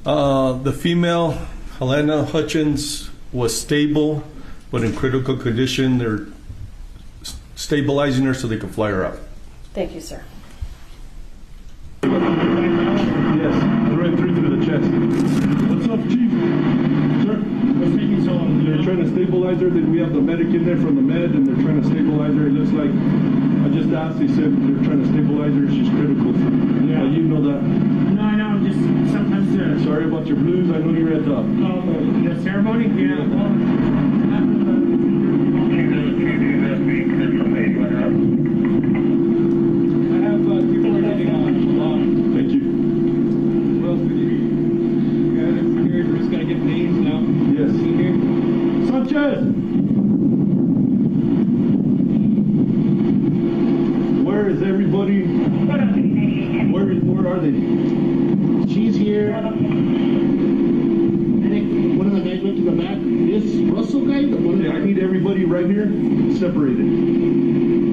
The female, Helena Hutchins, was stable, but in critical condition. They're stabilizing her so they can fly her out. Thank you, sir. Yes, right through the chest. What's up, Chief? Sir? What's making so long? They're trying to stabilize her. Then we have the medic in there from the med, and they're trying to stabilize her. It looks like, I just asked, they said they're trying to stabilize her. She's critical. Yeah. You know that. No, I know. I'm just sometimes. Sorry about your blues. I know you're at the ceremony. Yeah. Where is everybody? Where are they? She's here. I think one of the guys went to the back. This Russell guy? I need everybody right here separated.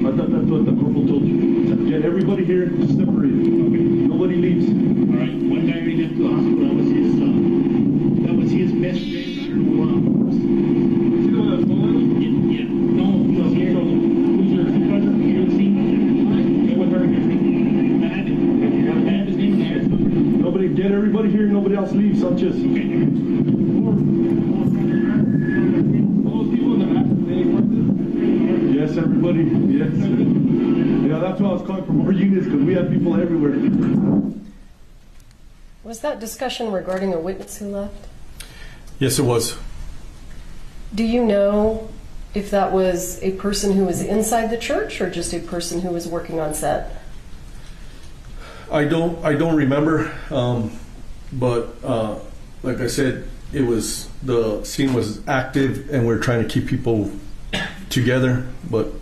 I thought that's what the corporal told you. Get everybody here separated. Okay. Nobody leaves. All right. One guy already left to the hospital. That was his best friend. I don't know what. See the one that's falling? Yeah. No, he was here. Who's your supervisor? You don't see? Get with her. I have his name there. Nobody, get everybody here. Nobody else leaves. Sanchez. Okay. All those people in the back, they work this? Yes, everybody. Yes. Yeah, that's why I was calling for more units, because we have people everywhere. Was that discussion regarding a witness who left? Yes, it was. Do you know if that was a person who was inside the church or just a person who was working on set? I don't remember, but like I said, the scene was active, and we're trying to keep people together. But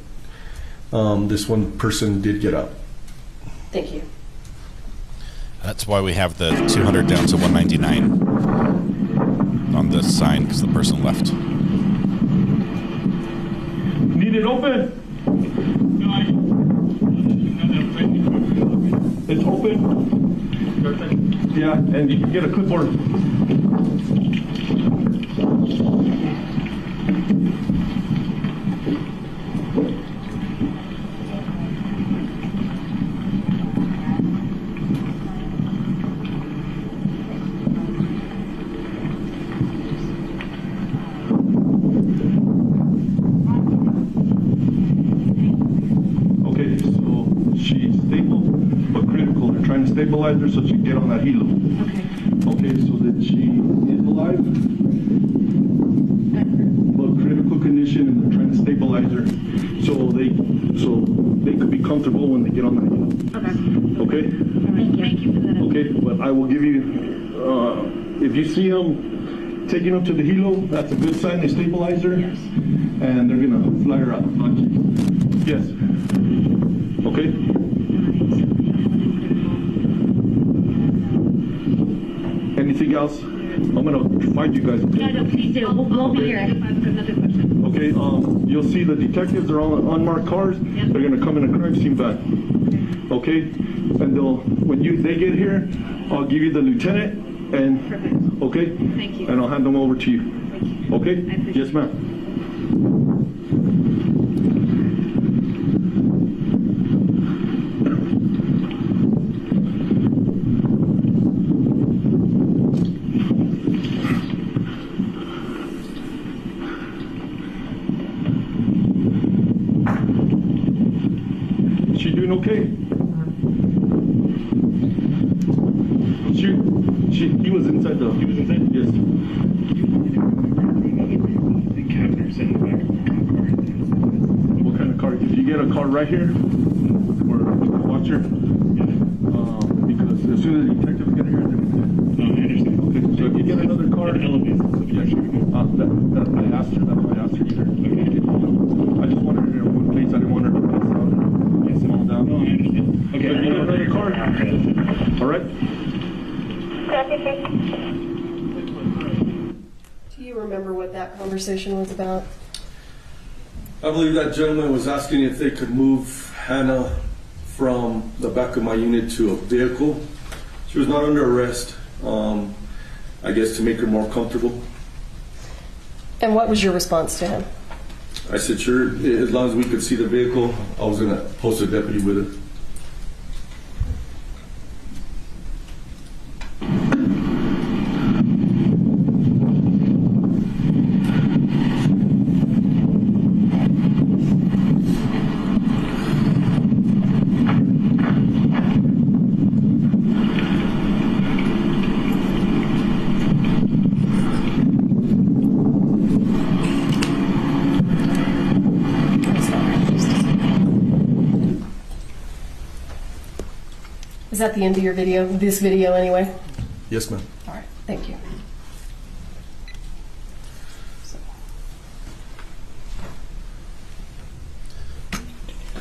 this one person did get up. Thank you. That's why we have the 200 down to 199 on this sign, because the person left. Need it open? It's open? Yeah, and you can get a clipboard. Okay, so she's stable but critical. They're trying to stabilize her so she can get on that helo. Okay, so that she is alive but critical. stabilizer, so they could be comfortable when they get on the helo. Okay. Thank you for that. Okay, but I will give you, if you see them taking them to the helo, that's a good sign they stabilize her. Yes. And they're gonna fly her out. Yes. Okay. Anything else? I'm gonna find you guys. Okay? No, please do. We'll be here. I have another question. Okay, you'll see the detectives are on unmarked cars. Yep. They're gonna come in a crime scene van. Okay, and when they get here, I'll give you the lieutenant and Perfect. Okay. Thank you. And I'll hand them over to you. Thank you. Okay. I appreciate Yes, ma'am. She doing okay? He was inside the. He was inside. Yes. The cabinets in the back of the car. What kind of car? Did you get a car right here, or watch her? Because as soon as the detectives get here, they're. No, I understand. Okay. So if you get another car, an elevator. Yeah, sure. That I asked her. That's why I asked her either. Okay. I just wanted her in one place. I didn't want her to pass out. Yes, fall down. No, I understand. Okay. So if you get another car, all right. Do you remember what that conversation was about? I believe that gentleman was asking if they could move Hannah from the back of my unit to a vehicle. She was not under arrest, I guess to make her more comfortable. And what was your response to him? I said, sure, as long as we could see the vehicle, I was going to post a deputy with her. Is that the end of your video? This video, anyway? Yes, ma'am. All right. Thank you.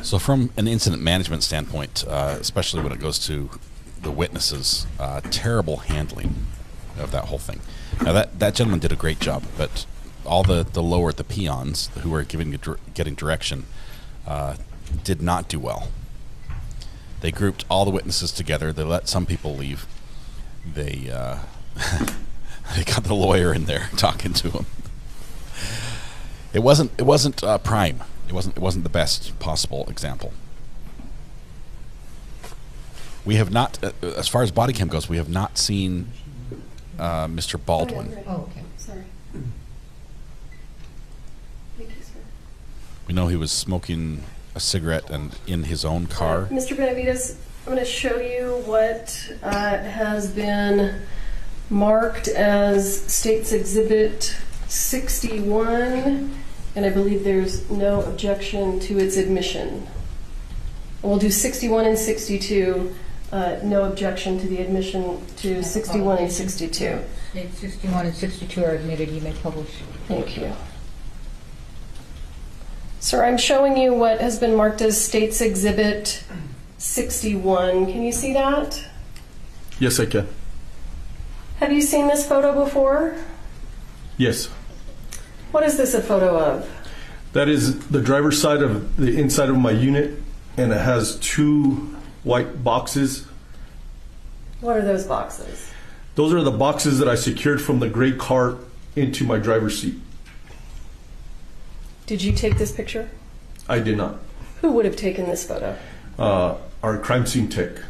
So from an incident management standpoint, especially when it goes to the witnesses, terrible handling of that whole thing. Now that gentleman did a great job, but all the lower, the peons who were getting direction did not do well. They grouped all the witnesses together. They let some people leave. They they got the lawyer in there talking to him. It wasn't prime. It wasn't the best possible example. We have not, as far as body cam goes, we have not seen Mr. Baldwin. Oh, okay. Sorry. Thank you, sir. We know he was smoking a cigarette and in his own car. Mr. Benavides, I'm going to show you what has been marked as State's Exhibit 61, and I believe there's no objection to its admission. We'll do 61 and 62, no objection to the admission to 61 and 62. 61 and 62 are admitted. You may publish. Thank you. Sir, I'm showing you what has been marked as State's Exhibit 61. Can you see that? Yes, I can. Have you seen this photo before? Yes. What is this a photo of? That is the driver's side of the inside of my unit, and it has two white boxes. What are those boxes? Those are the boxes that I secured from the gray car into my driver's seat. Did you take this picture? I did not. Who would have taken this photo? Our crime scene tech.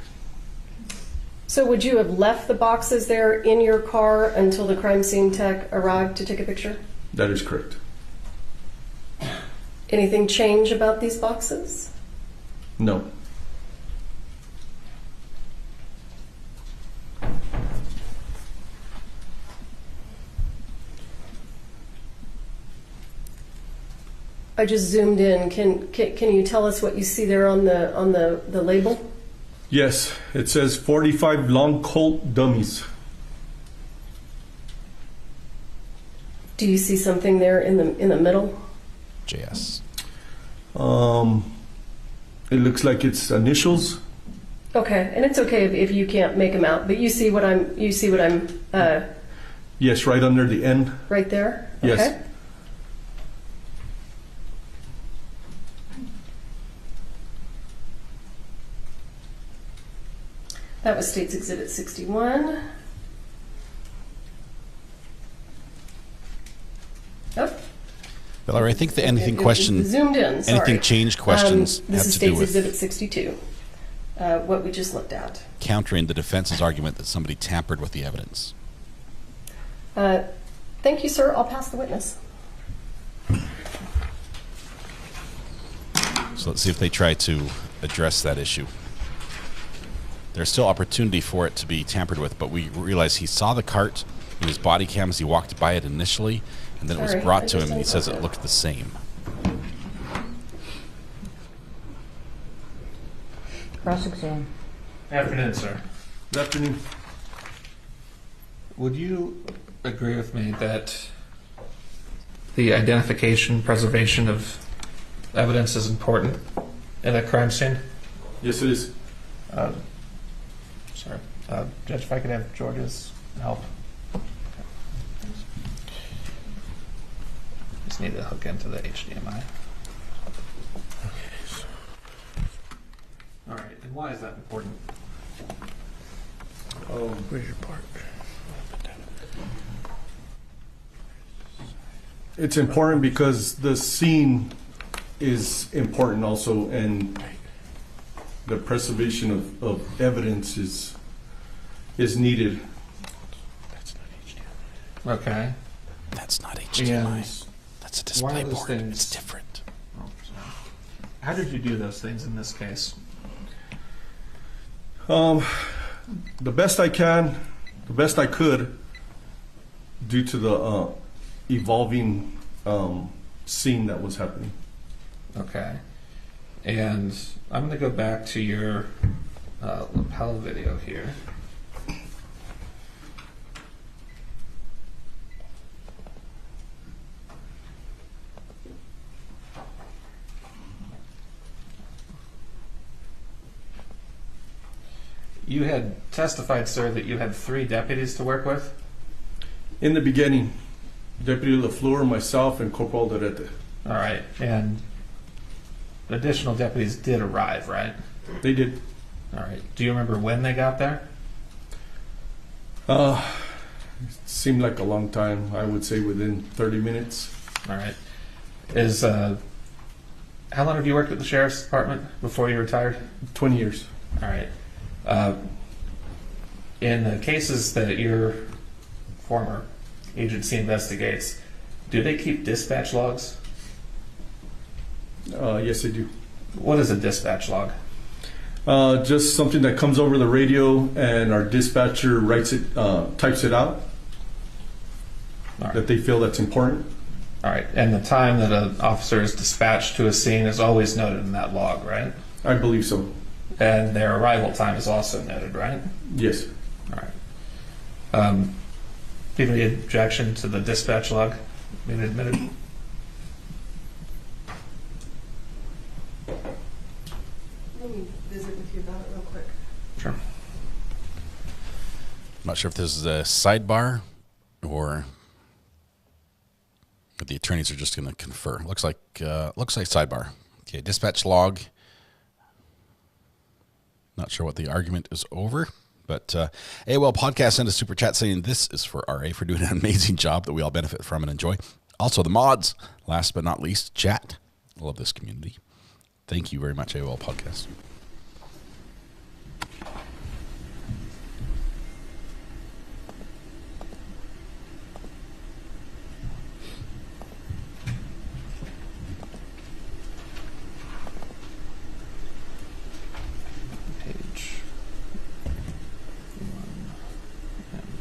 So would you have left the boxes there in your car until the crime scene tech arrived to take a picture? That is correct. Anything change about these boxes? No. I just zoomed in. Can you tell us what you see there on the label? Yes, it says 45 long Colt dummies. Do you see something there in the middle? JS. It looks like it's initials. Okay, and it's okay if you can't make them out, but you see what I'm. Yes, right under the N. Right there. Yes. Okay. That was State's Exhibit 61. Oh. Valerie, I think the anything question, zoomed in. Sorry. Anything changed questions This have is to do State's with Exhibit 62. What we just looked at. countering the defense's argument that somebody tampered with the evidence. Thank you, sir. I'll pass the witness. So let's see if they try to address that issue. There's still opportunity for it to be tampered with, but we realize he saw the cart in his body cam as he walked by it initially, and then it was brought to him, and he says it looked the same. Cross-exam. Afternoon, sir. Good afternoon. Would you agree with me that the identification, preservation of evidence is important in a crime scene? Yes, it is. Sorry. Judge, if I could have George's help. Just need to hook into the HDMI. All right, and why is that important? Where's your part? It's important because the scene is important also, and the preservation of evidence is needed. Okay. That's not HDMI. That's a display board. It's different. Oh, sorry. How did you do those things in this case? The best I can, the best I could, due to the evolving scene that was happening. Okay. And I'm going to go back to your lapel video here. You had testified, sir, that you had 3 deputies to work with? In the beginning, Deputy LaFleur, myself, and Corporal Dorete. All right. And additional deputies did arrive, right? They did. All right. Do you remember when they got there? It seemed like a long time. I would say within 30 minutes. All right. How long have you worked at the Sheriff's Department before you retired? 20 years. All right. In the cases that your former agency investigates, do they keep dispatch logs? Yes, they do. What is a dispatch log? Just something that comes over the radio, and our dispatcher writes it, types it out. Right. That they feel that's important. All right. And the time that an officer is dispatched to a scene is always noted in that log, right? I believe so. And their arrival time is also noted, right? Yes. All right. Do you have any objection to the dispatch log being admitted? Let me visit with you about it real quick. Sure. I'm not sure if this is a sidebar or if the attorneys are just going to confer. Looks like sidebar. Okay, dispatch log. Not sure what the argument is over, but AOL Podcast sent a super chat saying this is for RA for doing an amazing job that we all benefit from and enjoy. Also the mods, last but not least, chat. I love this community. Thank you very much, AOL Podcast.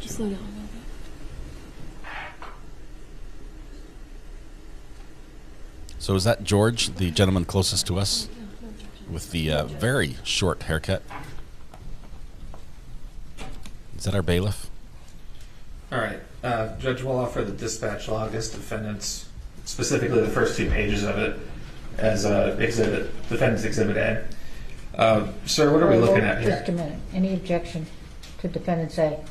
Slow down a little bit. So is that George, the gentleman closest to us, with the very short haircut? Is that our bailiff? All right. Judge will offer the dispatch log as defendants, specifically the first 2 pages of it, as defendant's exhibit A. Sir, what are we looking at here? Just a minute. Any objection to defendant's A?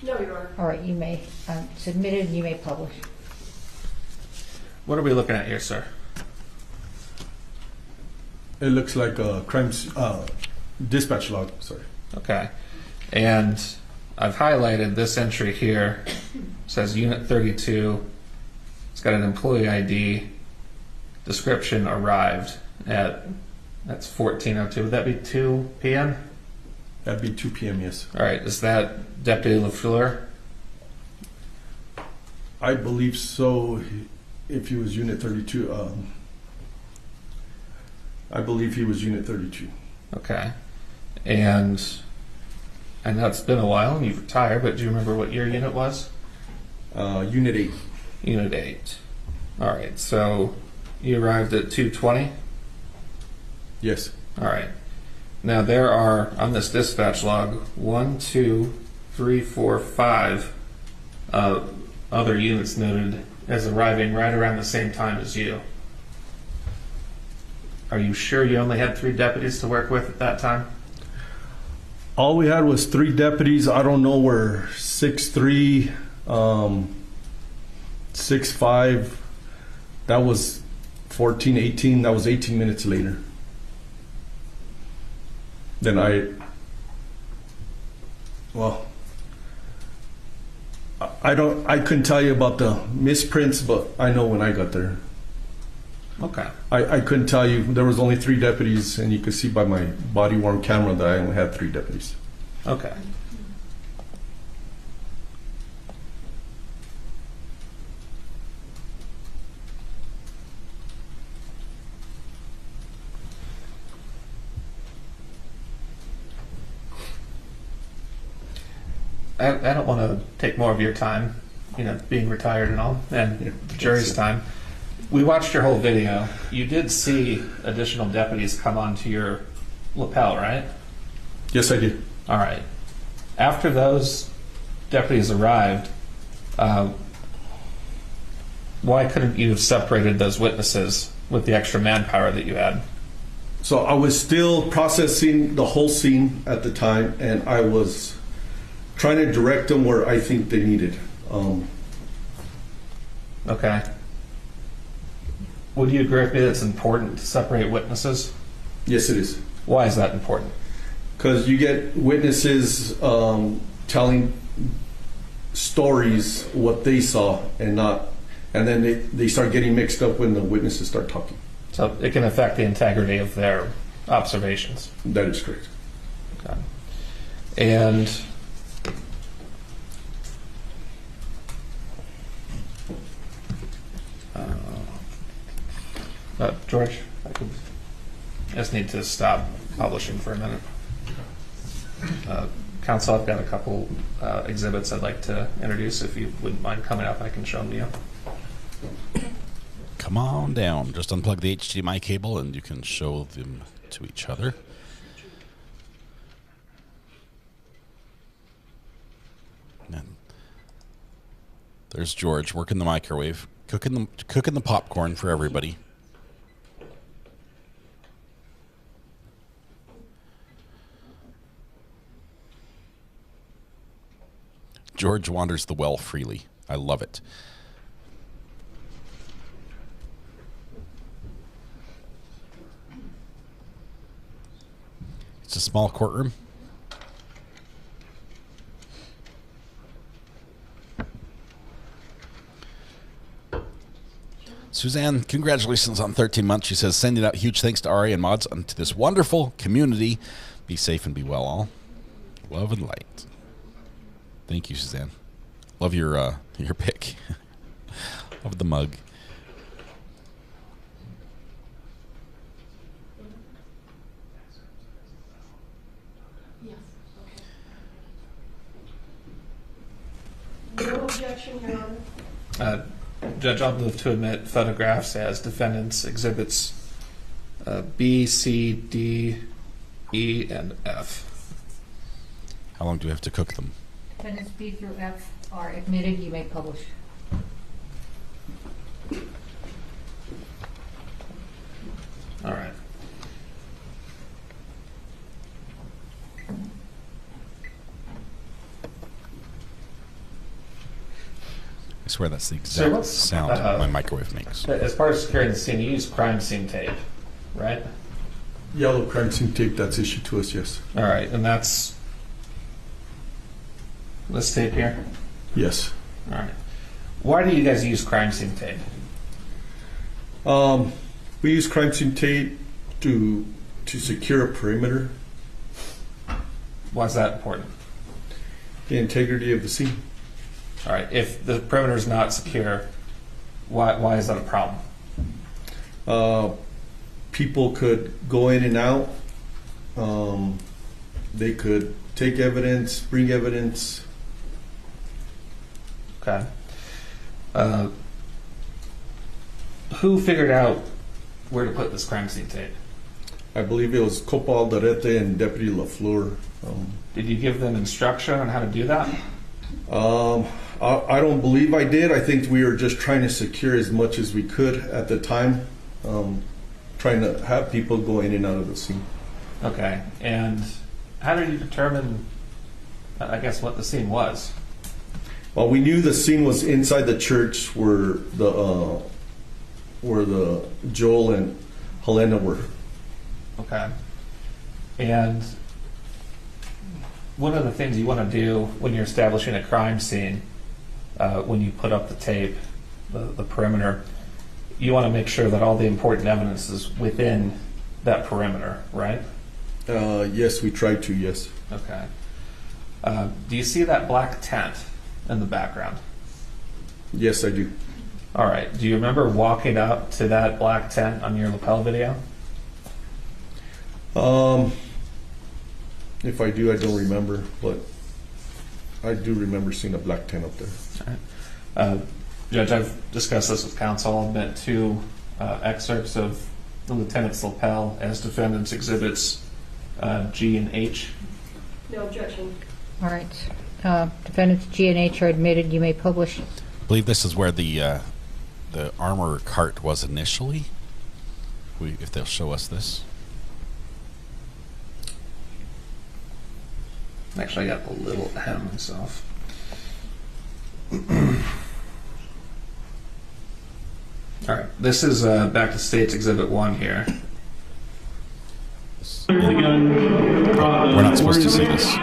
No, Your Honor. All right, you may submit it and you may publish. What are we looking at here, sir? It looks like a dispatch log, sorry. Okay. And I've highlighted this entry here. It says Unit 32. It's got an employee ID. Description arrived at, that's 14:02. Would that be 2 p.m.? That'd be 2 p.m., yes. All right. Is that Deputy LaFleur? I believe so. If he was Unit 32, I believe he was Unit 32. Okay. And I know it's been a while and you've retired, but do you remember what your unit was? Unit 8. Unit 8. All right. So you arrived at 2:20? Yes. All right. Now there are, on this dispatch log, 1, 2, 3, 4, 5 other units noted as arriving right around the same time as you. Are you sure you only had 3 deputies to work with at that time? All we had was 3 deputies. I don't know where 6'3", 6'5", that was 14, 18, that was 18 minutes later. Then I couldn't tell you about the misprints, but I know when I got there. Okay. I couldn't tell you. There was only 3 deputies, and you could see by my body-worn camera that I only had 3 deputies. Okay. I don't want to take more of your time, being retired and all, and the jury's time. We watched your whole video. You did see additional deputies come onto your lapel, right? Yes, I did. All right. After those deputies arrived, why couldn't you have separated those witnesses with the extra manpower that you had? So I was still processing the whole scene at the time, and I was trying to direct them where I think they needed. Okay. Would you agree with me that it's important to separate witnesses? Yes, it is. Why is that important? Because you get witnesses telling stories, what they saw, and then they start getting mixed up when the witnesses start talking. So it can affect the integrity of their observations. That is correct. Okay. And George, I just need to stop publishing for a minute. Counsel, I've got a couple exhibits I'd like to introduce. If you wouldn't mind coming up, I can show them to you. Come on down. Just unplug the HDMI cable and you can show them to each other. And there's George working the microwave, cooking the popcorn for everybody. George wanders the well freely. I love it. It's a small courtroom. Suzanne, congratulations on 13 months. She says, sending out huge thanks to Ari and mods and to this wonderful community. Be safe and be well all. Love and light. Thank you, Suzanne. Love your pick. Love the mug. No objection, Your Honor. Judge, I'll move to admit photographs as defendants exhibits B, C, D, E, and F. How long do we have to cook them? Defendants B through F are admitted. You may publish. All right. I swear that's the exact sound my microwave makes. As part of securing the scene, you use crime scene tape, right? Yellow crime scene tape that's issued to us, yes. All right, and that's this tape here? Yes. All right. Why do you guys use crime scene tape? We use crime scene tape to secure a perimeter. Why is that important? The integrity of the scene. All right. If the perimeter is not secure, why is that a problem? People could go in and out. They could take evidence, bring evidence. Okay. Who figured out where to put this crime scene tape? I believe it was Copa Alderete and Deputy LaFleur. Did you give them instruction on how to do that? I don't believe I did. I think we were just trying to secure as much as we could at the time, trying to have people go in and out of the scene. Okay. And how did you determine, I guess, what the scene was? Well, we knew the scene was inside the church where the Joel and Helena were. Okay. And one of the things you want to do when you're establishing a crime scene, when you put up the tape, the perimeter, you want to make sure that all the important evidence is within that perimeter, right? Yes, we tried to, yes. Okay. Do you see that black tent in the background? Yes, I do. All right. Do you remember walking up to that black tent on your lapel video? If I do, I don't remember, but I do remember seeing a black tent up there. All right. Judge, I've discussed this with counsel. I've met two excerpts of the lieutenant's lapel as defendants exhibits G and H. No objection. All right. Defendants G and H are admitted. You may publish. I believe this is where the armor cart was initially. If they'll show us this. Actually, I got a little ahead of myself. All right, this is back to State's Exhibit 1 here. We're not supposed to see this.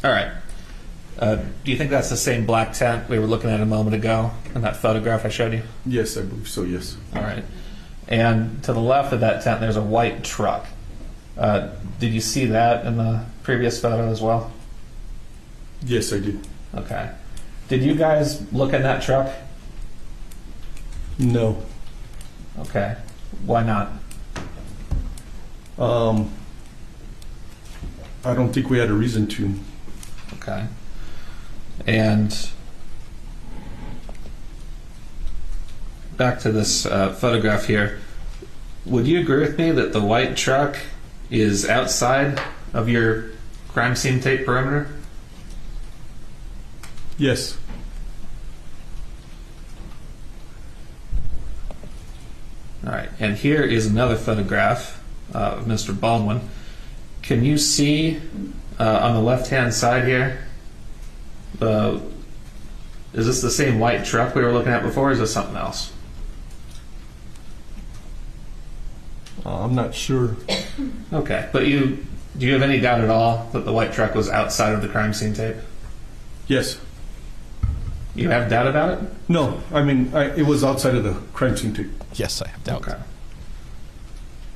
All right. Do you think that's the same black tent we were looking at a moment ago in that photograph I showed you? Yes, I believe so, yes. All right. And to the left of that tent, there's a white truck. Did you see that in the previous photo as well? Yes, I did. Okay. Did you guys look in that truck? No. Okay. Why not? I don't think we had a reason to. Okay. And back to this photograph here. Would you agree with me that the white truck is outside of your crime scene tape perimeter? Yes. All right. And here is another photograph of Mr. Baldwin. Can you see on the left-hand side here, is this the same white truck we were looking at before, or is this something else? I'm not sure. Okay, but do you have any doubt at all that the white truck was outside of the crime scene tape? Yes. You have doubt about it? No, I mean, it was outside of the crime scene tape. Yes, I have doubt. Okay.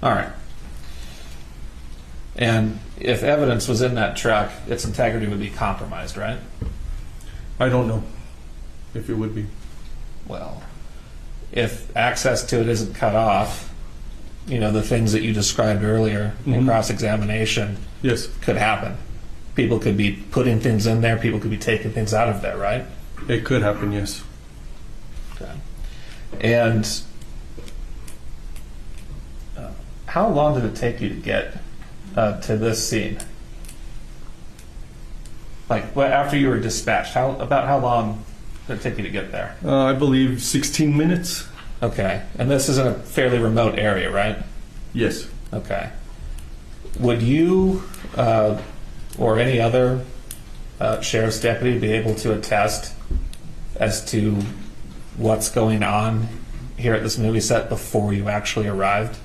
All right. And if evidence was in that truck, its integrity would be compromised, right? I don't know if it would be. Well, if access to it isn't cut off, the things that you described earlier in cross-examination yes, could happen. People could be putting things in there, people could be taking things out of there, right? It could happen, yes. Okay. And how long did it take you to get to this scene? Like, after you were dispatched, about how long did it take you to get there? I believe 16 minutes. Okay. And this is in a fairly remote area, right? Yes. Okay. Would you or any other sheriff's deputy be able to attest as to what's going on here at this movie set before you actually arrived?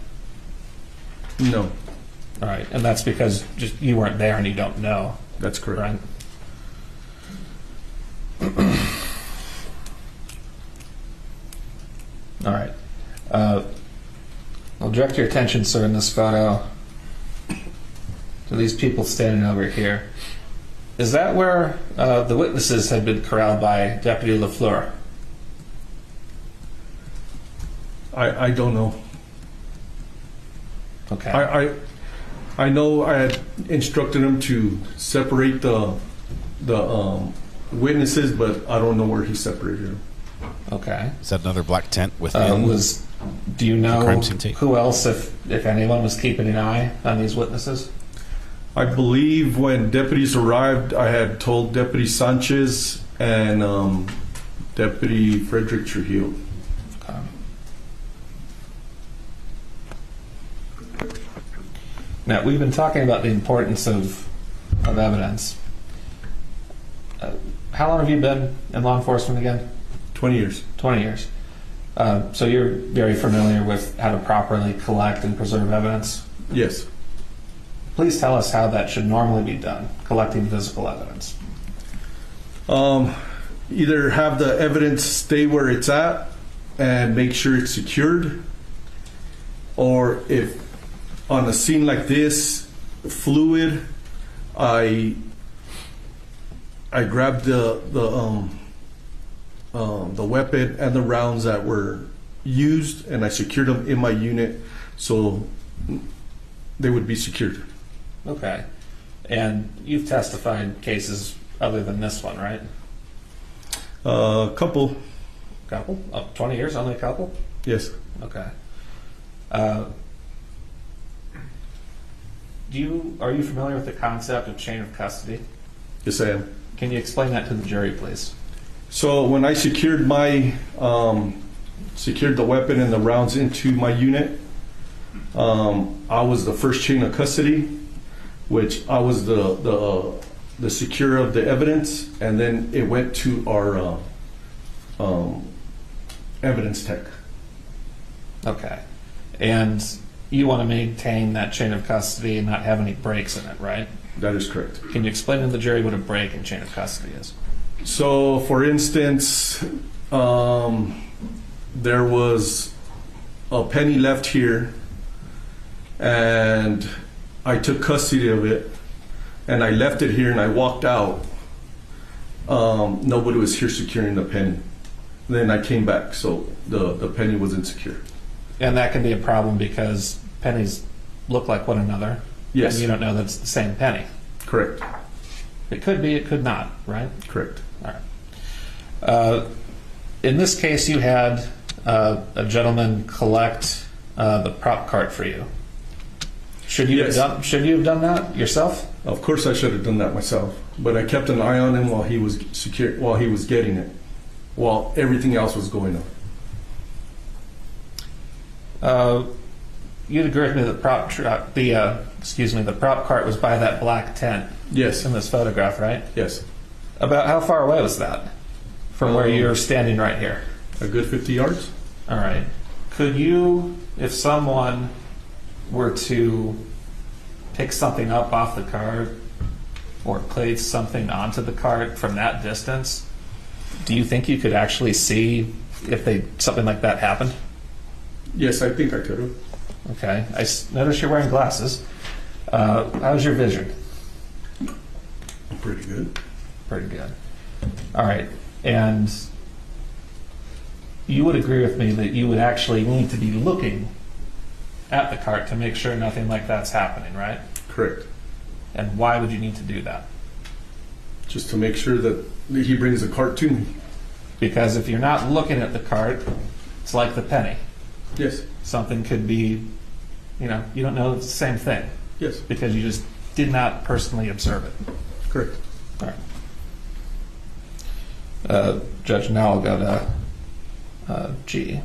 No. All right. And that's because just you weren't there and you don't know. That's correct. Right? All right. I'll direct your attention, sir, in this photo to these people standing over here. Is that where the witnesses had been corralled by Deputy LaFleur? I don't know. Okay. I know I had instructed him to separate the witnesses, but I don't know where he separated them. Okay. Is that another black tent within? Do you know crime scene tape? who else, if anyone, was keeping an eye on these witnesses? I believe when deputies arrived, I had told Deputy Sanchez and Deputy Frederick Trujillo. Okay. Now, we've been talking about the importance of evidence. How long have you been in law enforcement again? 20 years. 20 years. So you're very familiar with how to properly collect and preserve evidence? Yes. Please tell us how that should normally be done, collecting physical evidence. Either have the evidence stay where it's at and make sure it's secured, or if on a scene like this, fluid, I grabbed the weapon and the rounds that were used, and I secured them in my unit so they would be secured. Okay. And you've testified cases other than this one, right? Couple. Couple? 20 years, only a couple? Yes. Okay. Are you familiar with the concept of chain of custody? Yes, I am. Can you explain that to the jury, please? So when I secured secured the weapon and the rounds into my unit, I was the first chain of custody, which I was the securer of the evidence, and then it went to our evidence tech. Okay. And you want to maintain that chain of custody and not have any breaks in it, right? That is correct. Can you explain to the jury what a break in chain of custody is? So, for instance, there was a penny left here, and I took custody of it, and I left it here, and I walked out. Nobody was here securing the penny. Then I came back, so the penny wasn't secure. And that can be a problem because pennies look like one another. Yes. And you don't know that it's the same penny. Correct. It could be, it could not, right? Correct. All right. In this case, you had a gentleman collect the prop cart for you. Should you have done that yourself? Of course, I should have done that myself. But I kept an eye on him while he was getting it, while everything else was going on. You'd agree with me that the prop cart was by that black tent. Yes. In this photograph, right? Yes. About how far away was that from where you're standing right here? A good 50 yards. All right. Could you, if someone were to pick something up off the cart or place something onto the cart from that distance, do you think you could actually see if something like that happened? Yes, I think I could have. Okay. I notice you're wearing glasses. How's your vision? Pretty good. Pretty good. All right. And you would agree with me that you would actually need to be looking at the cart to make sure nothing like that's happening, right? Correct. And why would you need to do that? Just to make sure that he brings the cart to me. Because if you're not looking at the cart, it's like the penny. Yes. Something could be, you don't know it's the same thing. Yes. Because you just did not personally observe it. Correct. All right. Judge, now I'll go to G.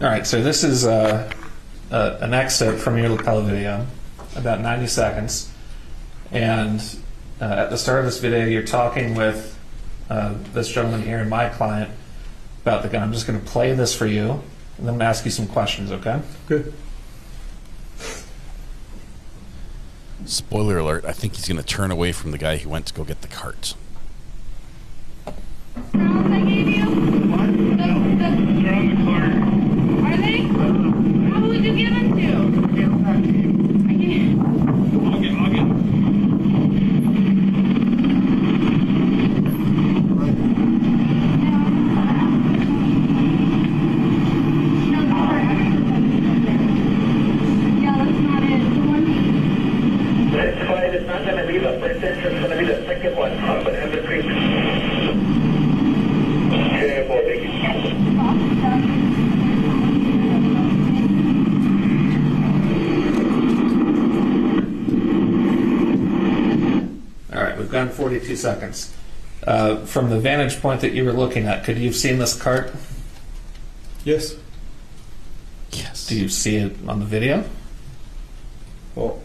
All right, so this is an excerpt from your lapel video, about 90 seconds. And at the start of this video, you're talking with this gentleman here and my client about the gun. I'm just going to play this for you, and then I'm going to ask you some questions, okay? Good. Spoiler alert, I think he's going to turn away from the guy who went to go get the cart. I gave you? What? They're on the cart. Are they? How would you give them to? I can't. I'll get Yeah, that's not it. The one. That's fine. It's not going to be the first entrance. It's going to be the second one. But have the creek. Okay, All right, we've gone 42 seconds. From the vantage point that you were looking at, could you have seen this cart? Yes. Yes. Do you see it on the video? Well,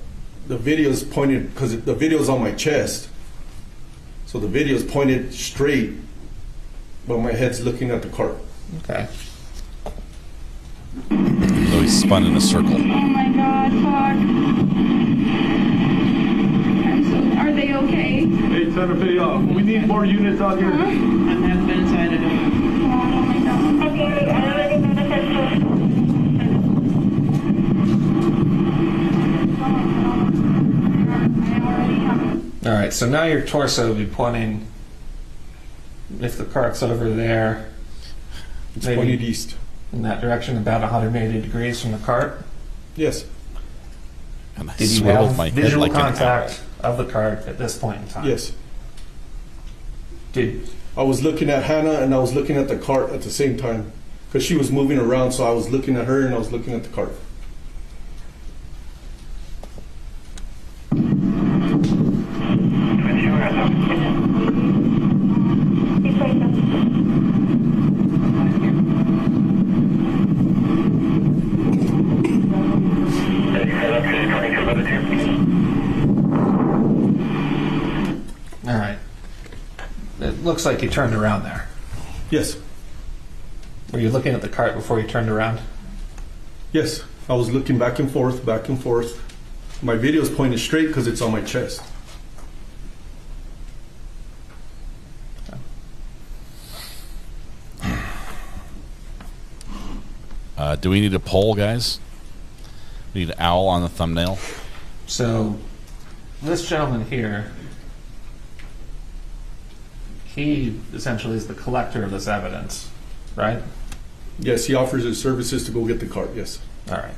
the video is pointed, because the video is on my chest. So the video is pointed straight, but my head's looking at the cart. Okay. So he's spun in a circle. Oh my God, fuck. Are they okay? Hey, Santa Fe, we need more units out here. I'm half been inside of it. Oh my God. Okay, I'm already going to catch All right, so now your torso will be pointing, if the cart's over there, It's maybe pointed east. in that direction, about 180 degrees from the cart. Yes. And I Did you swiveled have my head visual like an contact of the cart at this point in time? Yes. Did I was looking at Hannah and I was looking at the cart at the same time. Because she was moving around, so I was looking at her and I was looking at the cart. All right. It looks like you turned around there. Yes. Were you looking at the cart before you turned around? Yes. I was looking back and forth, back and forth. My video is pointed straight because it's on my chest. Do we need a poll, guys? We need an owl on the thumbnail. So, this gentleman here, he essentially is the collector of this evidence, right? Yes, he offers his services to go get the cart, yes. All right.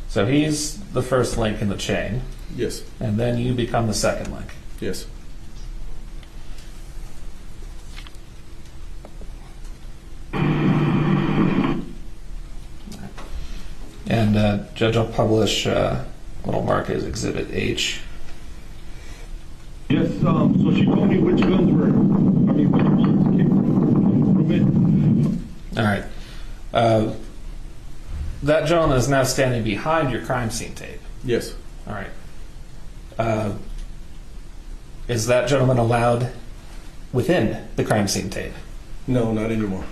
So he's the first link in the chain. Yes. And then you become the second link. Yes. And Judge, I'll publish little mark as Exhibit H. Yes, so she told me which guns were, which bullets came from it. All right. That gentleman is now standing behind your crime scene tape. Yes. All right. Is that gentleman allowed within the crime scene tape? No, not anymore.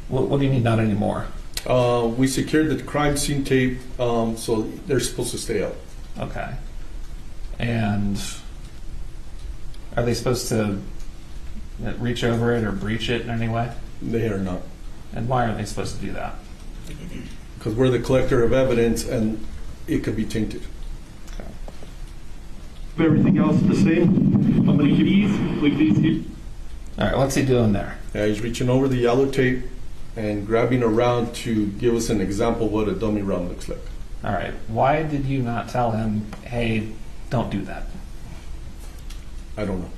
What do you mean not anymore? We secured the crime scene tape, so they're supposed to stay out. Okay. And are they supposed to that reach over it or breach it in any way? They are not. And why are they supposed to do that? Because we're the collector of evidence and it could be tainted. Everything else the same. I'm going to keep these here. All right, what's he doing there? Yeah, he's reaching over the yellow tape and grabbing a round to give us an example of what a dummy round looks like. All right, why did you not tell him, hey, don't do that? I don't know.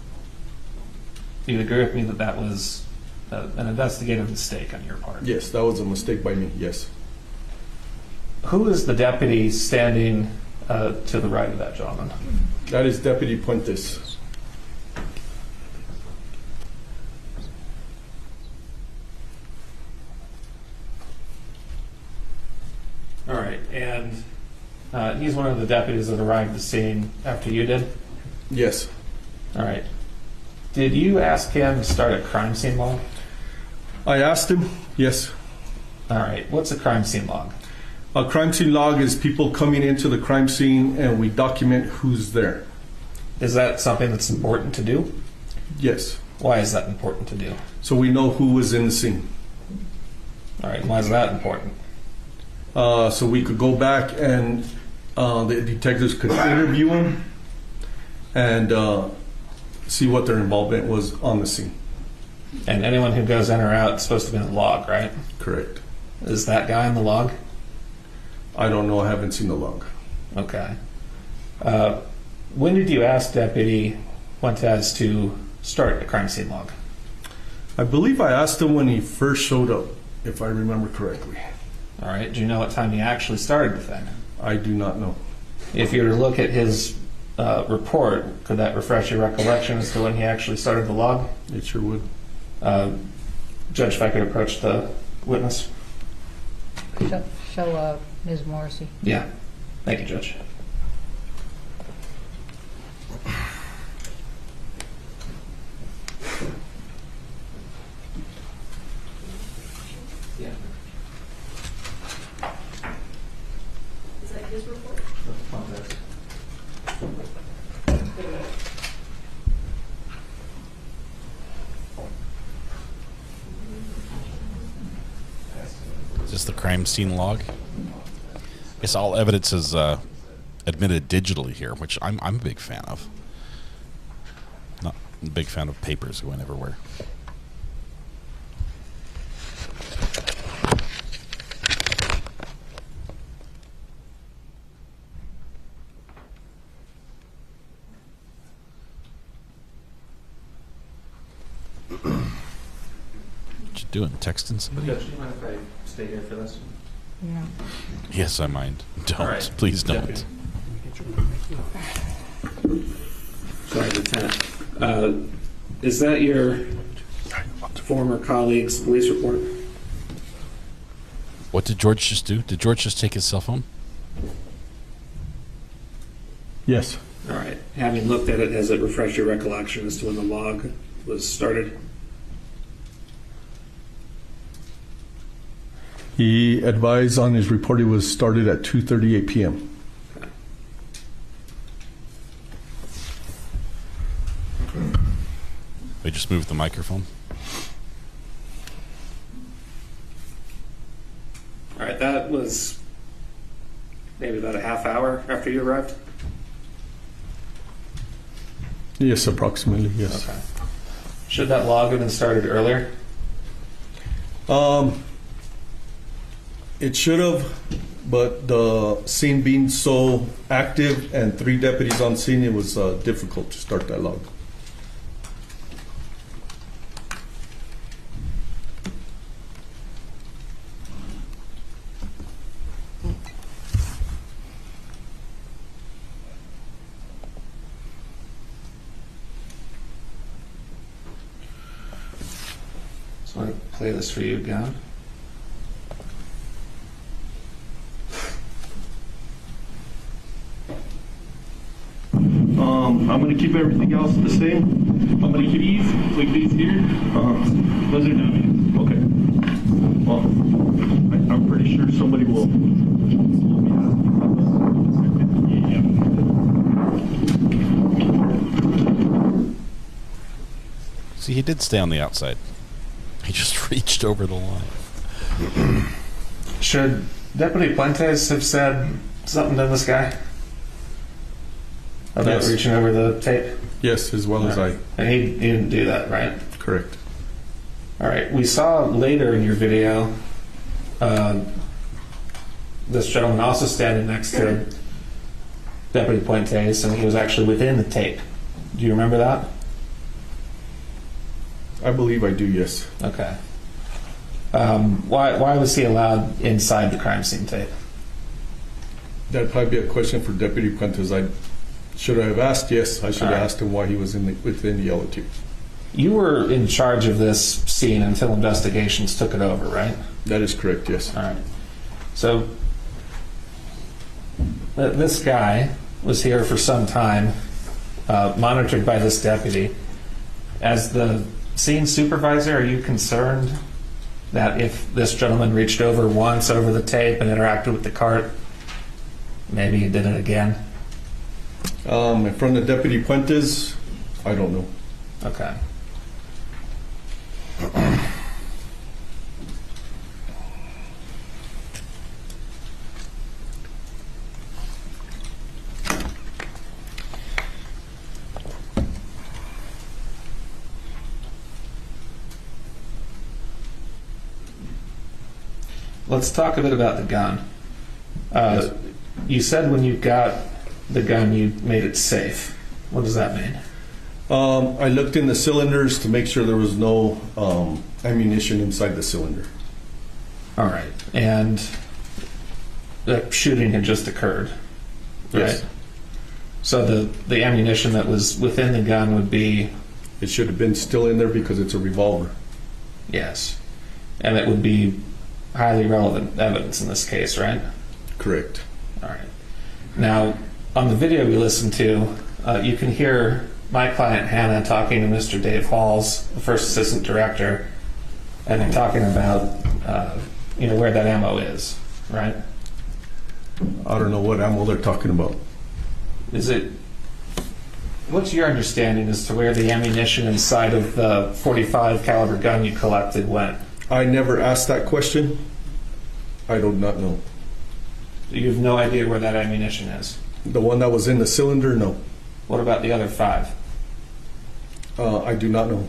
Do you agree with me that that was an investigative mistake on your part? Yes, that was a mistake by me, yes. Who is the deputy standing to the right of that gentleman? That is Deputy Puentes. All right, and he's one of the deputies that arrived at the scene after you did? Yes. All right. Did you ask him to start a crime scene log? I asked him, yes. All right, what's a crime scene log? A crime scene log is people coming into the crime scene and we document who's there. Is that something that's important to do? Yes. Why is that important to do? So we know who was in the scene. All right, why is that important? So we could go back and the detectives could interview them and see what their involvement was on the scene. And anyone who goes in or out is supposed to be in the log, right? Correct. Is that guy in the log? I don't know. I haven't seen the log. Okay. When did you ask Deputy Fuentes to start a crime scene log? I believe I asked him when he first showed up, if I remember correctly. All right. Do you know what time he actually started the thing? I do not know. If you were to look at his report, could that refresh your recollection as to when he actually started the log? It sure would. Judge, if I could approach the witness. Show Ms. Morrissey. Yeah. Thank you, Judge. Yeah. Is that his report? Is this the crime scene log? I guess all evidence is admitted digitally here, which I'm a big fan of. Not a big fan of papers going everywhere. What you doing? Texting somebody? Judge, do you mind if I stay here for this? Yeah. Yes, I mind. Don't. All right. Please don't. Sorry, Lieutenant. Is that your former colleague's police report? What did George just do? Did George just take his cell phone? Yes. All right. Having looked at it, has it refreshed your recollection as to when the log was started? He advised on his report it was started at 2:38 p.m. Okay. They just moved the microphone. All right. That was maybe about a half hour after you arrived? Yes, approximately, yes. Okay. Should that log have been started earlier? It should have, but the scene being so active and 3 deputies on scene, it was difficult to start that log. So I play this for you again. I'm going to keep everything else the same. I'm going to keep these here. Those are dummies. Okay. Well, I'm pretty sure somebody will. See, did stay on the outside. He just reached over the line. Should Deputy Puentes have said something to this guy about reaching over the tape? Yes, as well as I. And he didn't do that, right? Correct. All right. We saw later in your video this gentleman also standing next to Deputy Puentes, and he was actually within the tape. Do you remember that? I believe I do, yes. Okay. Why was he allowed inside the crime scene tape? That'd probably be a question for Deputy Puentes. Should I have asked? Yes, I should have asked him why he was within the yellow tape. You were in charge of this scene until investigations took it over, right? That is correct, yes. All right. So this guy was here for some time, monitored by this deputy. As the scene supervisor, are you concerned that if this gentleman reached over once over the tape and interacted with the cart, maybe he did it again? In front of Deputy Puentes, I don't know. Okay. Let's talk a bit about the gun. Yes. You said when you got the gun, you made it safe. What does that mean? I looked in the cylinders to make sure there was no ammunition inside the cylinder. All right. And the shooting had just occurred, right? Yes. So the ammunition that was within the gun would be... It should have been still in there because it's a revolver. Yes. And it would be highly relevant evidence in this case, right? Correct. All right. Now, on the video we listened to, you can hear my client Hannah talking to Mr. Dave Halls, the first assistant director, and they're talking about where that ammo is, right? I don't know what ammo they're talking about. What's your understanding as to where the ammunition inside of the .45 caliber gun you collected went? I never asked that question. I do not know. You have no idea where that ammunition is? The one that was in the cylinder, no. What about the other 5? I do not know.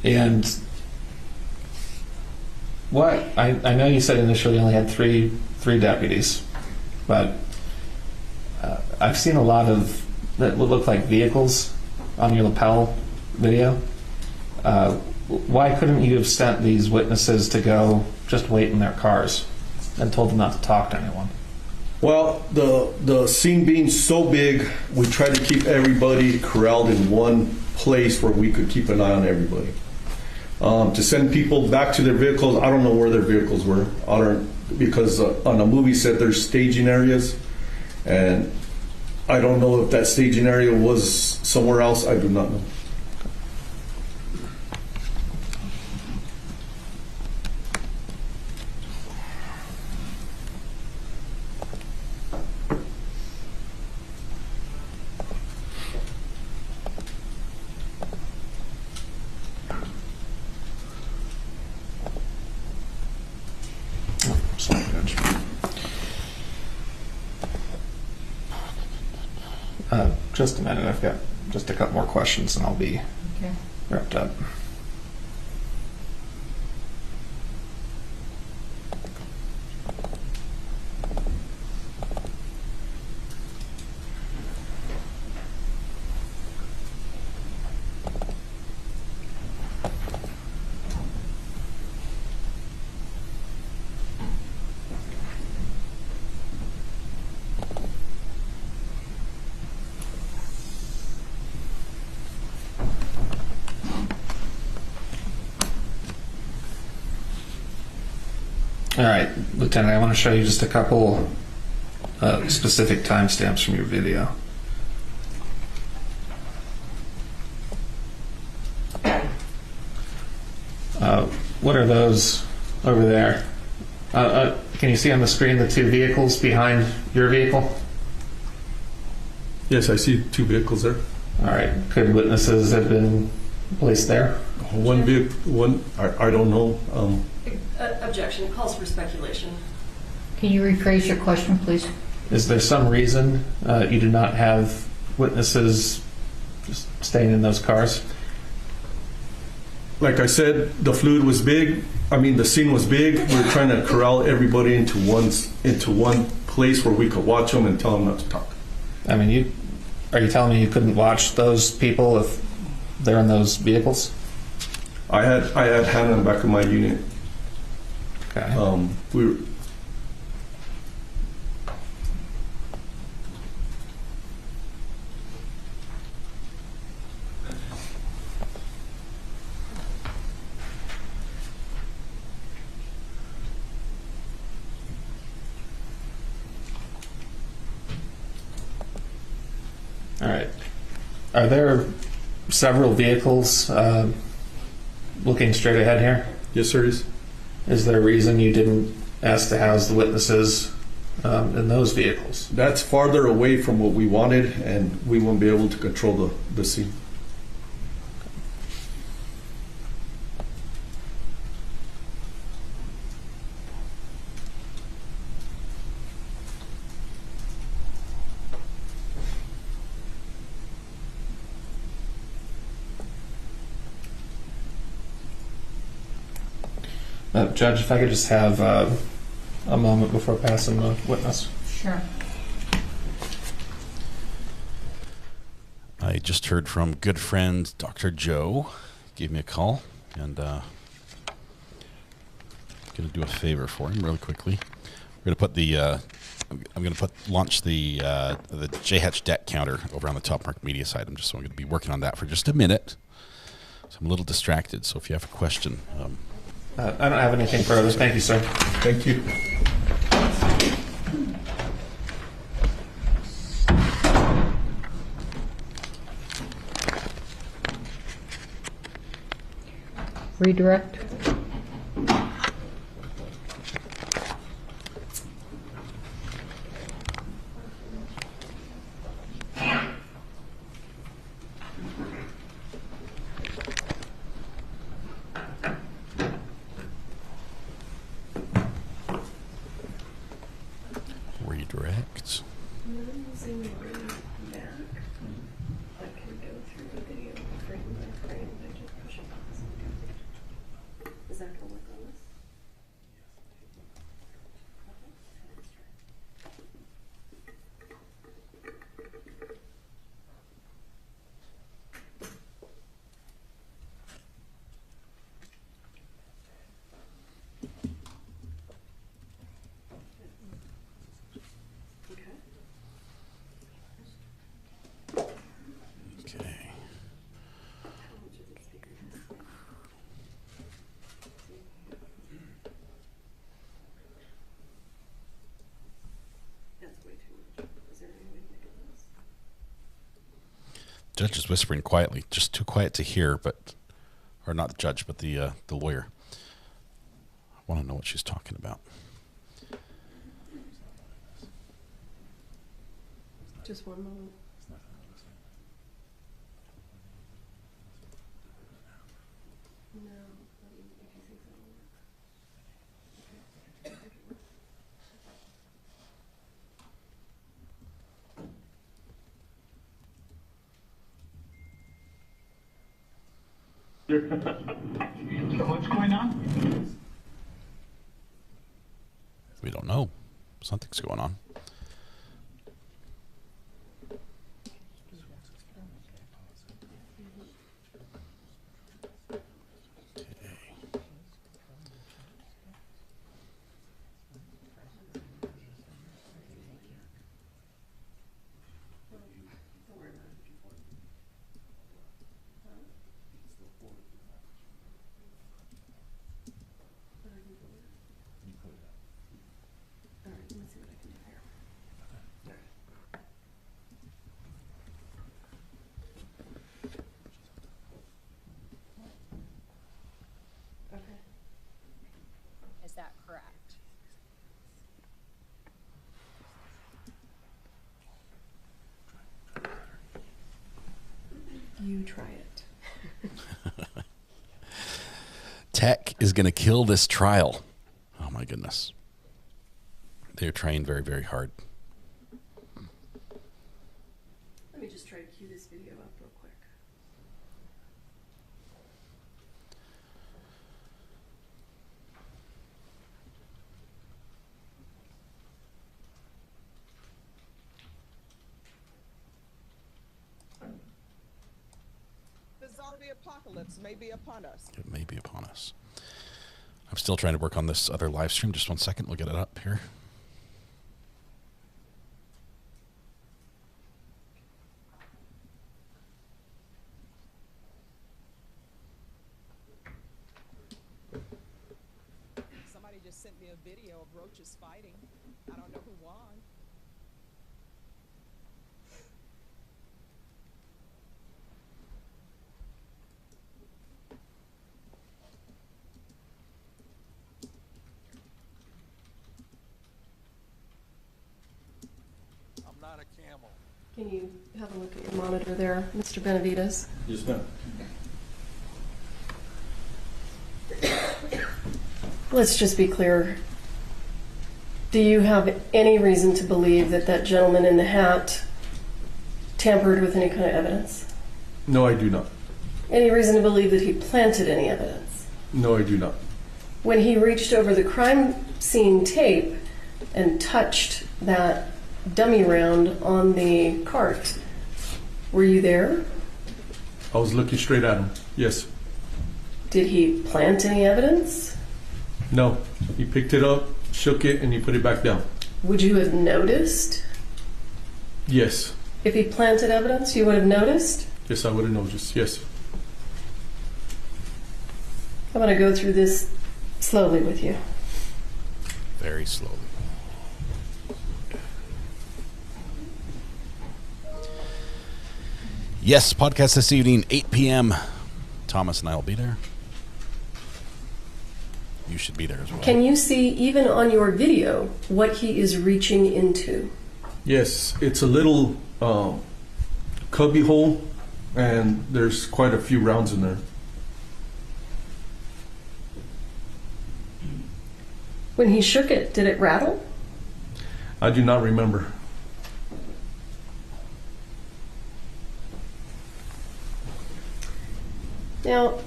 And what I know you said initially you only had three deputies, but I've seen a lot of that would look like vehicles on your lapel video. Why couldn't you have sent these witnesses to go just wait in their cars and told them not to talk to anyone? Well, the scene being so big, we tried to keep everybody corralled in one place where we could keep an eye on everybody. To send people back to their vehicles, I don't know where their vehicles were. Because on a movie set there's staging areas, and I don't know if that staging area was somewhere else. I do not know. Just a minute. I've got just a couple more questions and I'll be wrapped up. All right, Lieutenant, I want to show you just a couple specific timestamps from your video. What are those over there? Can you see on the screen the two vehicles behind your vehicle? Yes, I see two vehicles there. All right. Could witnesses have been placed there? One vehicle, one, I don't know. Objection. Calls for speculation. Can you rephrase your question, please? Is there some reason you do not have witnesses just staying in those cars? Like I said, the fluid was big. I mean, the scene was big. We were trying to corral everybody into one place where we could watch them and tell them not to talk. I mean, are you telling me you couldn't watch those people if they're in those vehicles? I had Hannah in the back of my unit. Okay. We were. All right. Are there several vehicles looking straight ahead here? Yes, sir. Is there a reason you didn't ask to house the witnesses in those vehicles? That's farther away from what we wanted, and we won't be able to control the scene. Judge, if I could just have a moment before passing the witness. Sure. I just heard from good friend Dr. Joe. Gave me a call, and going to do a favor for him really quickly. We're going to put the I'm going to launch the JHatch debt counter over on the Top Mark Media side. I'm going to be working on that for just a minute. So I'm a little distracted. So if you have a question. I don't have anything further. Thank you, sir. Thank you. Redirect. Redirect. Is that going to work on this? Okay. That's way too much. Is there any way to make it less? Judge is whispering quietly, just too quiet to hear, or not the judge, but the lawyer. I want to know what she's talking about. Just one moment. No, I mean, if you think that'll work. What's going on? We don't know. Something's going on. try it. Tech is going to kill this trial. Oh my goodness. They're trying very, very hard. Let me just try to cue this video up real quick. The zombie apocalypse may be upon us. It may be upon us. I'm still trying to work on this other live stream. Just 1 second. We'll get it up here. Somebody just sent me a video of roaches fighting. I don't know who won. I'm not a camel. Can you have a look at your monitor there, Mr. Benavides? Yes, ma'am. Let's just be clear. Do you have any reason to believe that that gentleman in the hat tampered with any kind of evidence? No, I do not. Any reason to believe that he planted any evidence? No, I do not. When he reached over the crime scene tape and touched that dummy round on the cart, were you there? I was looking straight at him. Yes. Did he plant any evidence? No. He picked it up, shook it, and he put it back down. Would you have noticed? Yes. If he planted evidence, you would have noticed? Yes, I would have noticed. Yes. I'm going to go through this slowly with you. Very slowly. Yes, podcast this evening, 8 p.m. Thomas and I will be there. You should be there as well. Can you see, even on your video, what he is reaching into? Yes, it's a little cubby hole, and there's quite a few rounds in there. When he shook it, did it rattle? I do not remember. Now,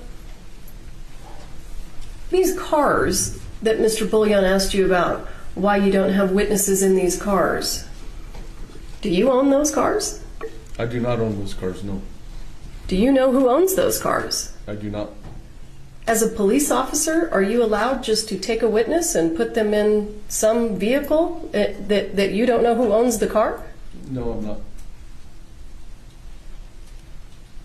these cars that Mr. Bullion asked you about, why you don't have witnesses in these cars, do you own those cars? I do not own those cars, no. Do you know who owns those cars? I do not. As a police officer, are you allowed just to take a witness and put them in some vehicle that you don't know who owns the car? No, I'm not.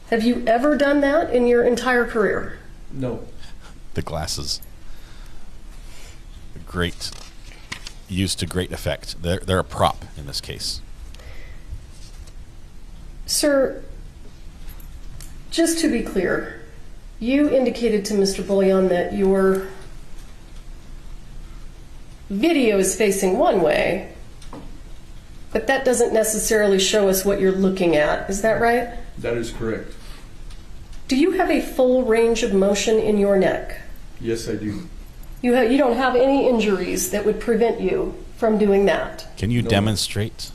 Have you ever done that in your entire career? No. The glasses. Great. Used to great effect. They're a prop in this case. Sir, just to be clear, you indicated to Mr. Bullion that your video is facing one way, but that doesn't necessarily show us what you're looking at. Is that right? That is correct. Do you have a full range of motion in your neck? Yes, I do. You don't have any injuries that would prevent you from doing that? Can you demonstrate?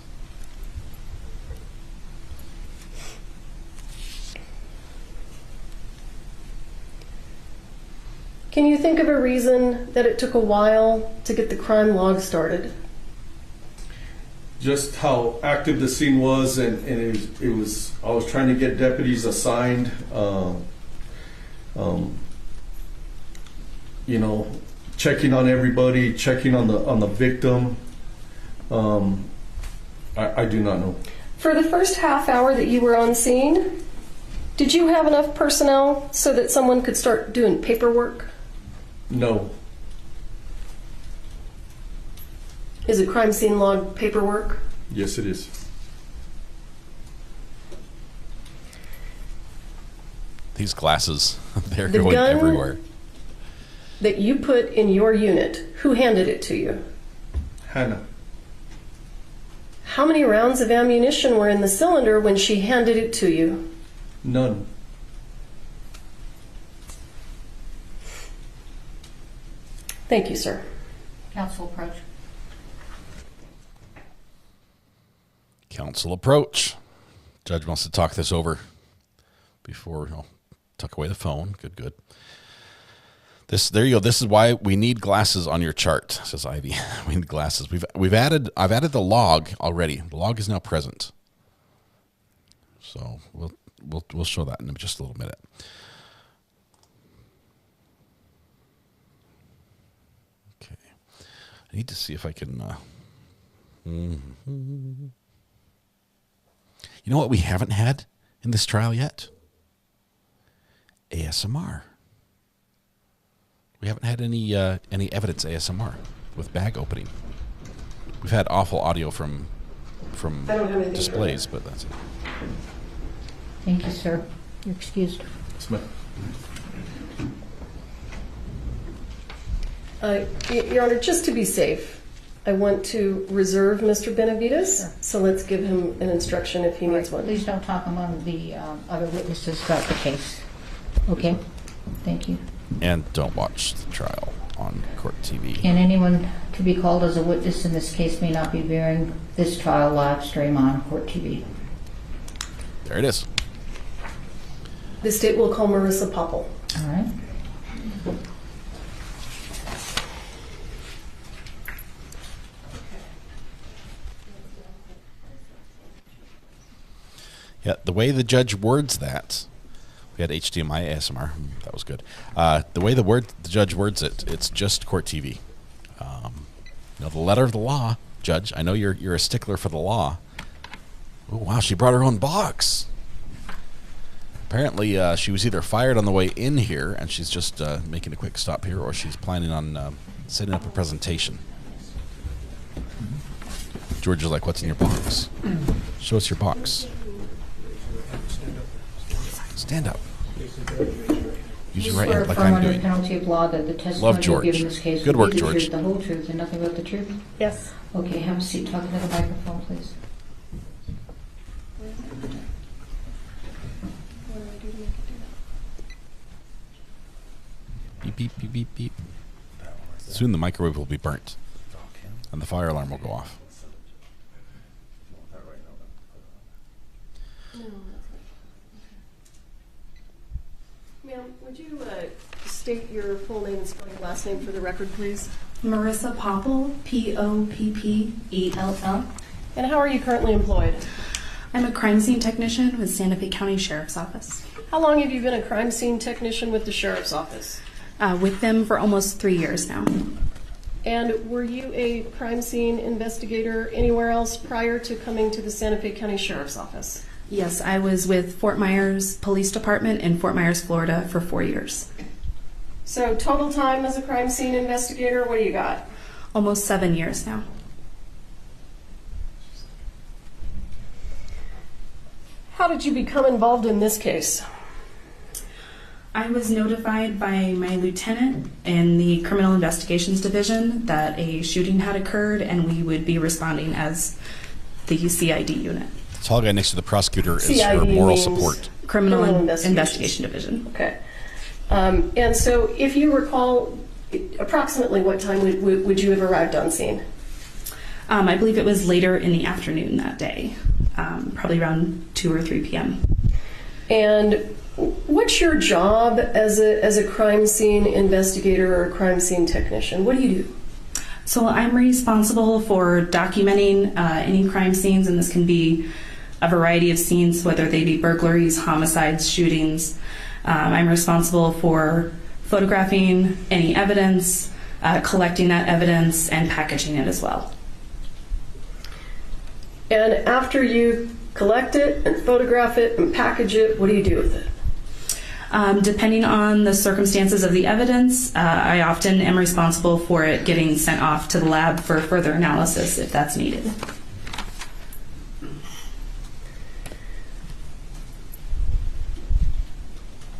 Can you think of a reason that it took a while to get the crime log started? Just how active the scene was, and it was. I was trying to get deputies assigned. You know, checking on everybody, checking on the victim. I do not know. For the first half hour that you were on scene, did you have enough personnel so that someone could start doing paperwork? No. Is a crime scene log paperwork? Yes, it is. These glasses, they're The going gun everywhere. that you put in your unit, who handed it to you? Hannah. How many rounds of ammunition were in the cylinder when she handed it to you? None. Thank you, sir. Counsel approach. Counsel approach. Judge wants to talk this over before I'll tuck away the phone. Good. There you go. This is why we need glasses on your chart, says Ivy. We need glasses. I've added the log already. The log is now present. So we'll show that in just a little minute. Okay. I need to see if I can You know what we haven't had in this trial yet? ASMR. We haven't had any evidence ASMR with bag opening. We've had awful audio from displays, but that's it. Thank you, sir. You're excused. Your Honor, just to be safe, I want to reserve Mr. Benavides, so let's give him an instruction if he needs one. Please don't talk among the other witnesses about the case. Okay? Thank you. And don't watch the trial on court TV. And anyone to be called as a witness in this case may not be viewing this trial live stream on court TV. There it is. The state will call Marissa Popple. All right. Yeah, the way the judge words that, we had HDMI ASMR. That was good. The way the judge words it, it's just court TV. The letter of the law, Judge. I know you're a stickler for the law. Oh wow, she brought her own box. Apparently, she was either fired on the way in here, and she's just making a quick stop here, or she's planning on setting up a presentation. George is like, "What's in your box? Show us your box." Stand up. Use your right hand like I'm doing. Penalty of law that the testimony Love George. you give in this case Good will work, be the George. truth, the whole truth, and nothing but the truth? Yes. Okay, have a seat. Talk into the microphone, please. Beep, beep, beep, beep, beep. Soon the microwave will be burnt, and the fire alarm will go off. Ma'am, would you state your full name and spell your last name for the record, please? Marissa Popple, Poppell. And how are you currently employed? I'm a crime scene technician with Santa Fe County Sheriff's Office. How long have you been a crime scene technician with the Sheriff's Office? With them for almost 3 years now. And were you a crime scene investigator anywhere else prior to coming to the Santa Fe County Sheriff's Office? Yes, I was with Fort Myers Police Department in Fort Myers, Florida for 4 years. So total time as a crime scene investigator, what do you got? Almost 7 years now. How did you become involved in this case? I was notified by my lieutenant in the Criminal Investigations Division that a shooting had occurred and we would be responding as the CID unit. The tall guy next to the prosecutor is CID her moral support. Criminal Investigation Division. Okay. And so if you recall, approximately what time would you have arrived on scene? I believe it was later in the afternoon that day, probably around 2 or 3 p.m. And what's your job as a crime scene investigator or a crime scene technician? What do you do? So I'm responsible for documenting any crime scenes, and this can be a variety of scenes, whether they be burglaries, homicides, shootings. I'm responsible for photographing any evidence, collecting that evidence, and packaging it as well. And after you collect it and photograph it and package it, what do you do with it? Depending on the circumstances of the evidence, I often am responsible for it getting sent off to the lab for further analysis if that's needed.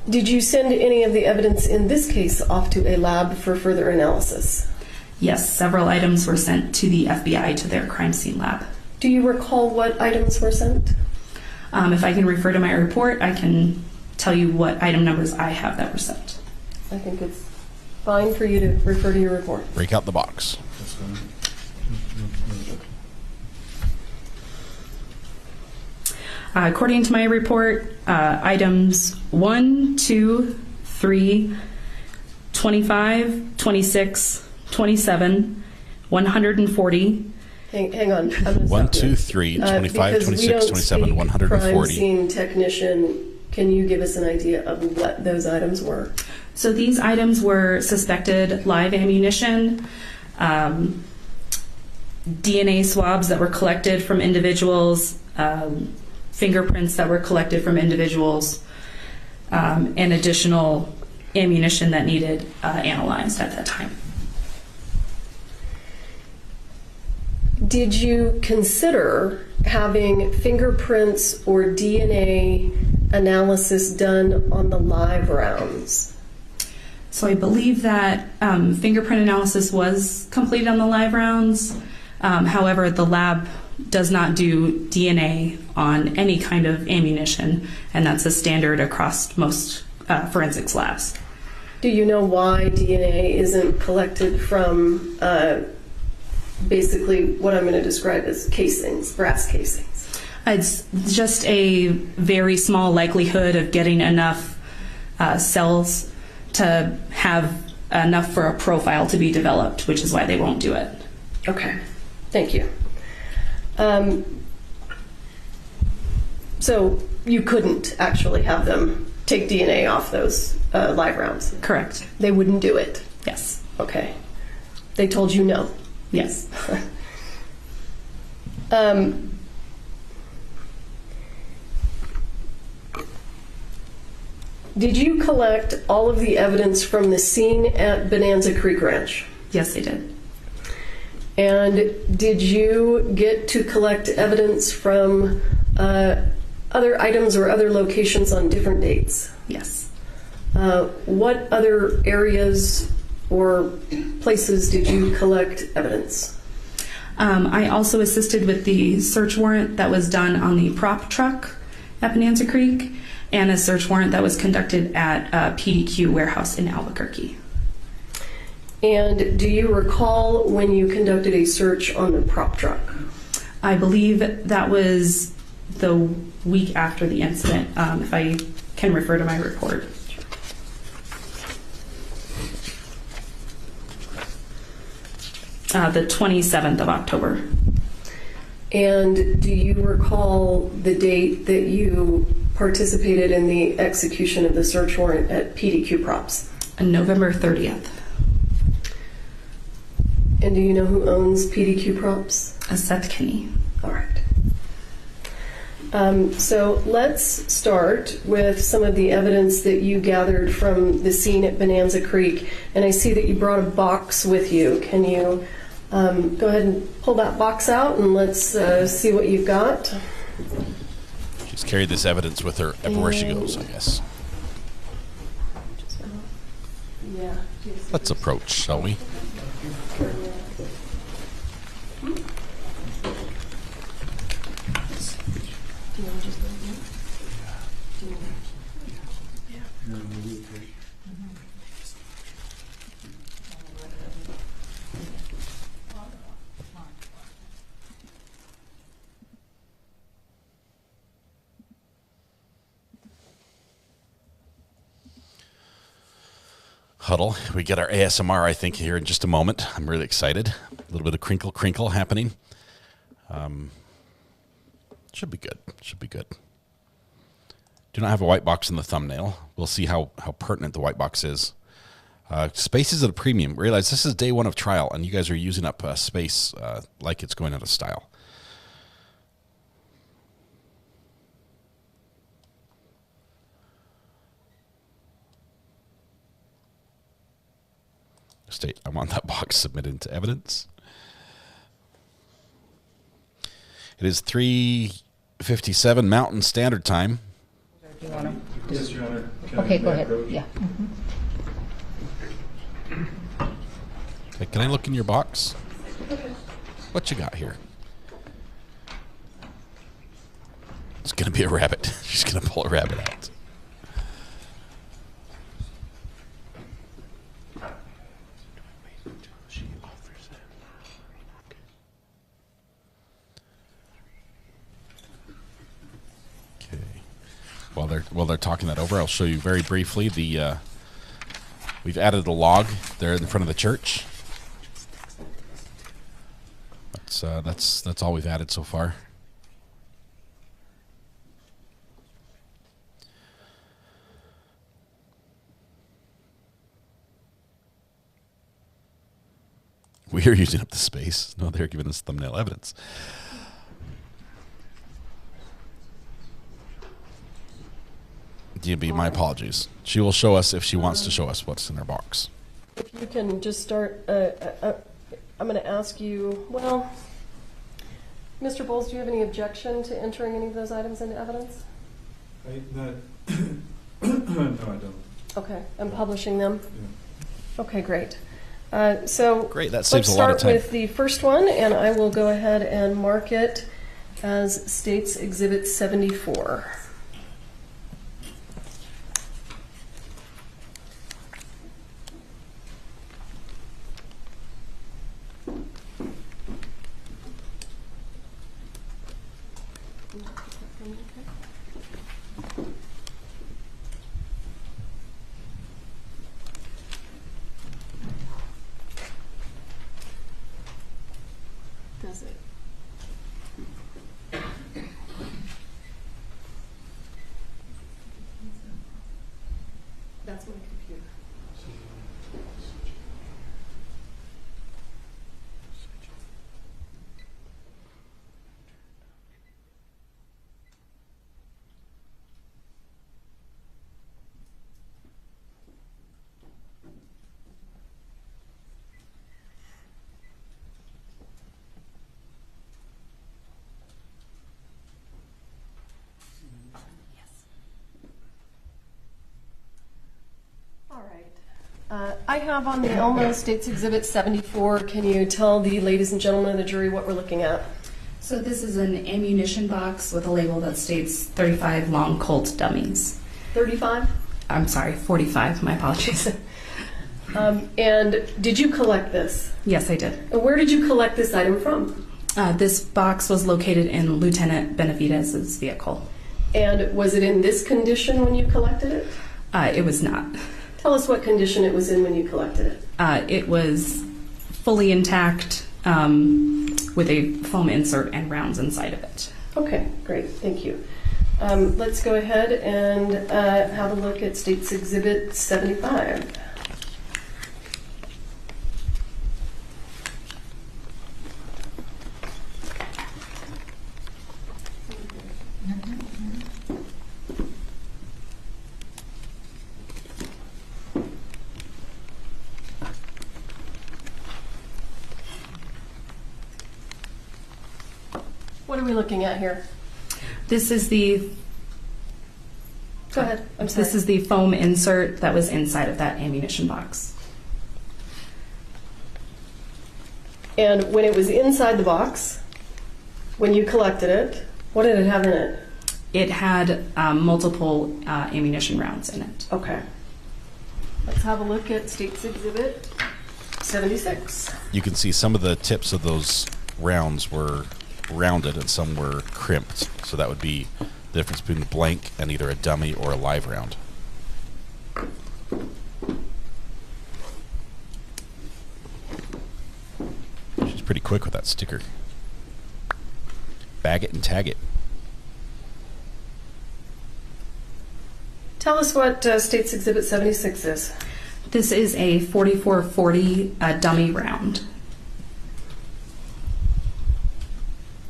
Did you send any of the evidence in this case off to a lab for further analysis? Yes, several items were sent to the FBI to their crime scene lab. Do you recall what items were sent? If I can refer to my report, I can tell you what item numbers I have that were sent. I think it's Fine for you to refer to your report. Break out the box. According to my report, items 1, 2, 3, 25, 26, 27, 140. Hang on. I'm gonna 1, stop 2, you. 3, 25, Because we 26, don't 27, speak 140. Crime scene technician, can you give us an idea of what those items were? So these items were suspected live ammunition, DNA swabs that were collected from individuals, fingerprints that were collected from individuals, and additional ammunition that needed analyzed at that time. Did you consider having fingerprints or DNA analysis done on the live rounds? So I believe that fingerprint analysis was completed on the live rounds. However, the lab does not do DNA on any kind of ammunition, and that's a standard across most forensics labs. Do you know why DNA isn't collected from basically what I'm going to describe as casings, brass casings? It's just a very small likelihood of getting enough cells to have enough for a profile to be developed, which is why they won't do it. Okay, thank you. So you couldn't actually have them take DNA off those live rounds? Correct. They wouldn't do it? Yes. Okay. They told you no? Yes. Did you collect all of the evidence from the scene at Bonanza Creek Ranch? Yes, they did. And did you get to collect evidence from other items or other locations on different dates? Yes. What other areas or places did you collect evidence? I also assisted with the search warrant that was done on the prop truck at Bonanza Creek and a search warrant that was conducted at PDQ warehouse in Albuquerque. And do you recall when you conducted a search on the prop truck? I believe that was the week after the incident, if I can refer to my report. The 27th of October. And do you recall the date that you participated in the execution of the search warrant at PDQ Props? November 30th. And do you know who owns PDQ Props? Seth Kinney. All right. So let's start with some of the evidence that you gathered from the scene at Bonanza Creek. And I see that you brought a box with you. Can you go ahead and pull that box out and let's see what you've got? She's carried this evidence with her everywhere she goes, I guess. Yeah. Let's approach, shall we? Huddle. We get our ASMR, I think, here in just a moment. I'm really excited. A little bit of crinkle, crinkle happening. Should be good. Should be good. Do not have a white box in the thumbnail. We'll see how pertinent the white box is. Space is at a premium. Realize this is day one of trial, and you guys are using up space like it's going out of style. State, I want that box submitted into evidence. It is 3:57 Mountain Standard Time. Do you want to? Yes, Your Honor. Okay, go ahead. Yeah. Okay, can I look in your box? What you got here? It's going to be a rabbit. She's going to pull a rabbit out. While they're talking that over, I'll show you very briefly the. We've added the log there in front of the church. That's all we've added so far. We are using up the space. No, they're giving us thumbnail evidence. DMB, my apologies. She will show us if she wants to show us what's in her box. If you can just start, I'm going to ask you, well, Mr. Bowles, do you have any objection to entering any of those items into evidence? No, I don't. Okay, and publishing them? Yeah. Okay, great. So great, that saves a lot of time. Let's start with the first one, and I will go ahead and mark it as State's Exhibit 74. Does it? That's my computer. I have on the Elmo State's Exhibit 74. Can you tell the ladies and gentlemen of the jury what we're looking at? So this is an ammunition box with a label that states 35 long Colt dummies. 35? I'm sorry, 45. My apologies. And did you collect this? Yes, I did. And where did you collect this item from? This box was located in Lieutenant Benavidez's vehicle. And was it in this condition when you collected it? It was not. Tell us what condition it was in when you collected it. It was fully intact with a foam insert and rounds inside of it. Okay, great. Thank you. Let's go ahead and have a look at State's Exhibit 75. What are we looking at here? This is the. Go ahead. I'm sorry. This is the foam insert that was inside of that ammunition box. And when it was inside the box, when you collected it, what did it have in it? It had multiple ammunition rounds in it. Okay. Let's have a look at State's Exhibit 76. You can see some of the tips of those rounds were rounded and some were crimped. So that would be the difference between blank and either a dummy or a live round. She's pretty quick with that sticker. Bag it and tag it. Tell us what State's Exhibit 76 is. This is a 4440 dummy round.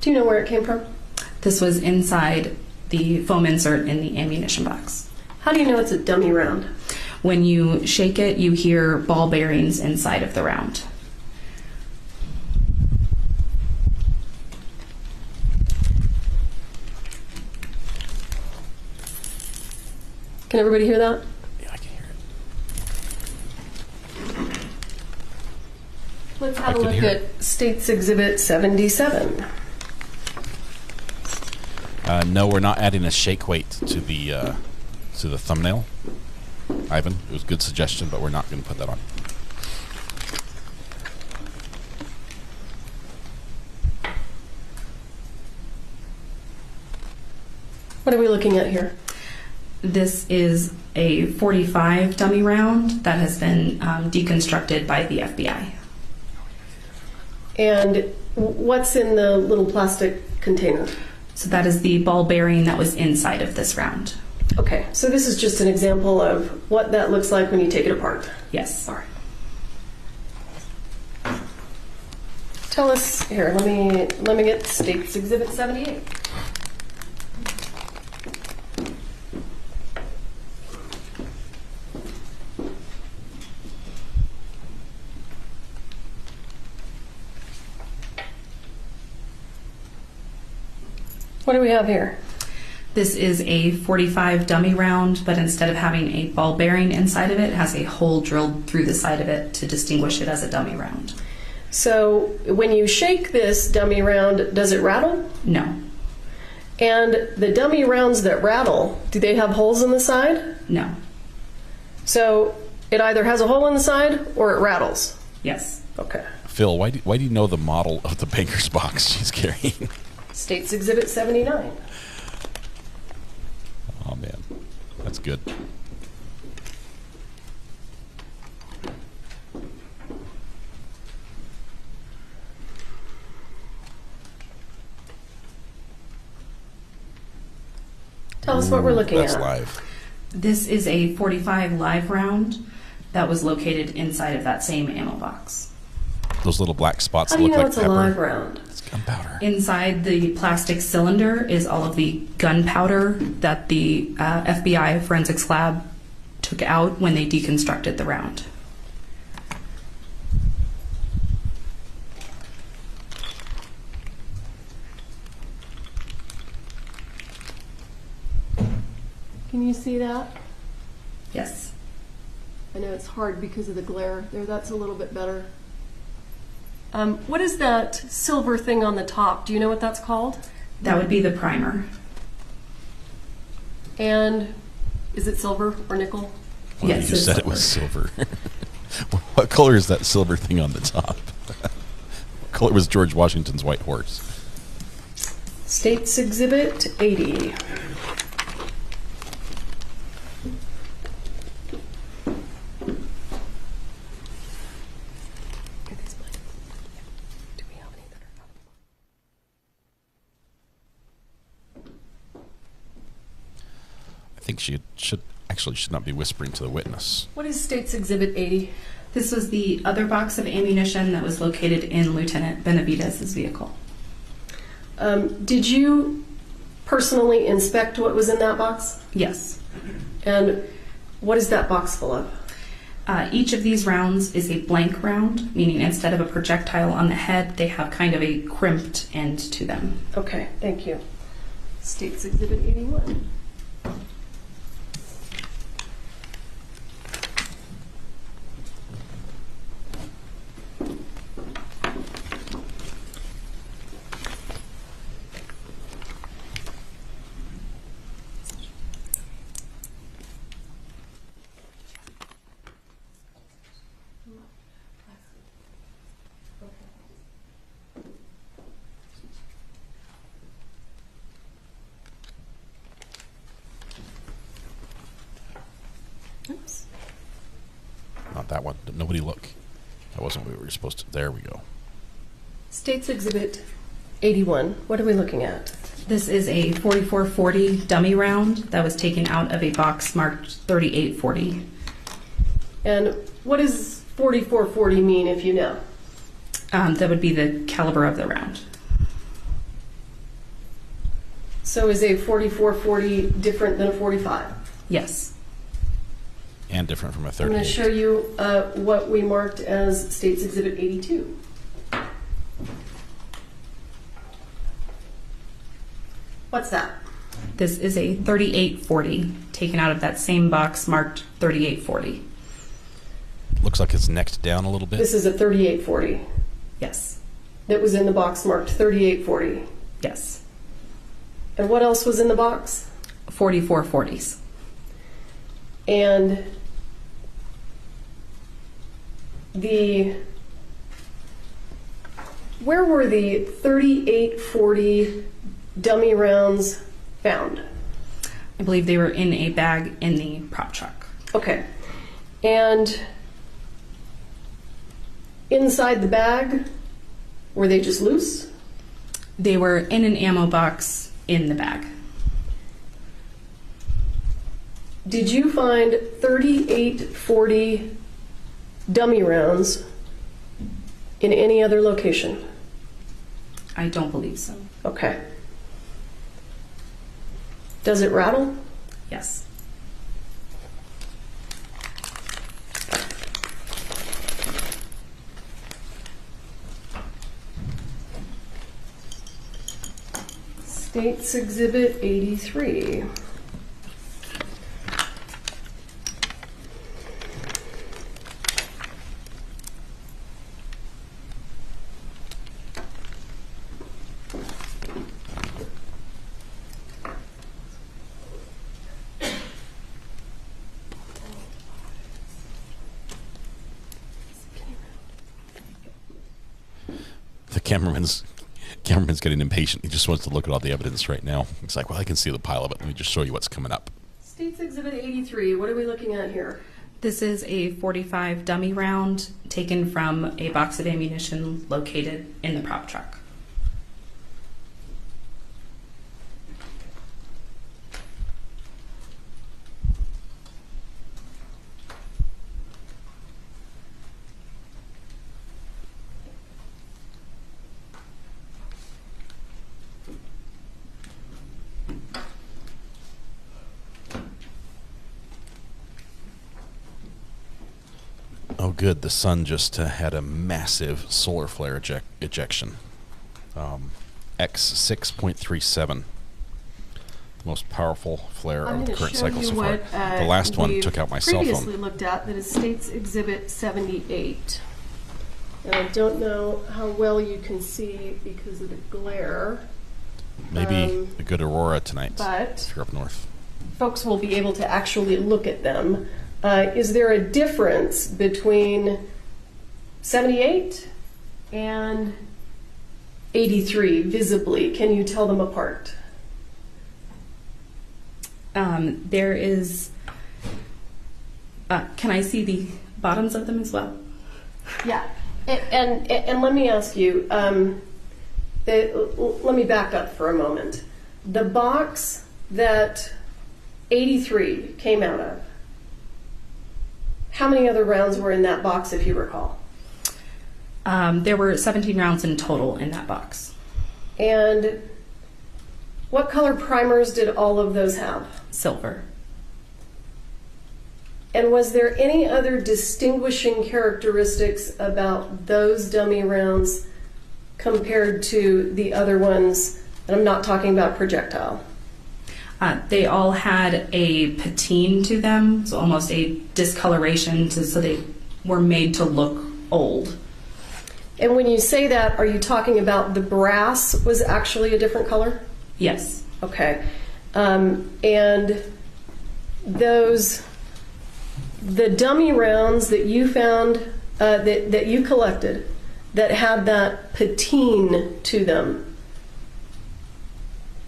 Do you know where it came from? This was inside the foam insert in the ammunition box. How do you know it's a dummy round? When you shake it, you hear ball bearings inside of the round. Can everybody hear that? Yeah, I can hear it. Let's have a look at State's Exhibit 77. No, we're not adding a shake weight to the thumbnail. Ivan, it was a good suggestion, but we're not going to put that on. What are we looking at here? This is a .45 dummy round that has been deconstructed by the FBI. And what's in the little plastic container? So that is the ball bearing that was inside of this round. Okay, so this is just an example of what that looks like when you take it apart. Yes. All right. Tell us here. Let me get State's Exhibit 78. What do we have here? This is a .45 dummy round, but instead of having a ball bearing inside of it, it has a hole drilled through the side of it to distinguish it as a dummy round. So when you shake this dummy round, does it rattle? No. And the dummy rounds that rattle, do they have holes in the side? No. So it either has a hole in the side or it rattles? Yes. Okay. Phil, why do you know the model of the banker's box she's carrying? State's Exhibit 79. Oh, man. That's good. Tell us what we're looking That's at. live. This is a .45 live round that was located inside of that same ammo box. Those little black spots How that do you look know like it's a pepper. live round? It's gunpowder. Inside the plastic cylinder is all of the gunpowder that the FBI forensics lab took out when they deconstructed the round. Can you see that? Yes. I know it's hard because of the glare. There, that's a little bit better. What is that silver thing on the top? Do you know what that's called? That would be the primer. And is it silver or nickel? Well, Yes, you just it's said it was silver. What color is that silver thing on the top? What color was George Washington's white horse? State's Exhibit 80. I think she should not be whispering to the witness. What is State's Exhibit 80? This was the other box of ammunition that was located in Lieutenant Benavidez's vehicle. Did you personally inspect what was in that box? Yes. And what is that box full of? Each of these rounds is a blank round, meaning instead of a projectile on the head, they have kind of a crimped end to them. Okay, thank you. State's Exhibit 81. Oops. Not that one. Nobody look. That wasn't what we were supposed to. There we go. State's Exhibit 81. What are we looking at? This is a .44-40 dummy round that was taken out of a box marked .38-40. And what does 4440 mean, if you know? That would be the caliber of the round. So is a 4440 different than a 45? Yes. And different from a I'm 38. going to show you what we marked as State's Exhibit 82. What's that? This is a .38-40 taken out of that same box marked .38-40. Looks like it's necked down a little bit. This is a 3840. Yes. That was in the box marked 3840. Yes. And what else was in the box? 44-40s. And where were the 3840 dummy rounds found? I believe they were in a bag in the prop truck. Okay. And inside the bag, were they just loose? They were in an ammo box in the bag. Did you find 3840 dummy rounds in any other location? I don't believe so. Okay. Does it rattle? Yes. State's Exhibit 83. The cameraman's getting impatient. He just wants to look at all the evidence right now. He's like, well, I can see the pile of it. Let me just show you what's coming up. State's Exhibit 83. What are we looking at here? This is a .45 dummy round taken from a box of ammunition located in the prop truck. Oh, good. The sun just had a massive solar flare ejection. X 6.37. The most powerful flare of the current cycle so far. The last one took out my cell phone. Previously looked at that is State's Exhibit 78. And I don't know how well you can see because of the glare. Maybe a good aurora tonight but if you're up north. Folks will be able to actually look at them. Is there a difference between 78 and 83 visibly? Can you tell them apart? There is. Can I see the bottoms of them as well? Yeah. And let me ask you, let me back up for a moment. The box that 83 came out of, how many other rounds were in that box, if you recall? There were 17 rounds in total in that box. And what color primers did all of those have? Silver. And was there any other distinguishing characteristics about those dummy rounds compared to the other ones? And I'm not talking about projectile. They all had a patine to them, so almost a discoloration, so they were made to look old. And when you say that, are you talking about the brass was actually a different color? Yes. Okay. And the dummy rounds that you found, that you collected, that had that patine to them,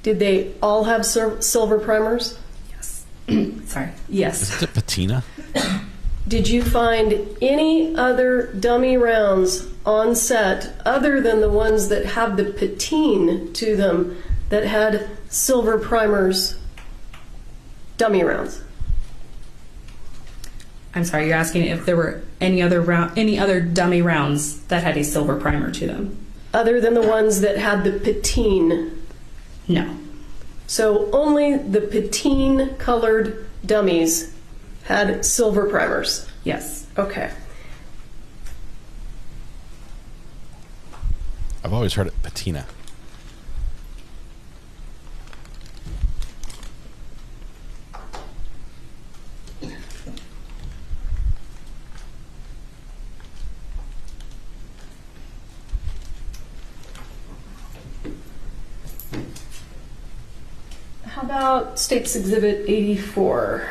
did they all have silver primers? Yes. Sorry. Yes. Is it a patina? Did you find any other dummy rounds on set other than the ones that have the patine to them that had silver primers, dummy rounds? I'm sorry, you're asking if there were any other dummy rounds that had a silver primer to them? Other than the ones that had the patine? No. So only the patine colored dummies had silver primers? Yes. Okay. I've always heard it patina. How about State's Exhibit 84?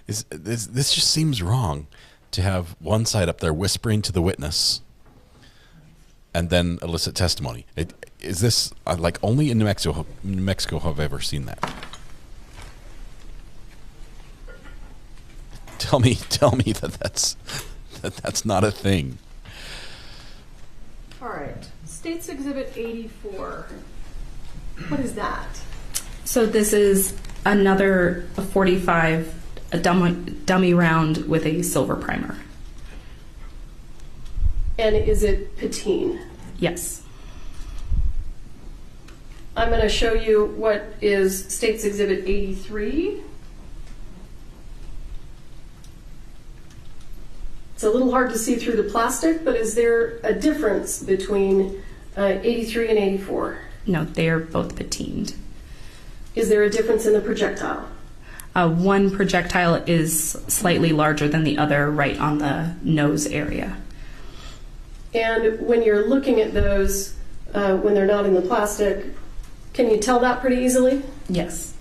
This just seems wrong to have one side up there whispering to the witness and then elicit testimony. Is this like only in New Mexico have I ever seen that? Tell me that's not a thing. All right. State's Exhibit 84. What is that? So this is another 45 dummy round with a silver primer. And is it patine? Yes. I'm going to show you what is State's Exhibit 83. It's a little hard to see through the plastic, but is there a difference between 83 and 84? No, they are both patined. Is there a difference in the projectile? One projectile is slightly larger than the other, right on the nose area. And when you're looking at those, when they're not in the plastic, can you tell that pretty easily? Yes.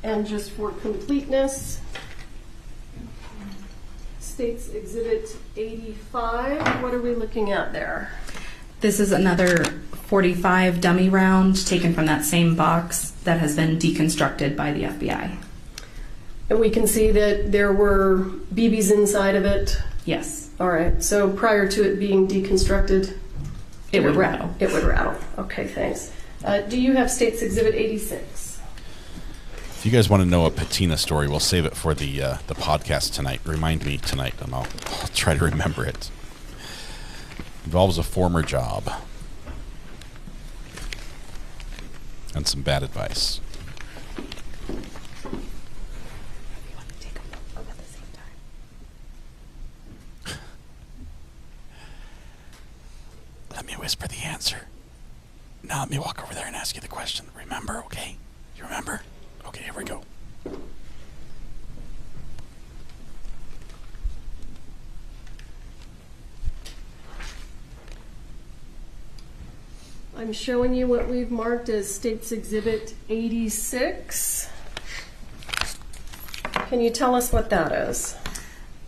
And just for completeness, State's Exhibit 85, what are we looking at there? This is another 45 dummy round taken from that same box that has been deconstructed by the FBI. And we can see that there were BBs inside of it? Yes. All right, so prior to it being deconstructed, it would rattle. It would rattle. Okay, thanks. Do you have State's Exhibit 86? If you guys want to know a patina story, we'll save it for the podcast tonight. Remind me tonight, and I'll try to remember it. Involves a former job and some bad advice. Let me whisper the answer. Now let me walk over there and ask you the question. Remember, okay? You remember? Okay, here we go. I'm showing you what we've marked as State's Exhibit 86. Can you tell us what that is?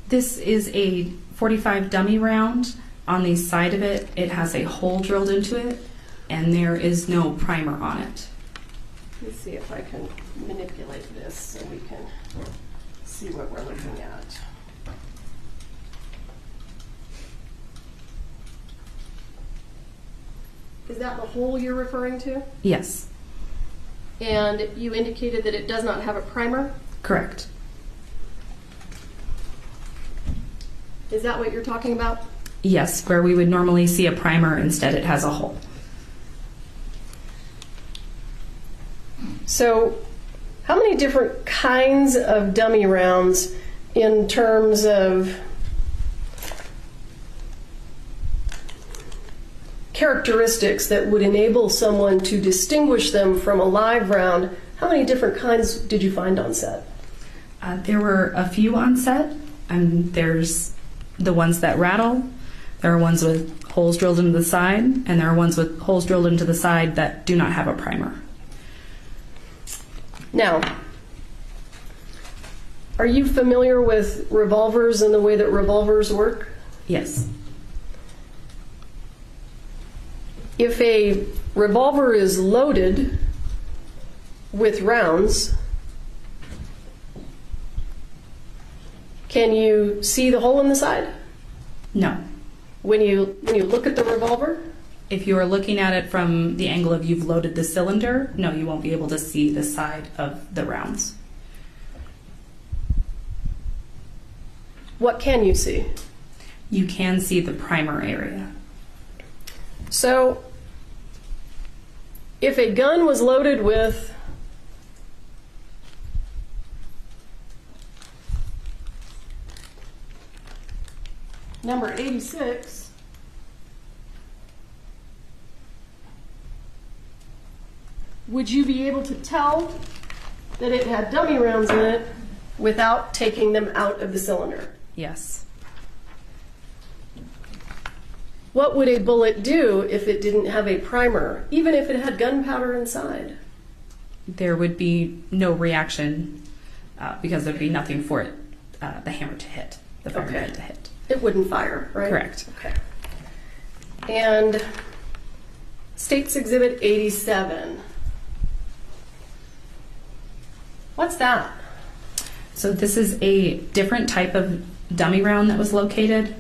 This is a 45 dummy round. On the side of it, it has a hole drilled into it, and there is no primer on it. Let's see if I can manipulate this so we can see what we're looking at. Is that the hole you're referring to? Yes. And you indicated that it does not have a primer? Correct. Is that what you're talking about? Yes, where we would normally see a primer, instead it has a hole. So, how many different kinds of dummy rounds in terms of characteristics that would enable someone to distinguish them from a live round, how many different kinds did you find on set? There were a few on set. There's the ones that rattle. There are ones with holes drilled into the side, and there are ones with holes drilled into the side that do not have a primer. Now, are you familiar with revolvers and the way that revolvers work? Yes. If a revolver is loaded with rounds, can you see the hole in the side? No. When you look at the revolver? If you are looking at it from the angle of you've loaded the cylinder, no, you won't be able to see the side of the rounds. What can you see? You can see the primer area. So, if a gun was loaded with number 86, would you be able to tell that it had dummy rounds in it without taking them out of the cylinder? Yes. What would a bullet do if it didn't have a primer, even if it had gunpowder inside? There would be no reaction because there'd be nothing for it, the hammer to hit, the firing pin to hit. It wouldn't fire, right? Correct. Okay. And State's Exhibit 87. What's that? So this is a different type of dummy round that was located.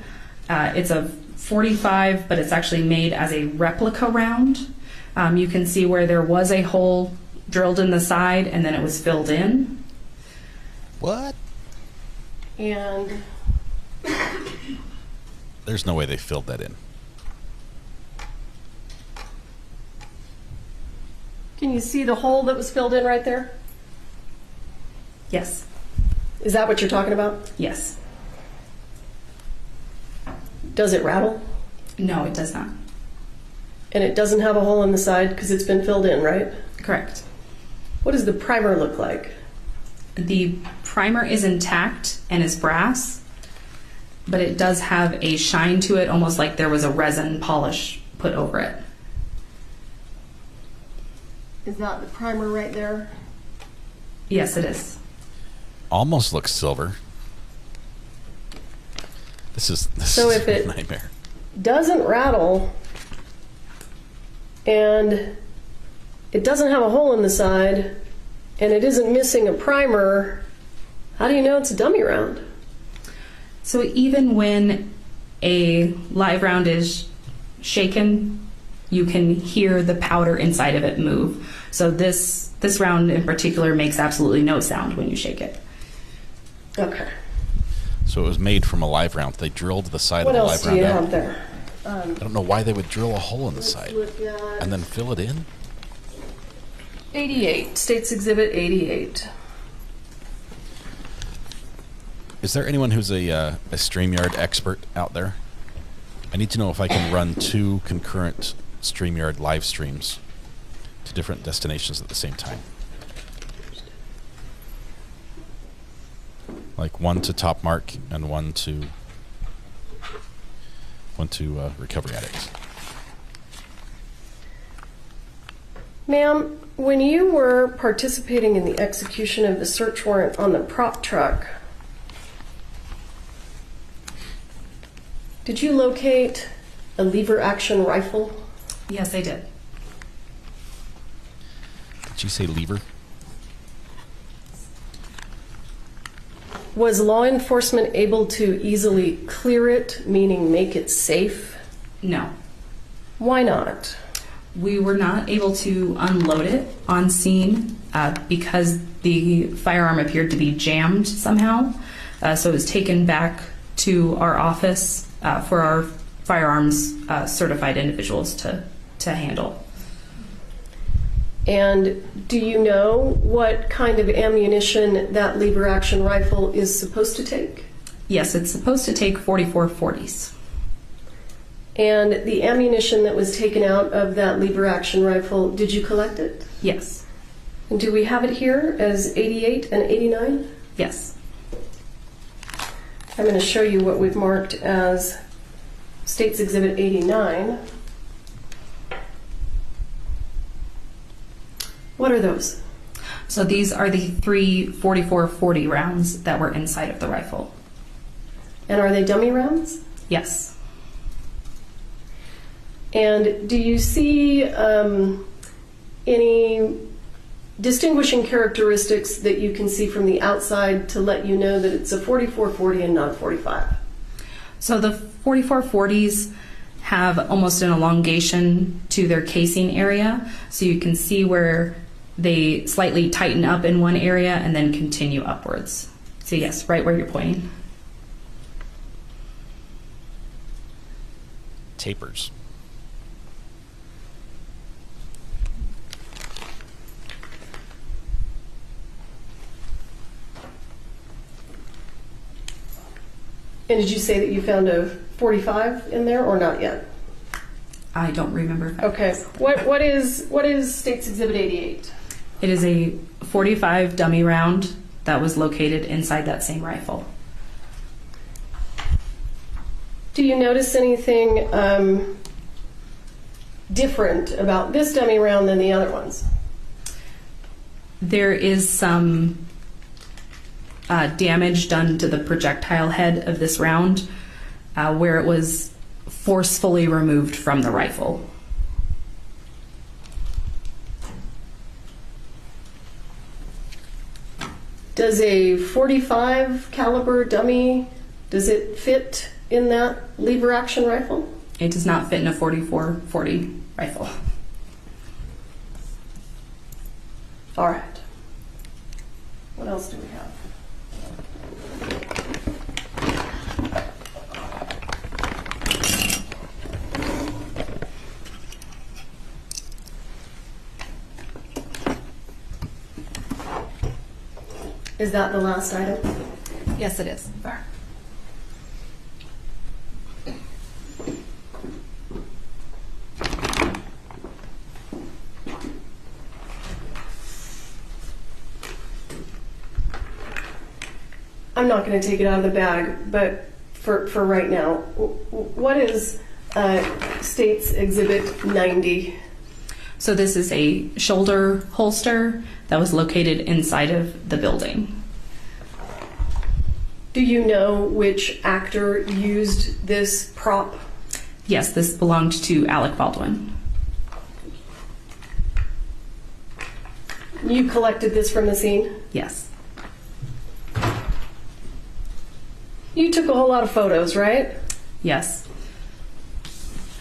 It's a 45, but it's actually made as a replica round. You can see where there was a hole drilled in the side and then it was filled in. What? And there's no way they filled that in. can you see the hole that was filled in right there? Yes. Is that what you're talking about? Yes. Does it rattle? No, it does not. And it doesn't have a hole in the side because it's been filled in, right? Correct. What does the primer look like? The primer is intact and is brass, but it does have a shine to it, almost like there was a resin polish put over it. Is that the primer right there? Yes, it is. Almost looks silver. This is So if a it nightmare. Doesn't rattle and it doesn't have a hole in the side and it isn't missing a primer, how do you know it's a dummy round? So even when a live round is shaken, you can hear the powder inside of it move. So this round in particular makes absolutely no sound when you shake it. Okay. So it was made from a live round. They drilled the side What of the else live do round you out. have there? I don't know why they would drill a hole in the side look at and then fill it in. 88, State's Exhibit 88. Is there anyone who's a StreamYard expert out there? I need to know if I can run 2 concurrent StreamYard live streams to different destinations at the same time. Like one to Top Mark and one to Recovery Addict. Ma'am, when you were participating in the execution of the search warrant on the prop truck, did you locate a lever action rifle? Yes, I did. Did you say lever? Was law enforcement able to easily clear it, meaning make it safe? No. Why not? We were not able to unload it on scene because the firearm appeared to be jammed somehow. So it was taken back to our office for our firearms certified individuals to handle. And do you know what kind of ammunition that lever action rifle is supposed to take? Yes, it's supposed to take 44 40s. And the ammunition that was taken out of that lever action rifle, did you collect it? Yes. And do we have it here as 88 and 89? Yes. I'm going to show you what we've marked as State's Exhibit 89. What are those? So these are the 3 44-40 rounds that were inside of the rifle. And are they dummy rounds? Yes. And do you see any distinguishing characteristics that you can see from the outside to let you know that it's a 44-40 and not 45? So the 44-40s have almost an elongation to their casing area. So you can see where they slightly tighten up in one area and then continue upwards. So yes, right where you're pointing. Tapers. And did you say that you found a 45 in there or not yet? I don't remember. Okay. What is State's Exhibit 88? It is a 45 dummy round that was located inside that same rifle. Do you notice anything different about this dummy round than the other ones? There is some damage done to the projectile head of this round where it was forcefully removed from the rifle. Does a .45 caliber dummy, does it fit in that lever action rifle? It does not fit in a .44-40 rifle. All right. What else do we have? Is that the last item? Yes, it is. I'm not going to take it out of the bag, but for right now, what is State's Exhibit 90? So this is a shoulder holster that was located inside of the building. Do you know which actor used this prop? Yes, this belonged to Alec Baldwin. You collected this from the scene? Yes. You took a whole lot of photos, right? Yes.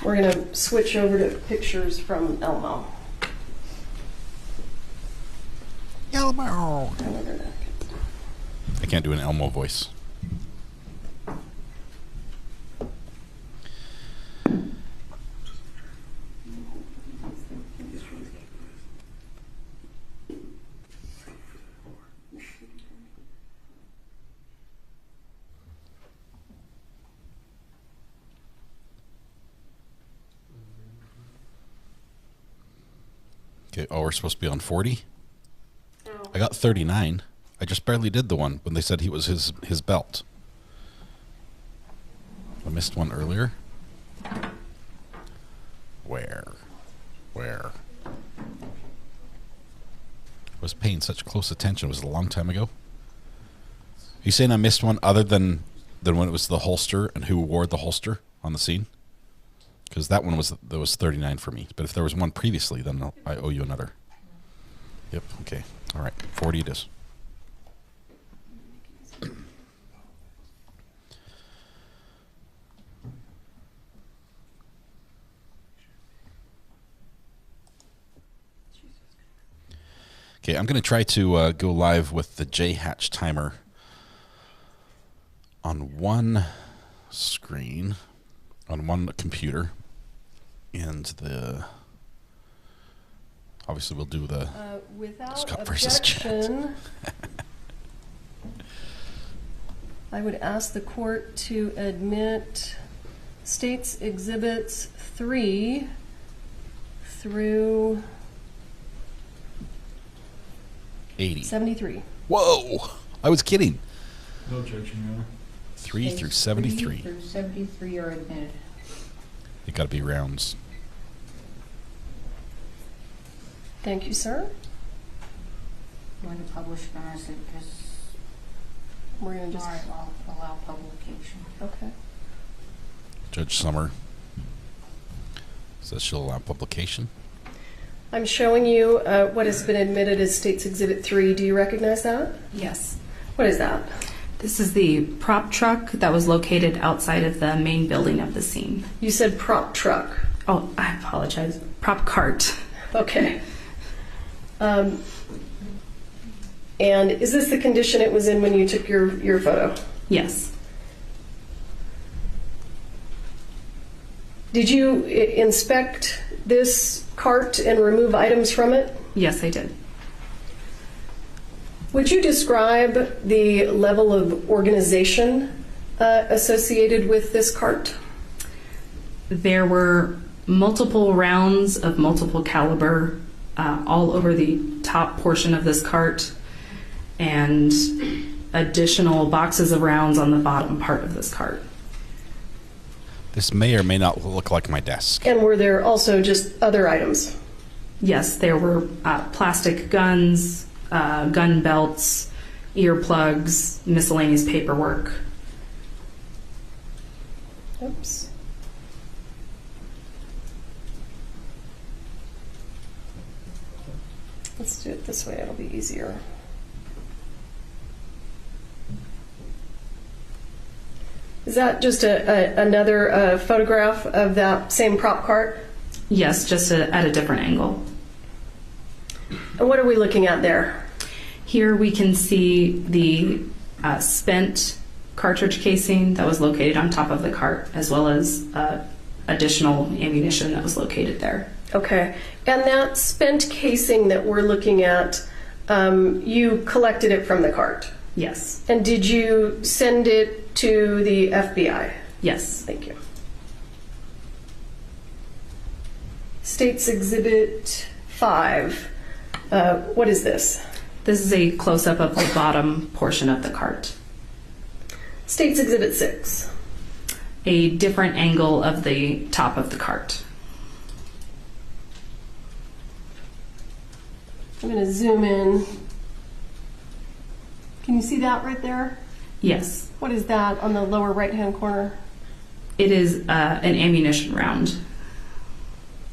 We're going to switch over to pictures from Elmo. Elmo. I can't do an Elmo voice. Okay, oh, we're supposed to be on 40? I got 39. I just barely did the one when they said he was his belt. I missed one earlier. Where? I was paying such close attention. Was it a long time ago? You saying I missed one other than when it was the holster and who wore the holster on the scene? Because that one was 39 for me. But if there was one previously, then I owe you another. Yep. Okay. All right. 40 it is. Okay, I'm going to try to go live with the J-Hatch timer on one screen, on one computer, and obviously we'll do the without Scott versus Chat. I would ask the court to admit State's Exhibits 3 through 80. 73. Whoa! I was kidding. No objection, Your Honor. 3 through 73. 3 through 73 are admitted. They got to be rounds. Thank you, sir. Going to publish them as it is. We're going to just allow publication. Okay. Judge Summer says she'll allow publication. I'm showing you what has been admitted as State's Exhibit 3. Do you recognize that? Yes. What is that? This is the prop truck that was located outside of the main building of the scene. You said prop truck. Oh, I apologize. Prop cart. Okay. And is this the condition it was in when you took your photo? Yes. Did you inspect this cart and remove items from it? Yes, I did. Would you describe the level of organization associated with this cart? There were multiple rounds of multiple caliber all over the top portion of this cart, and additional boxes of rounds on the bottom part of this cart. This may or may not look like my desk. And were there also just other items? Yes, there were plastic guns, gun belts, earplugs, miscellaneous paperwork. Oops. Let's do it this way, it'll be easier. Is that just another photograph of that same prop cart? Yes, just at a different angle. And what are we looking at there? Here we can see the spent cartridge casing that was located on top of the cart, as well as additional ammunition that was located there. Okay. And that spent casing that we're looking at, you collected it from the cart? Yes. And did you send it to the FBI? Yes. Thank you. State's Exhibit 5. What is this? This is a close-up of the bottom portion of the cart. State's Exhibit 6. A different angle of the top of the cart. I'm going to zoom in. Can you see that right there? Yes. What is that on the lower right-hand corner? It is an ammunition round.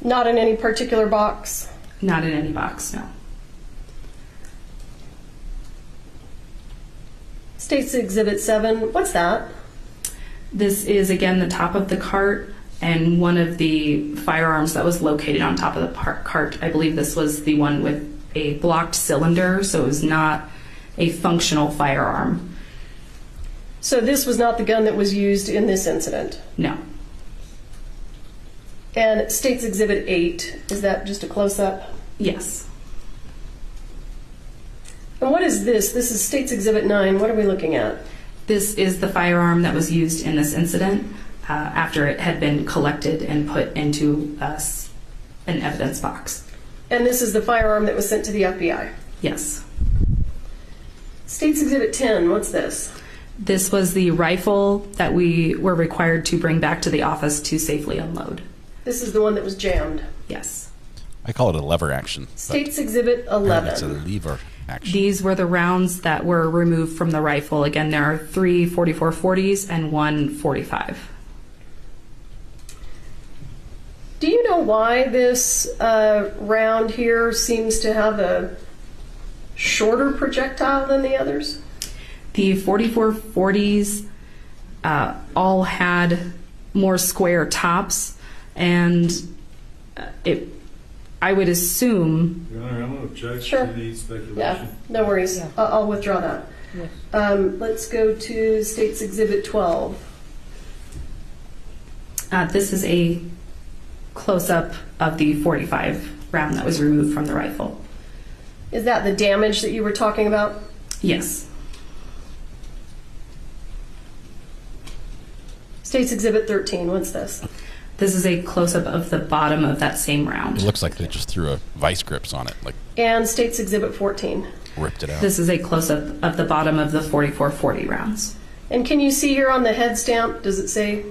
Not in any particular box? Not in any box, no. State's Exhibit 7, what's that? This is, again, the top of the cart and one of the firearms that was located on top of the cart. I believe this was the one with a blocked cylinder, so it was not a functional firearm. So this was not the gun that was used in this incident? No. And State's Exhibit 8, is that just a close-up? Yes. And what is this? This is State's Exhibit 9. What are we looking at? This is the firearm that was used in this incident after it had been collected and put into an evidence box. And this is the firearm that was sent to the FBI? Yes. State's Exhibit 10, what's this? This was the rifle that we were required to bring back to the office to safely unload. This is the one that was jammed? Yes. I call it a lever action. State's Exhibit 11. It's a lever action. These were the rounds that were removed from the rifle. Again, there are 3 44-40s and 1 45. Do you know why this round here seems to have a shorter projectile than the others? The 44-40s all had more square tops, and I would assume... Your Honor, I'm going to object Sure. to the speculation. Yeah, no worries. Yeah. I'll withdraw that. Yes. Let's go to State's Exhibit 12. This is a close-up of the 45 round that was removed from the rifle. Is that the damage that you were talking about? Yes. State's Exhibit 13, what's this? This is a close-up of the bottom of that same round. It looks like they just threw a vice grips on it, like And State's Exhibit 14. ripped it out. This is a close-up of the bottom of the 44-40 rounds. And can you see here on the head stamp, does it say?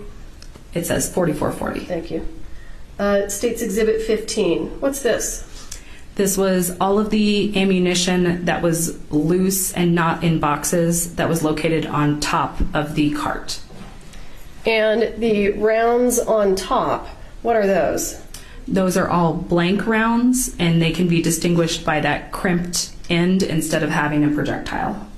It says 44-40. Thank you. State's Exhibit 15, what's this? This was all of the ammunition that was loose and not in boxes that was located on top of the cart. And the rounds on top, what are those? Those are all blank rounds, and they can be distinguished by that crimped end instead of having a projectile.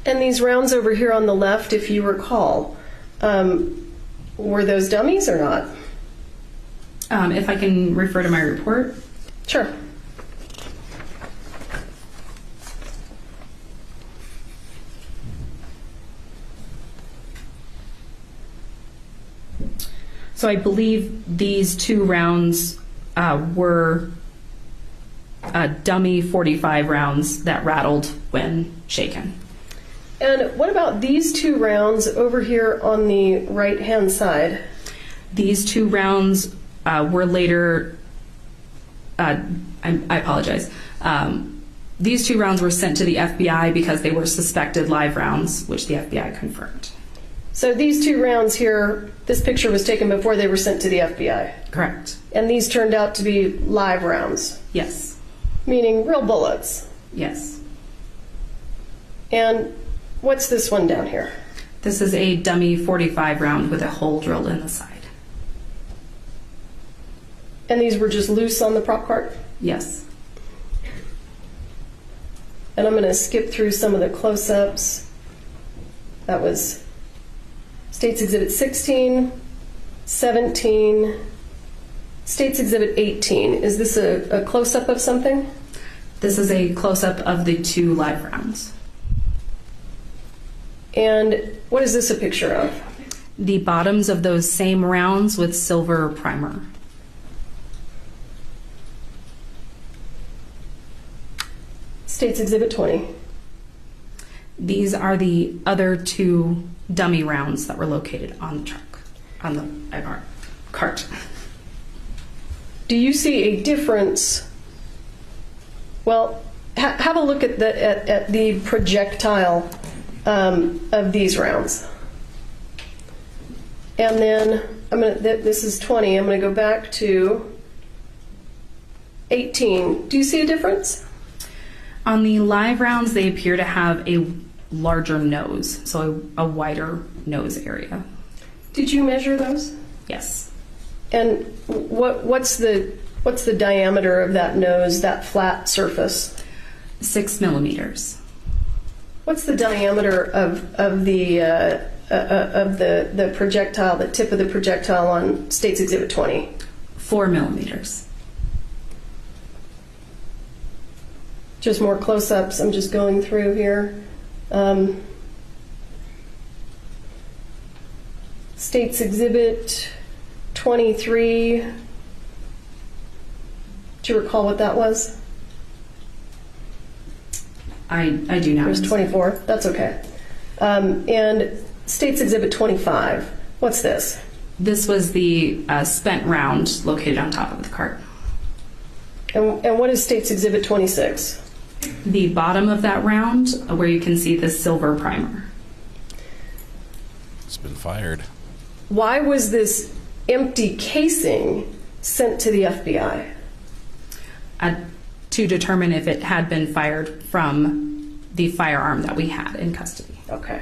And these rounds over here on the left, if you recall, were those dummies or not? If I can refer to my report. Sure. So I believe these 2 rounds were dummy 45 rounds that rattled when shaken. And what about these 2 rounds over here on the right-hand side? These 2 rounds were later, I apologize. These 2 rounds were sent to the FBI because they were suspected live rounds, which the FBI confirmed. So these 2 rounds here, this picture was taken before they were sent to the FBI. Correct. And these turned out to be live rounds. Yes. Meaning real bullets. Yes. And what's this one down here? This is a dummy 45 round with a hole drilled in the side. And these were just loose on the prop cart? Yes. And I'm going to skip through some of the close-ups. That was State's Exhibit 16, 17, State's Exhibit 18. Is this a close-up of something? This is a close-up of the 2 live rounds. And what is this a picture of? The bottoms of those same rounds with silver primer. State's Exhibit 20. These are the other 2 dummy rounds that were located on the truck, on the cart. Do you see a difference? Well, have a look at the projectile of these rounds. And then this is 20. I'm going to go back to 18. Do you see a difference? On the live rounds, they appear to have a larger nose, so a wider nose area. Did you measure those? Yes. And what's the diameter of that nose, that flat surface? 6 millimeters. What's the diameter of the projectile, the tip of the projectile on State's Exhibit 20? 4 millimeters. Just more close-ups. I'm just going through here. State's Exhibit 23. Do you recall what that was? I do not. It was 24. That's okay. And State's Exhibit 25. What's this? This was the spent round located on top of the cart. And what is State's Exhibit 26? The bottom of that round, where you can see the silver primer. It's been fired. Why was this empty casing sent to the FBI? To determine if it had been fired from the firearm that we had in custody. Okay.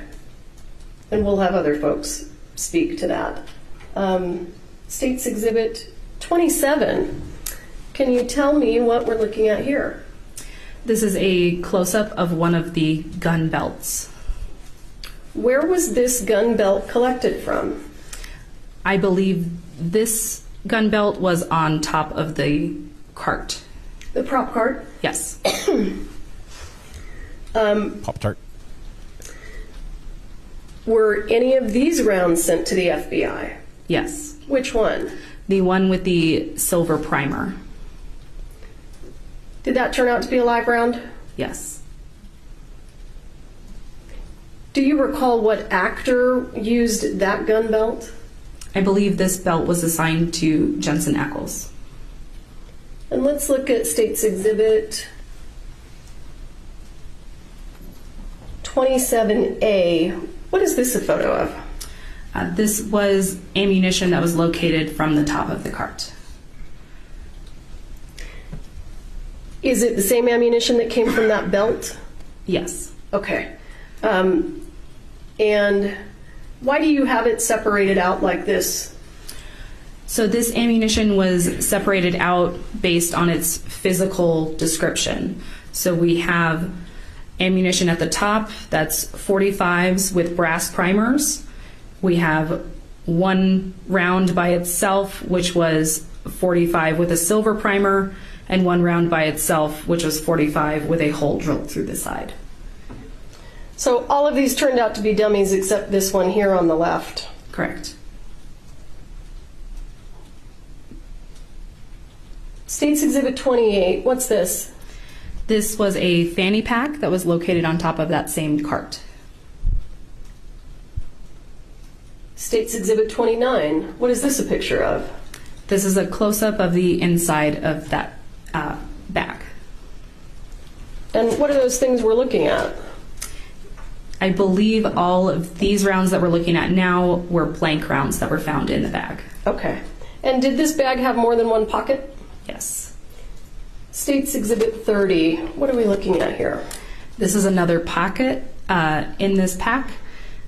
And we'll have other folks speak to that. State's Exhibit 27. Can you tell me what we're looking at here? This is a close-up of one of the gun belts. Where was this gun belt collected from? I believe this gun belt was on top of the cart. The prop cart? Yes. Pop-Tart. Were any of these rounds sent to the FBI? Yes. Which one? The one with the silver primer. Did that turn out to be a live round? Yes. Do you recall what actor used that gun belt? I believe this belt was assigned to Jensen Eccles. And let's look at State's Exhibit 27A. What is this a photo of? This was ammunition that was located from the top of the cart. Is it the same ammunition that came from that belt? Yes. Okay. And why do you have it separated out like this? So this ammunition was separated out based on its physical description. So we have ammunition at the top that's 45s with brass primers. We have one round by itself, which was 45 with a silver primer, and one round by itself, which was 45 with a hole drilled through the side. So all of these turned out to be dummies except this one here on the left. Correct. State's Exhibit 28, what's this? This was a fanny pack that was located on top of that same cart. State's Exhibit 29, what is this a picture of? This is a close-up of the inside of that bag. And what are those things we're looking at? I believe all of these rounds that we're looking at now were blank rounds that were found in the bag. Okay. And did this bag have more than one pocket? Yes. State's Exhibit 30. What are we looking at here? This is another pocket in this pack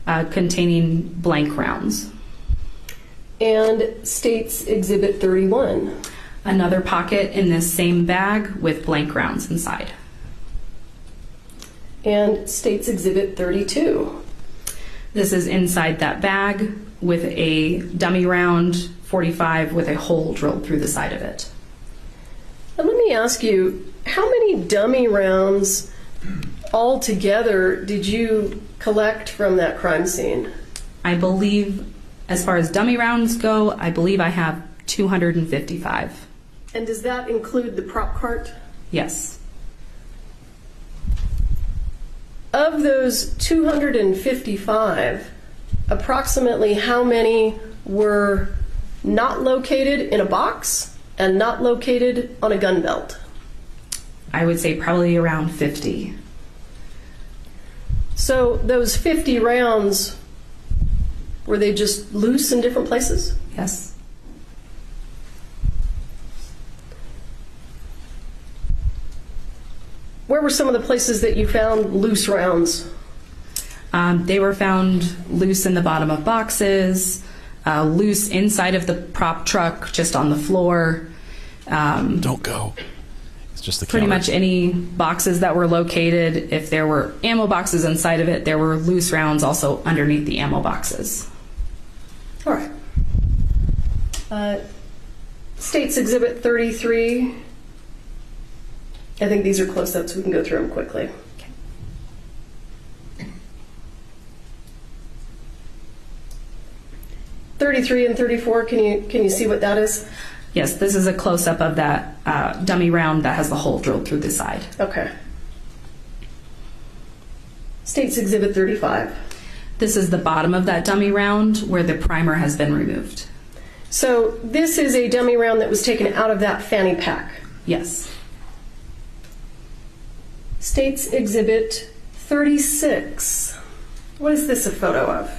containing blank rounds. And State's Exhibit 31. Another pocket in this same bag with blank rounds inside. And State's Exhibit 32. This is inside that bag with a dummy round 45 with a hole drilled through the side of it. And let me ask you, how many dummy rounds altogether did you collect from that crime scene? I believe, as far as dummy rounds go, I believe I have 255. And does that include the prop cart? Yes. Of those 255, approximately how many were not located in a box and not located on a gun belt? I would say probably around 50. So those 50 rounds, were they just loose in different places? Yes. Where were some of the places that you found loose rounds? They were found loose in the bottom of boxes, loose inside of the prop truck, just on the floor. Don't go. It's just the pretty counter. much any boxes that were located. If there were ammo boxes inside of it, there were loose rounds also underneath the ammo boxes. All right. State's Exhibit 33. I think these are close-ups. We can go through them quickly. Okay. 33 and 34, can you see what that is? Yes, this is a close-up of that dummy round that has the hole drilled through the side. Okay. State's Exhibit 35. This is the bottom of that dummy round where the primer has been removed. So this is a dummy round that was taken out of that fanny pack? Yes. State's Exhibit 36. What is this a photo of?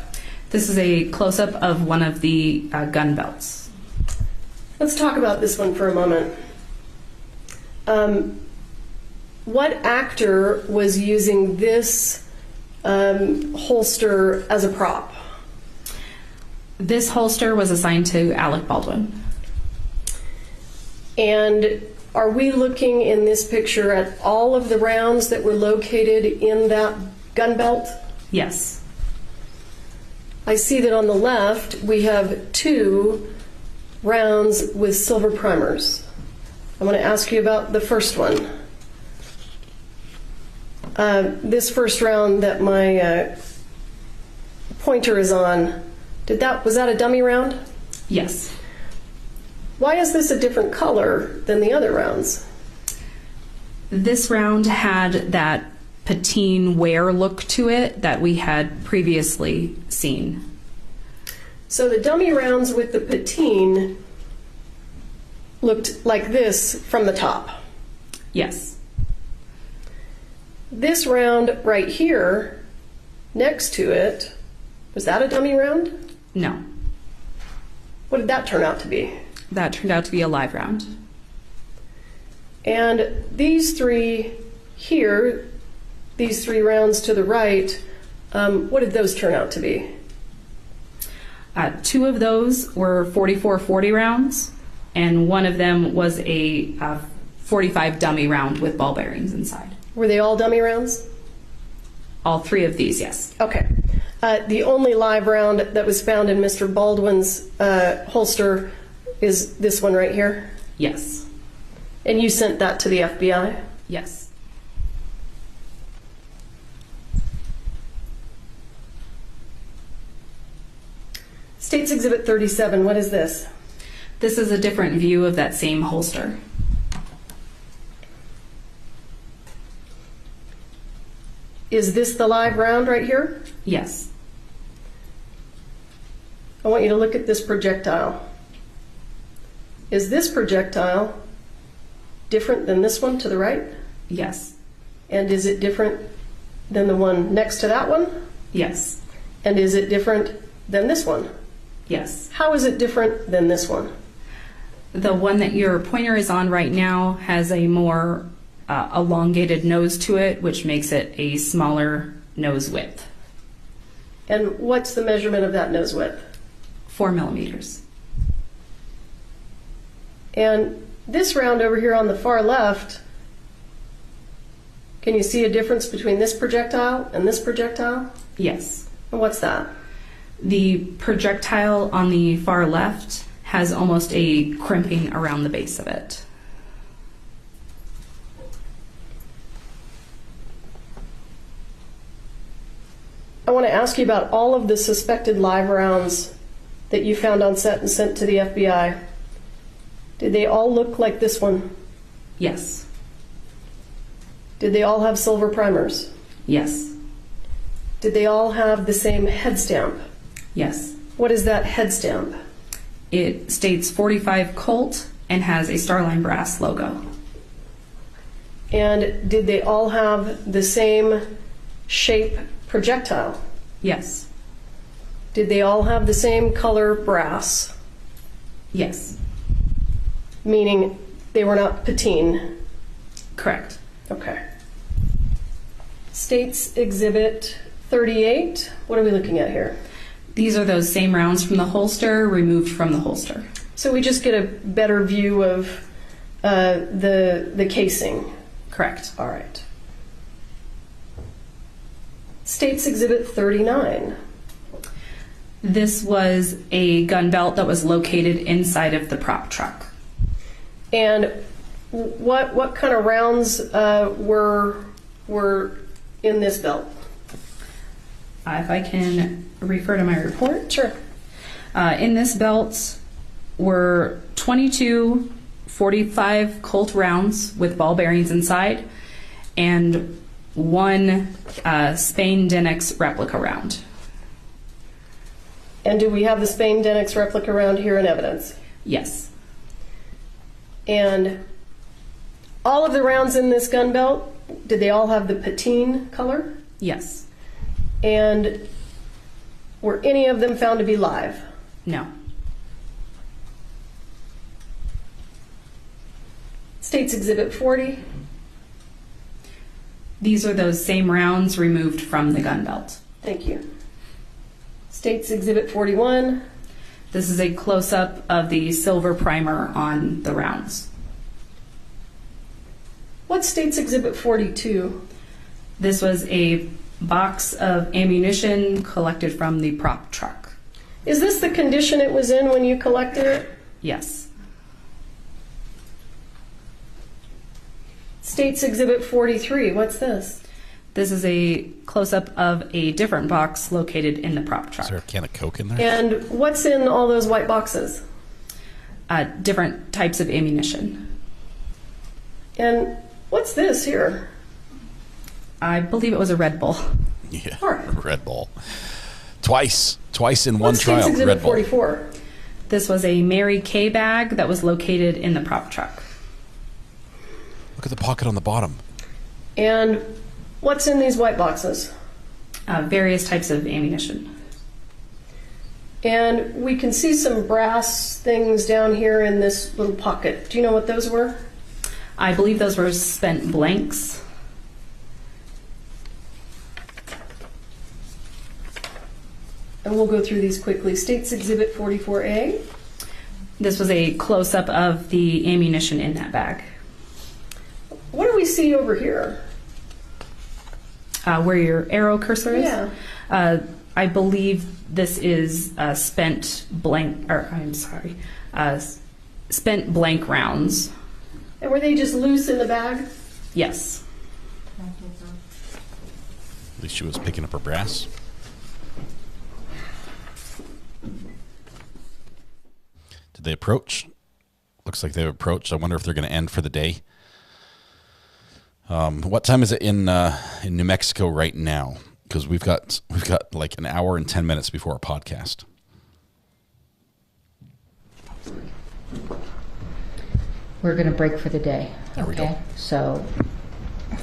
This is a close-up of one of the gun belts. Let's talk about this one for a moment. What actor was using this holster as a prop? This holster was assigned to Alec Baldwin. And are we looking in this picture at all of the rounds that were located in that gun belt? Yes. I see that on the left we have 2 rounds with silver primers. I'm going to ask you about the first one. This first round that my pointer is on, was that a dummy round? Yes. Why is this a different color than the other rounds? This round had that patine wear look to it that we had previously seen. So the dummy rounds with the patine looked like this from the top? Yes. This round right here, next to it, was that a dummy round? No. What did that turn out to be? That turned out to be a live round. And these 3 here, these 3 rounds to the right, what did those turn out to be? 2 of those were 44-40 rounds, and one of them was a 45 dummy round with ball bearings inside. Were they all dummy rounds? All 3 of these, yes. Okay. The only live round that was found in Mr. Baldwin's holster is this one right here? Yes. And you sent that to the FBI? Yes. State's Exhibit 37, what is this? This is a different view of that same holster. Is this the live round right here? Yes. I want you to look at this projectile. Is this projectile different than this one to the right? Yes. And is it different than the one next to that one? Yes. And is it different than this one? Yes. How is it different than this one? The one that your pointer is on right now has a more elongated nose to it, which makes it a smaller nose width. And what's the measurement of that nose width? 4 millimeters. And this round over here on the far left, can you see a difference between this projectile and this projectile? Yes. And what's that? The projectile on the far left has almost a crimping around the base of it. I want to ask you about all of the suspected live rounds that you found on set and sent to the FBI. Did they all look like this one? Yes. Did they all have silver primers? Yes. Did they all have the same head stamp? Yes. What is that head stamp? It states 45 Colt and has a Starline Brass logo. And did they all have the same shape projectile? Yes. Did they all have the same color brass? Yes. Meaning they were not patine? Correct. Okay. State's Exhibit 38. What are we looking at here? These are those same rounds from the holster removed from the holster. So we just get a better view of the casing. Correct. All right. State's Exhibit 39. This was a gun belt that was located inside of the prop truck. And what kind of rounds were in this belt? If I can refer to my report. Sure. In this belt were 22 45 Colt rounds with ball bearings inside and one Spain Denix replica round. And do we have the Spain Denix replica round here in evidence? Yes. And all of the rounds in this gun belt, did they all have the patine color? Yes. And were any of them found to be live? No. State's Exhibit 40. These are those same rounds removed from the gun belt. Thank you. State's Exhibit 41. This is a close-up of the silver primer on the rounds. What's State's Exhibit 42? This was a box of ammunition collected from the prop truck. Is this the condition it was in when you collected it? Yes. State's Exhibit 43. What's this? This is a close-up of a different box located in the prop truck. Is there a can of Coke in there? And what's in all those white boxes? Different types of ammunition. And what's this here? I believe it was a Red Bull. Yeah, all right. Red Bull. Twice in one What's trial. State's Exhibit Red Bull. 44? This was a Mary Kay bag that was located in the prop truck. Look at the pocket on the bottom. And what's in these white boxes? Various types of ammunition. And we can see some brass things down here in this little pocket. Do you know what those were? I believe those were spent blanks. And we'll go through these quickly. State's Exhibit 44A. This was a close-up of the ammunition in that bag. What do we see over here? Where your arrow cursor is? Yeah. I believe this is spent blank rounds. And were they just loose in the bag? Yes. At least she was picking up her brass. Did they approach? Looks like they've approached. I wonder if they're going to end for the day. What time is it in New Mexico right now? Because we've got like an hour and 10 minutes before our podcast. We're going to break for the day. There we go. So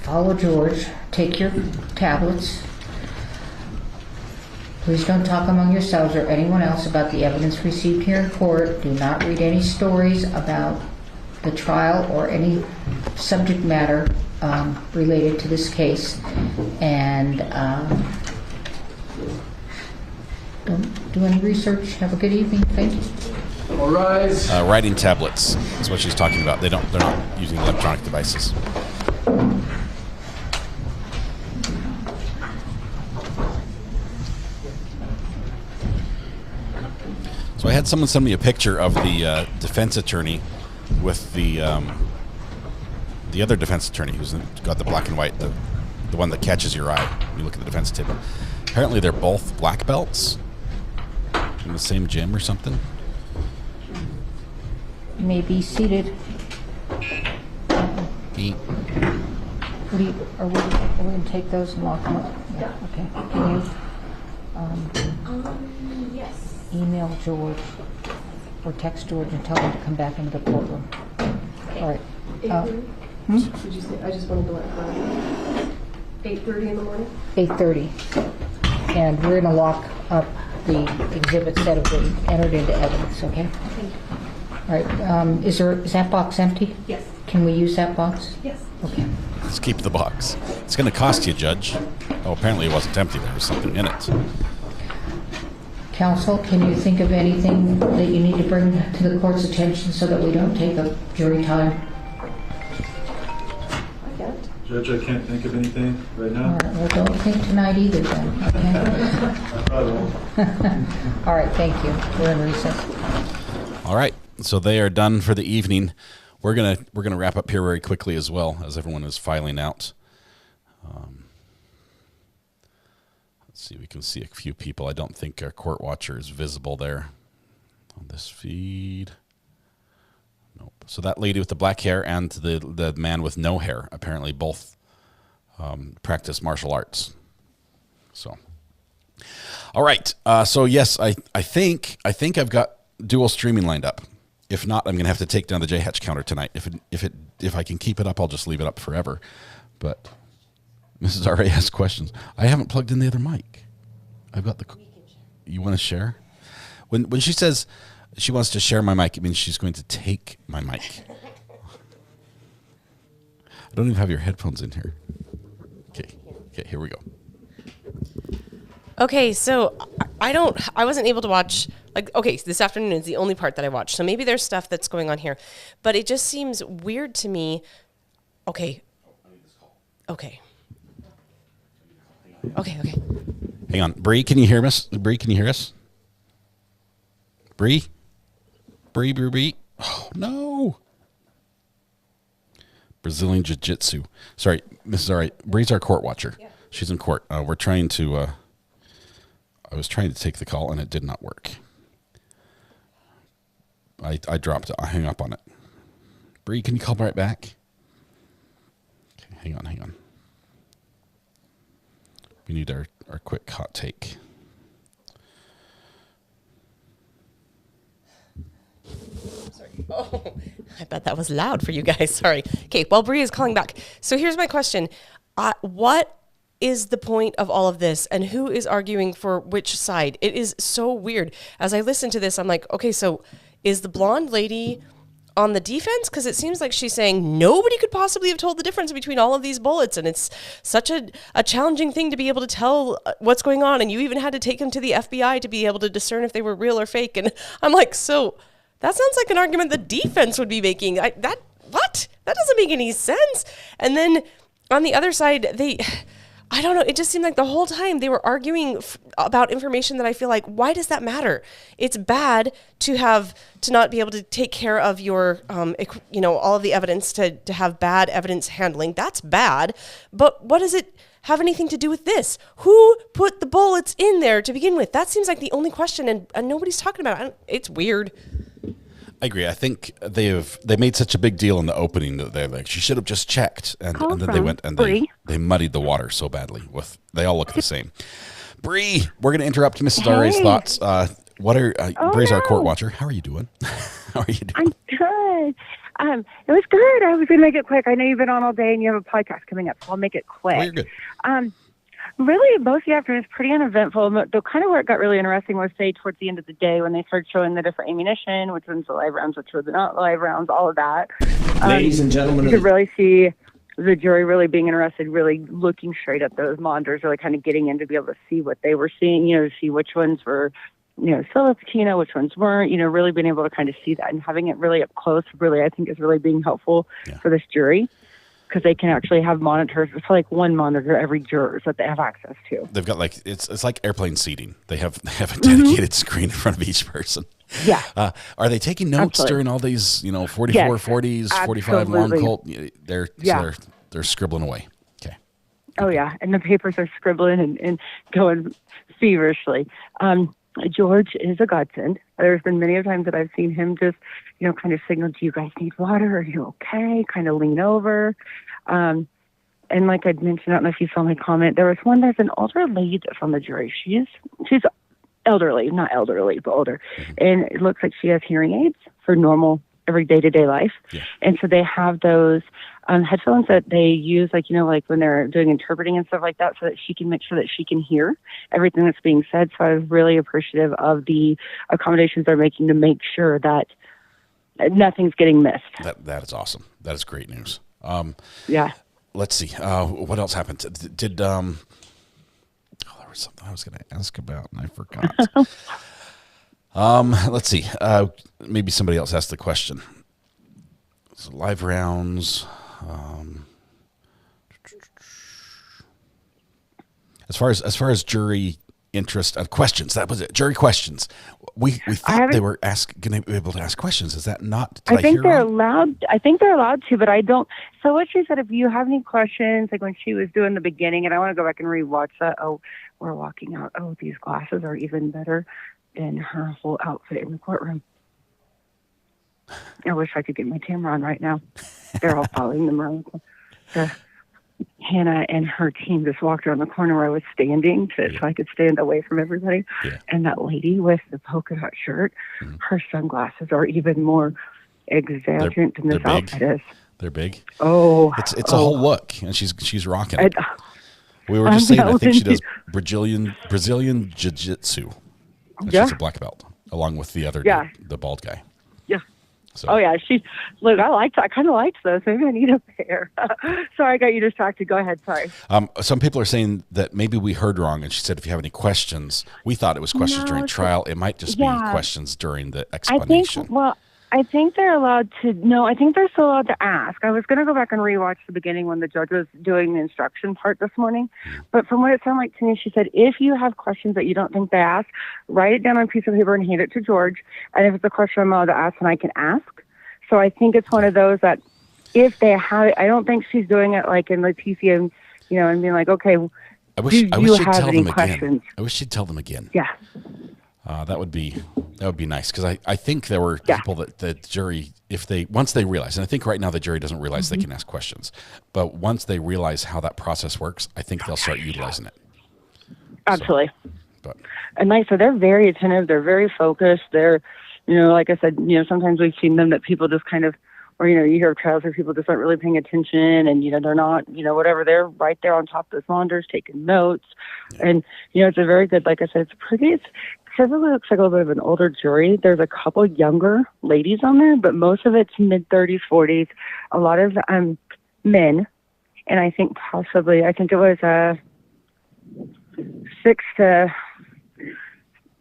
follow George. Take your tablets. Please don't talk among yourselves or anyone else about the evidence received here in court. Do not read any stories about the trial or any subject matter related to this case. And don't do any research. Have a good evening. Thank you. All rise. Writing tablets is what she's talking about. They're not using electronic devices. So I had someone send me a picture of the defense attorney with the other defense attorney who's got the black and white, the one that catches your eye when you look at the defense table. Apparently they're both black belts in the same gym or something. You may be seated. Are we going to take those and lock them up? Yeah. Okay. Can you Yes. email George or text George and tell him to come back into the courtroom? All right. 8:30? Did you say? I just wanted to let 8:30 in the morning? 8:30. And we're going to lock up the exhibits that have been entered into evidence, okay? Thank you. All right. Is that box empty? Yes. Can we use that box? Yes. Okay. Let's keep the box. It's going to cost you, Judge. Oh, apparently it wasn't empty. There was something in it. Counsel, can you think of anything that you need to bring to the court's attention so that we don't take up jury time? I can't. Judge, I can't think of anything right now. All right. Well, don't think tonight either, then. Okay. All right. Thank you. We're in recess. All right. So they are done for the evening. We're gonna wrap up here very quickly as well as everyone is filing out. Let's see. We can see a few people. I don't think our court watcher is visible there on this feed. Nope. So that lady with the black hair and the man with no hair apparently both practice martial arts. So, all right. So yes, I think I've got dual streaming lined up. If not, I'm going to have to take down the JHatch counter tonight. If I can keep it up, I'll just leave it up forever. But Mrs. R.A. has questions. I haven't plugged in the other mic. I've got the. You want to share? When she says she wants to share my mic, it means she's going to take my mic. I don't even have your headphones in here. Okay, here we go. Okay, so I wasn't able to watch, this afternoon is the only part that I watched. So maybe there's stuff that's going on here, but it just seems weird to me. Okay. Hang on. Bree, can you hear us? Bree, can you hear us? Bree? Bree. Oh, no. Brazilian Jiu-Jitsu. Sorry, Mrs. All right. Bree's our court watcher. Yeah. She's in court. We're trying to... I was trying to take the call, and it did not work. I dropped it. I hung up on it. Bree, can you call right back? Okay, hang on. We need our quick hot take. Sorry. Oh, I bet that was loud for you guys. Sorry. Okay, while Bree is calling back. So here's my question. What is the point of all of this, and who is arguing for which side? It is so weird. As I listen to this, I'm like, okay, so is the blonde lady on the defense? Because it seems like she's saying nobody could possibly have told the difference between all of these bullets, and it's such a challenging thing to be able to tell what's going on, and you even had to take them to the FBI to be able to discern if they were real or fake. And I'm like, so that sounds like an argument the defense would be making. What? That doesn't make any sense. And then on the other side, I don't know. It just seemed like the whole time they were arguing about information that I feel like, why does that matter? It's bad to not be able to take care of your, all of the evidence, to have bad evidence handling. That's bad. But what does it have anything to do with this? Who put the bullets in there to begin with? That seems like the only question, and nobody's talking about it. It's weird. I agree. I think they made such a big deal in the opening that they're like, she should have just checked, and then they went and they muddied the water so badly. They all look the same. Bree, we're going to interrupt Mrs. R.A.'s thoughts. Bree's our court watcher. How are you doing? How are you doing? I'm good. It was good. I was going to make it quick. I know you've been on all day and you have a podcast coming up, so I'll make it quick. Oh, you're good. Really, most of the afternoon was pretty uneventful. The kind of where it got really interesting was, say, towards the end of the day when they started showing the different ammunition, which ones the live rounds, which were the not live rounds, all of that. Ladies and gentlemen, you could really see the jury really being interested, really looking straight at those monitors, really kind of getting in to be able to see what they were seeing, to see which ones were, still a patina, which ones weren't, really being able to kind of see that and having it really up close, really, I think is really being helpful for this jury. Because they can actually have monitors. It's like one monitor every juror that they have access to. They've got it's like airplane seating. They have a dedicated screen in front of each person. Yeah. Are they taking notes during all these 44 40s, 45 long Colt? They're scribbling away. Okay. Oh yeah, and the papers are scribbling and going feverishly. George is a godsend. There's been many times that I've seen him just, kind of signal, do you guys need water? Are you okay? Kind of lean over. And like I'd mentioned, I don't know if you saw my comment, there's an older lady that's on the jury. She's elderly, not elderly, but older. And it looks like she has hearing aids for normal, every day-to-day life. Yeah. And so they have those headphones that they use, like when they're doing interpreting and stuff like that, so that she can make sure that she can hear everything that's being said. So I was really appreciative of the accommodations they're making to make sure that nothing's getting missed. That is awesome. That is great news. Yeah. Let's see. What else happened? There was something I was going to ask about and I forgot. Let's see. Maybe somebody else asked the question. So live rounds. As far as jury interest questions, that was it. Jury questions. We thought they were going to be able to ask questions. Is that not? I think they're allowed. I think they're allowed to, but I don't. So what she said, if you have any questions, like when she was doing the beginning, and I want to go back and rewatch that. Oh, we're walking out. Oh, these glasses are even better than her whole outfit in the courtroom. I wish I could get my camera on right now. They're all following them around. Hannah and her team just walked around the corner where I was standing so I could stand away from everybody. Yeah. And that lady with the polka dot shirt, her sunglasses are even more exaggerant than this outfit is. They're big. Oh, it's a whole look, and she's rocking it. We were just saying, I think she does Brazilian jiu-jitsu. She's a black belt, along with the other the bald guy. Yeah. So. Oh yeah, I kind of liked those. Maybe I need a pair. Sorry, I got you distracted. Go ahead. Sorry. Some people are saying that maybe we heard wrong, and she said if you have any questions, we thought it was questions during trial. It might just be questions during the explanation. I think they're allowed to. No, I think they're still allowed to ask. I was going to go back and rewatch the beginning when the judge was doing the instruction part this morning. But from what it sounded like to me, she said, if you have questions that you don't think they ask, write it down on a piece of paper and hand it to George. And if it's a question I'm allowed to ask, then I can ask. So I think it's one of those that if they have, I don't think she's doing it like in Leticia, and being like, okay, I wish she'd tell them questions? Again. I wish she'd tell them again. Yeah. That would be nice, because I think there were people that the jury, once they realize, and I think right now the jury doesn't realize they can ask questions, but once they realize how that process works, I think they'll start utilizing it. Absolutely. And like so, they're very attentive. They're very focused. They're, like I said, sometimes we've seen them that people just kind of, or you hear of trials where people just aren't really paying attention, and they're not, whatever. They're right there on top of those monitors taking notes, and it's a very good. Like I said, it really looks like a little bit of an older jury. There's a couple younger ladies on there, but most of it's mid-30s, 40s. A lot of men, and I think it was 6 to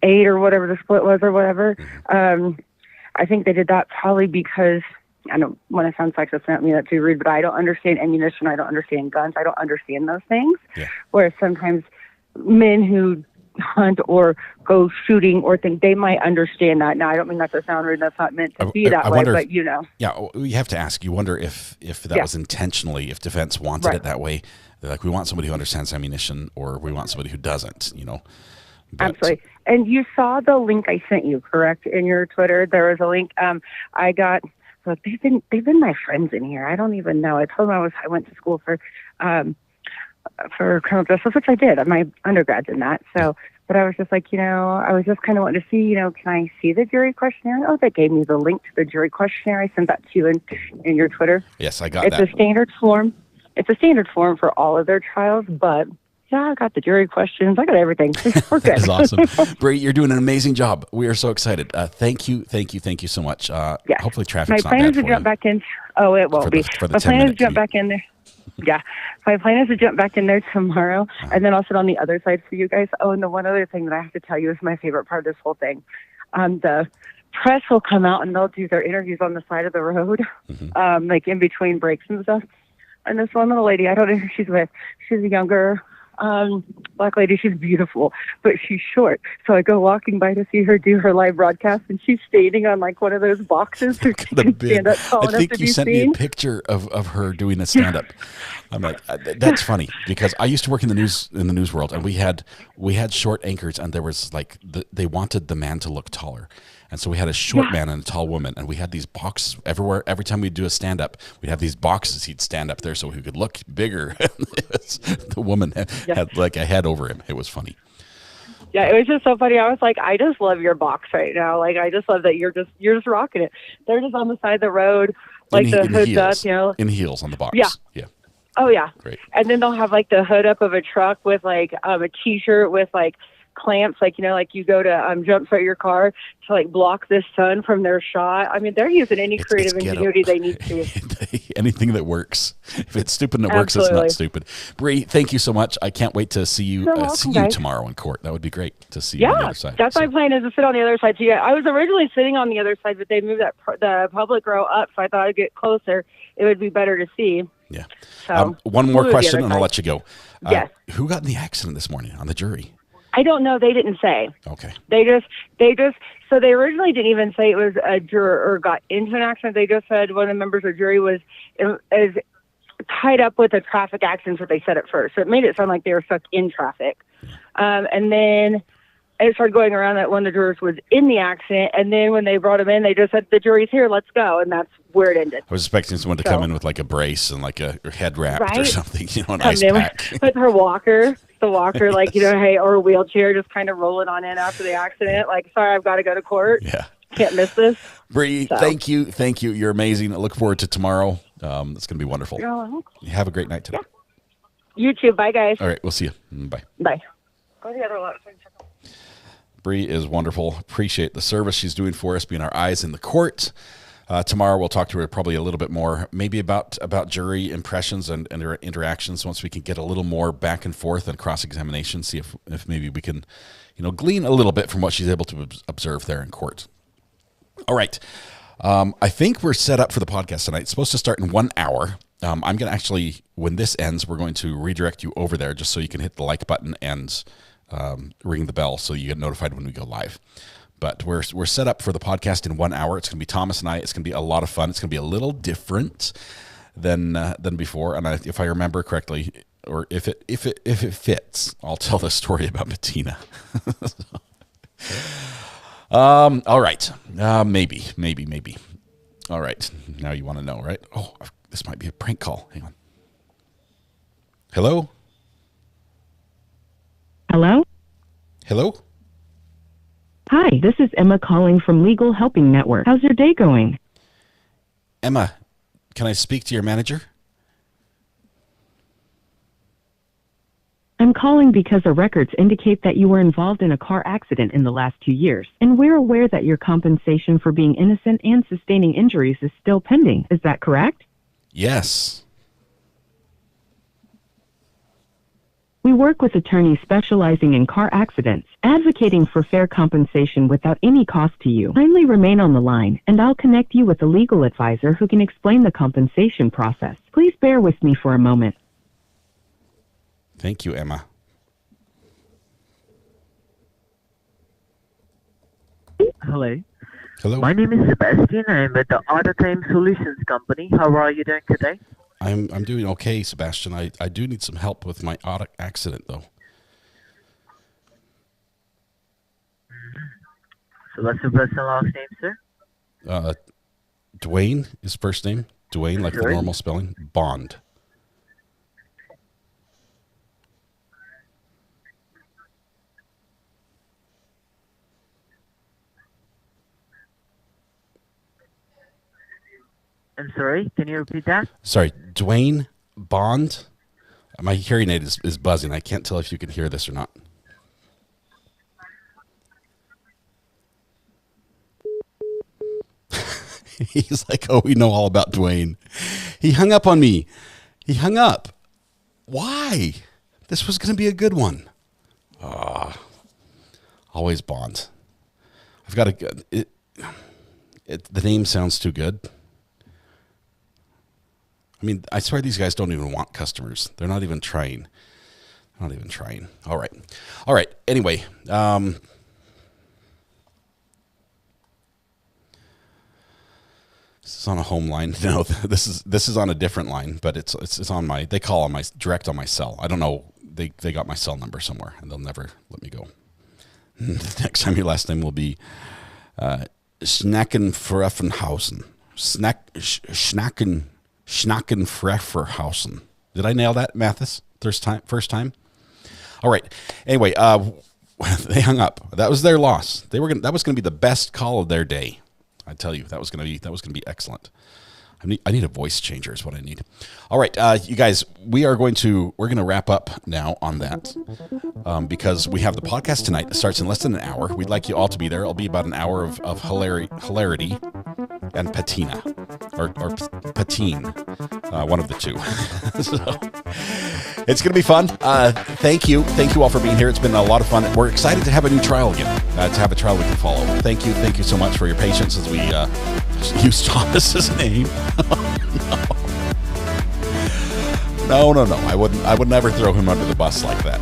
8 or whatever the split was or whatever. I think they did that probably because, I don't want to sound sexist, not mean that too rude, but I don't understand ammunition. I don't understand guns. I don't understand those things. Yeah. Whereas sometimes men who hunt or go shooting or think they might understand that. Now, I don't mean that to sound rude. That's not meant to be that way, but Yeah, we have to ask. You wonder if that was intentionally, if defense wanted it that way. They're like, we want somebody who understands ammunition, or we want somebody who doesn't, But, absolutely. And you saw the link I sent you, correct? In your Twitter, there was a link I got. Look, they've been my friends in here. I don't even know. I told them I went to school for for criminal justice, which I did. My undergrad's in that. So, but I was just like, I was just kind of wanting to see, can I see the jury questionnaire? Oh, they gave me the link to the jury questionnaire. I sent that to you in your Twitter. Yes, I got that. It's a standard form. It's a standard form for all of their trials, but yeah, I got the jury questions. I got everything. We're good. That is awesome. Bree, you're doing an amazing job. We are so excited. Thank you so much. Hopefully traffic's not bad for you. My plan is to jump back in. Oh, it won't be. My plan is to jump back in there. Yeah. My plan is to jump back in there tomorrow, and then I'll sit on the other side for you guys. Oh, and the one other thing that I have to tell you is my favorite part of this whole thing. The press will come out, and they'll do their interviews on the side of the road, like in between breaks and stuff. And this one little lady, I don't know who she's with. She's a younger black lady. She's beautiful, but she's short. So I go walking by to see her do her live broadcast, and she's standing on like one of those boxes so she can stand up tall enough to be seen. I think you sent me a picture of her doing a stand-up. I'm like, that's funny, because I used to work in the news world, and we had short anchors, and there was like they wanted the man to look taller. And so we had a short man and a tall woman, and we had these boxes everywhere. Every time we'd do a stand-up, we'd have these boxes. He'd stand up there so he could look bigger. The woman had like a head over him. It was funny. Yeah, it was just so funny. I was like, I just love your box right now. Like, I just love that you're just rocking it. They're just on the side of the road, like the hood's up, in heels on the box. Yeah. Oh yeah. Great. And then they'll have like the hood up of a truck with like a T-shirt with like clamps, like like you go to jump start your car to like block the sun from their shot. I mean, they're using any creative ingenuity they need to. Anything that works. If it's stupid and it works, it's not stupid. Bree, thank you so much. I can't wait to see you tomorrow in court. That would be great to see you on the other side. That's my plan, is to sit on the other side. So yeah, I was originally sitting on the other side, but they moved the public row up, so I thought I'd get closer. It would be better to see. Yeah. So one more question, and I'll let you go. Yes. Who got in the accident this morning on the jury? I don't know. They didn't say. Okay. They just, so they originally didn't even say it was a juror or got into an accident. They just said one of the members of the jury was tied up with a traffic accident, what they said at first. So it made it sound like they were stuck in traffic. And then it started going around that one of the jurors was in the accident. And then when they brought him in, they just said, the jury's here, let's go. And that's where it ended. I was expecting someone to come in with like a brace and like a head wrapped or something, an ice pack. With her walker. The walker, like, hey, or a wheelchair, just kind of rolling on in after the accident. Like, sorry, I've got to go to court. Yeah. Can't miss this. Bree, thank you. You're amazing. I look forward to tomorrow. It's going to be wonderful. Have a great night today. You too. Bye, guys. All right. We'll see you. Bye. Bye. Go to the other lot. Bree is wonderful. Appreciate the service she's doing for us, being our eyes in the court. Tomorrow we'll talk to her probably a little bit more, maybe about jury impressions and her interactions, once we can get a little more back and forth and cross-examination, see if maybe we can, glean a little bit from what she's able to observe there in court. All right. I think we're set up for the podcast tonight. It's supposed to start in 1 hour. I'm going to actually, when this ends, we're going to redirect you over there just so you can hit the like button and ring the bell so you get notified when we go live. But we're set up for the podcast in 1 hour. It's going to be Thomas and I. It's going to be a lot of fun. It's going to be a little different than before. And if I remember correctly, or if it fits, I'll tell the story about Bettina. All right. Maybe. All right. Now you want to know, right? Oh, this might be a prank call. Hang on. Hello? Hello? Hello? Hi, this is Emma calling from Legal Helping Network. How's your day going? Emma, can I speak to your manager? I'm calling because the records indicate that you were involved in a car accident in the last 2 years, and we're aware that your compensation for being innocent and sustaining injuries is still pending. Is that correct? Yes. We work with attorneys specializing in car accidents, advocating for fair compensation without any cost to you. Kindly remain on the line, and I'll connect you with a legal advisor who can explain the compensation process. Please bear with me for a moment. Thank you, Emma. Hello. Hello. My name is Sebastian. I'm with the Auto Claim Solutions Company. How are you doing today? I'm doing okay, Sebastian. I do need some help with my auto accident, though. So what's your first and last name, sir? Dwayne is first name. Dwayne, like the normal spelling. Bond. I'm sorry, can you repeat that? Sorry, Dwayne Bond. My hearing aid is buzzing. I can't tell if you can hear this or not. He's like, oh, we know all about Dwayne. He hung up on me. He hung up. Why? This was going to be a good one. Always Bond. I've got the name sounds too good. I mean, I swear these guys don't even want customers. They're not even trying. All right. Anyway, this is on a home line. No, this is on a different line, but it's on my. They call on my direct on my cell. I don't know. They got my cell number somewhere, and they'll never let me go. Next time, your last name will be Schnackenfreffenhausen. Schnackenfreffenhausen. Did I nail that, Mathis? First time. All right. Anyway, they hung up. That was their loss. That was going to be the best call of their day. I tell you, that was going to be excellent. I need a voice changer is what I need. All right, you guys, we're going to wrap up now on that because we have the podcast tonight that starts in less than an hour. We'd like you all to be there. It'll be about an hour of hilarity and patina or patine, one of the two. So it's going to be fun. Thank you all for being here. It's been a lot of fun. We're excited to have a new trial again, to have a trial we can follow. Thank you so much for your patience as we use Thomas's name. No. I would never throw him under the bus like that.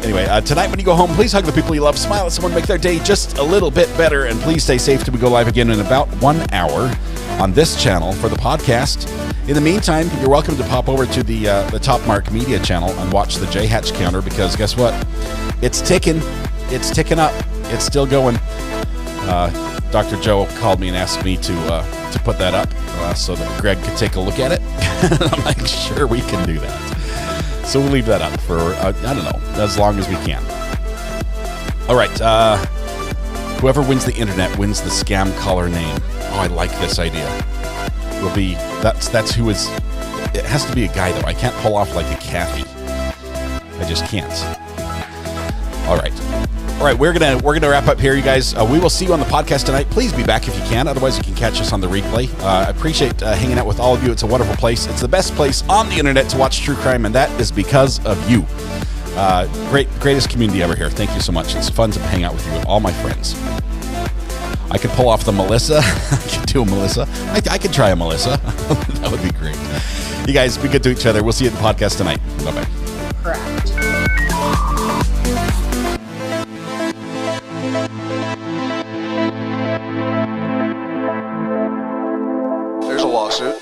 Anyway, tonight when you go home, please hug the people you love, smile at someone, make their day just a little bit better, and please stay safe till we go live again in about 1 hour on this channel for the podcast. In the meantime, you're welcome to pop over to the Top Mark Media channel and watch the J-Hatch counter because guess what? It's ticking. It's ticking up. It's still going. Dr. Joe called me and asked me to put that up so that Greg could take a look at it. I'm like, sure, we can do that. So we'll leave that up for, I don't know, as long as we can. All right. Whoever wins the internet wins the scam caller name. Oh, I like this idea. Will be, that's who is, it has to be a guy, though. I can't pull off like a Kathy. I just can't. All right. All right, we're gonna wrap up here, you guys. We will see you on the podcast tonight. Please be back if you can. Otherwise, you can catch us on the replay. I appreciate hanging out with all of you. It's a wonderful place. It's the best place on the internet to watch true crime, and that is because of you. Greatest community ever here. Thank you so much. It's fun to hang out with you with all my friends. I could pull off the Melissa. I could do a Melissa. I could try a Melissa. That would be great. You guys, be good to each other. We'll see you at the podcast tonight. Bye-bye. Correct. There's a lawsuit.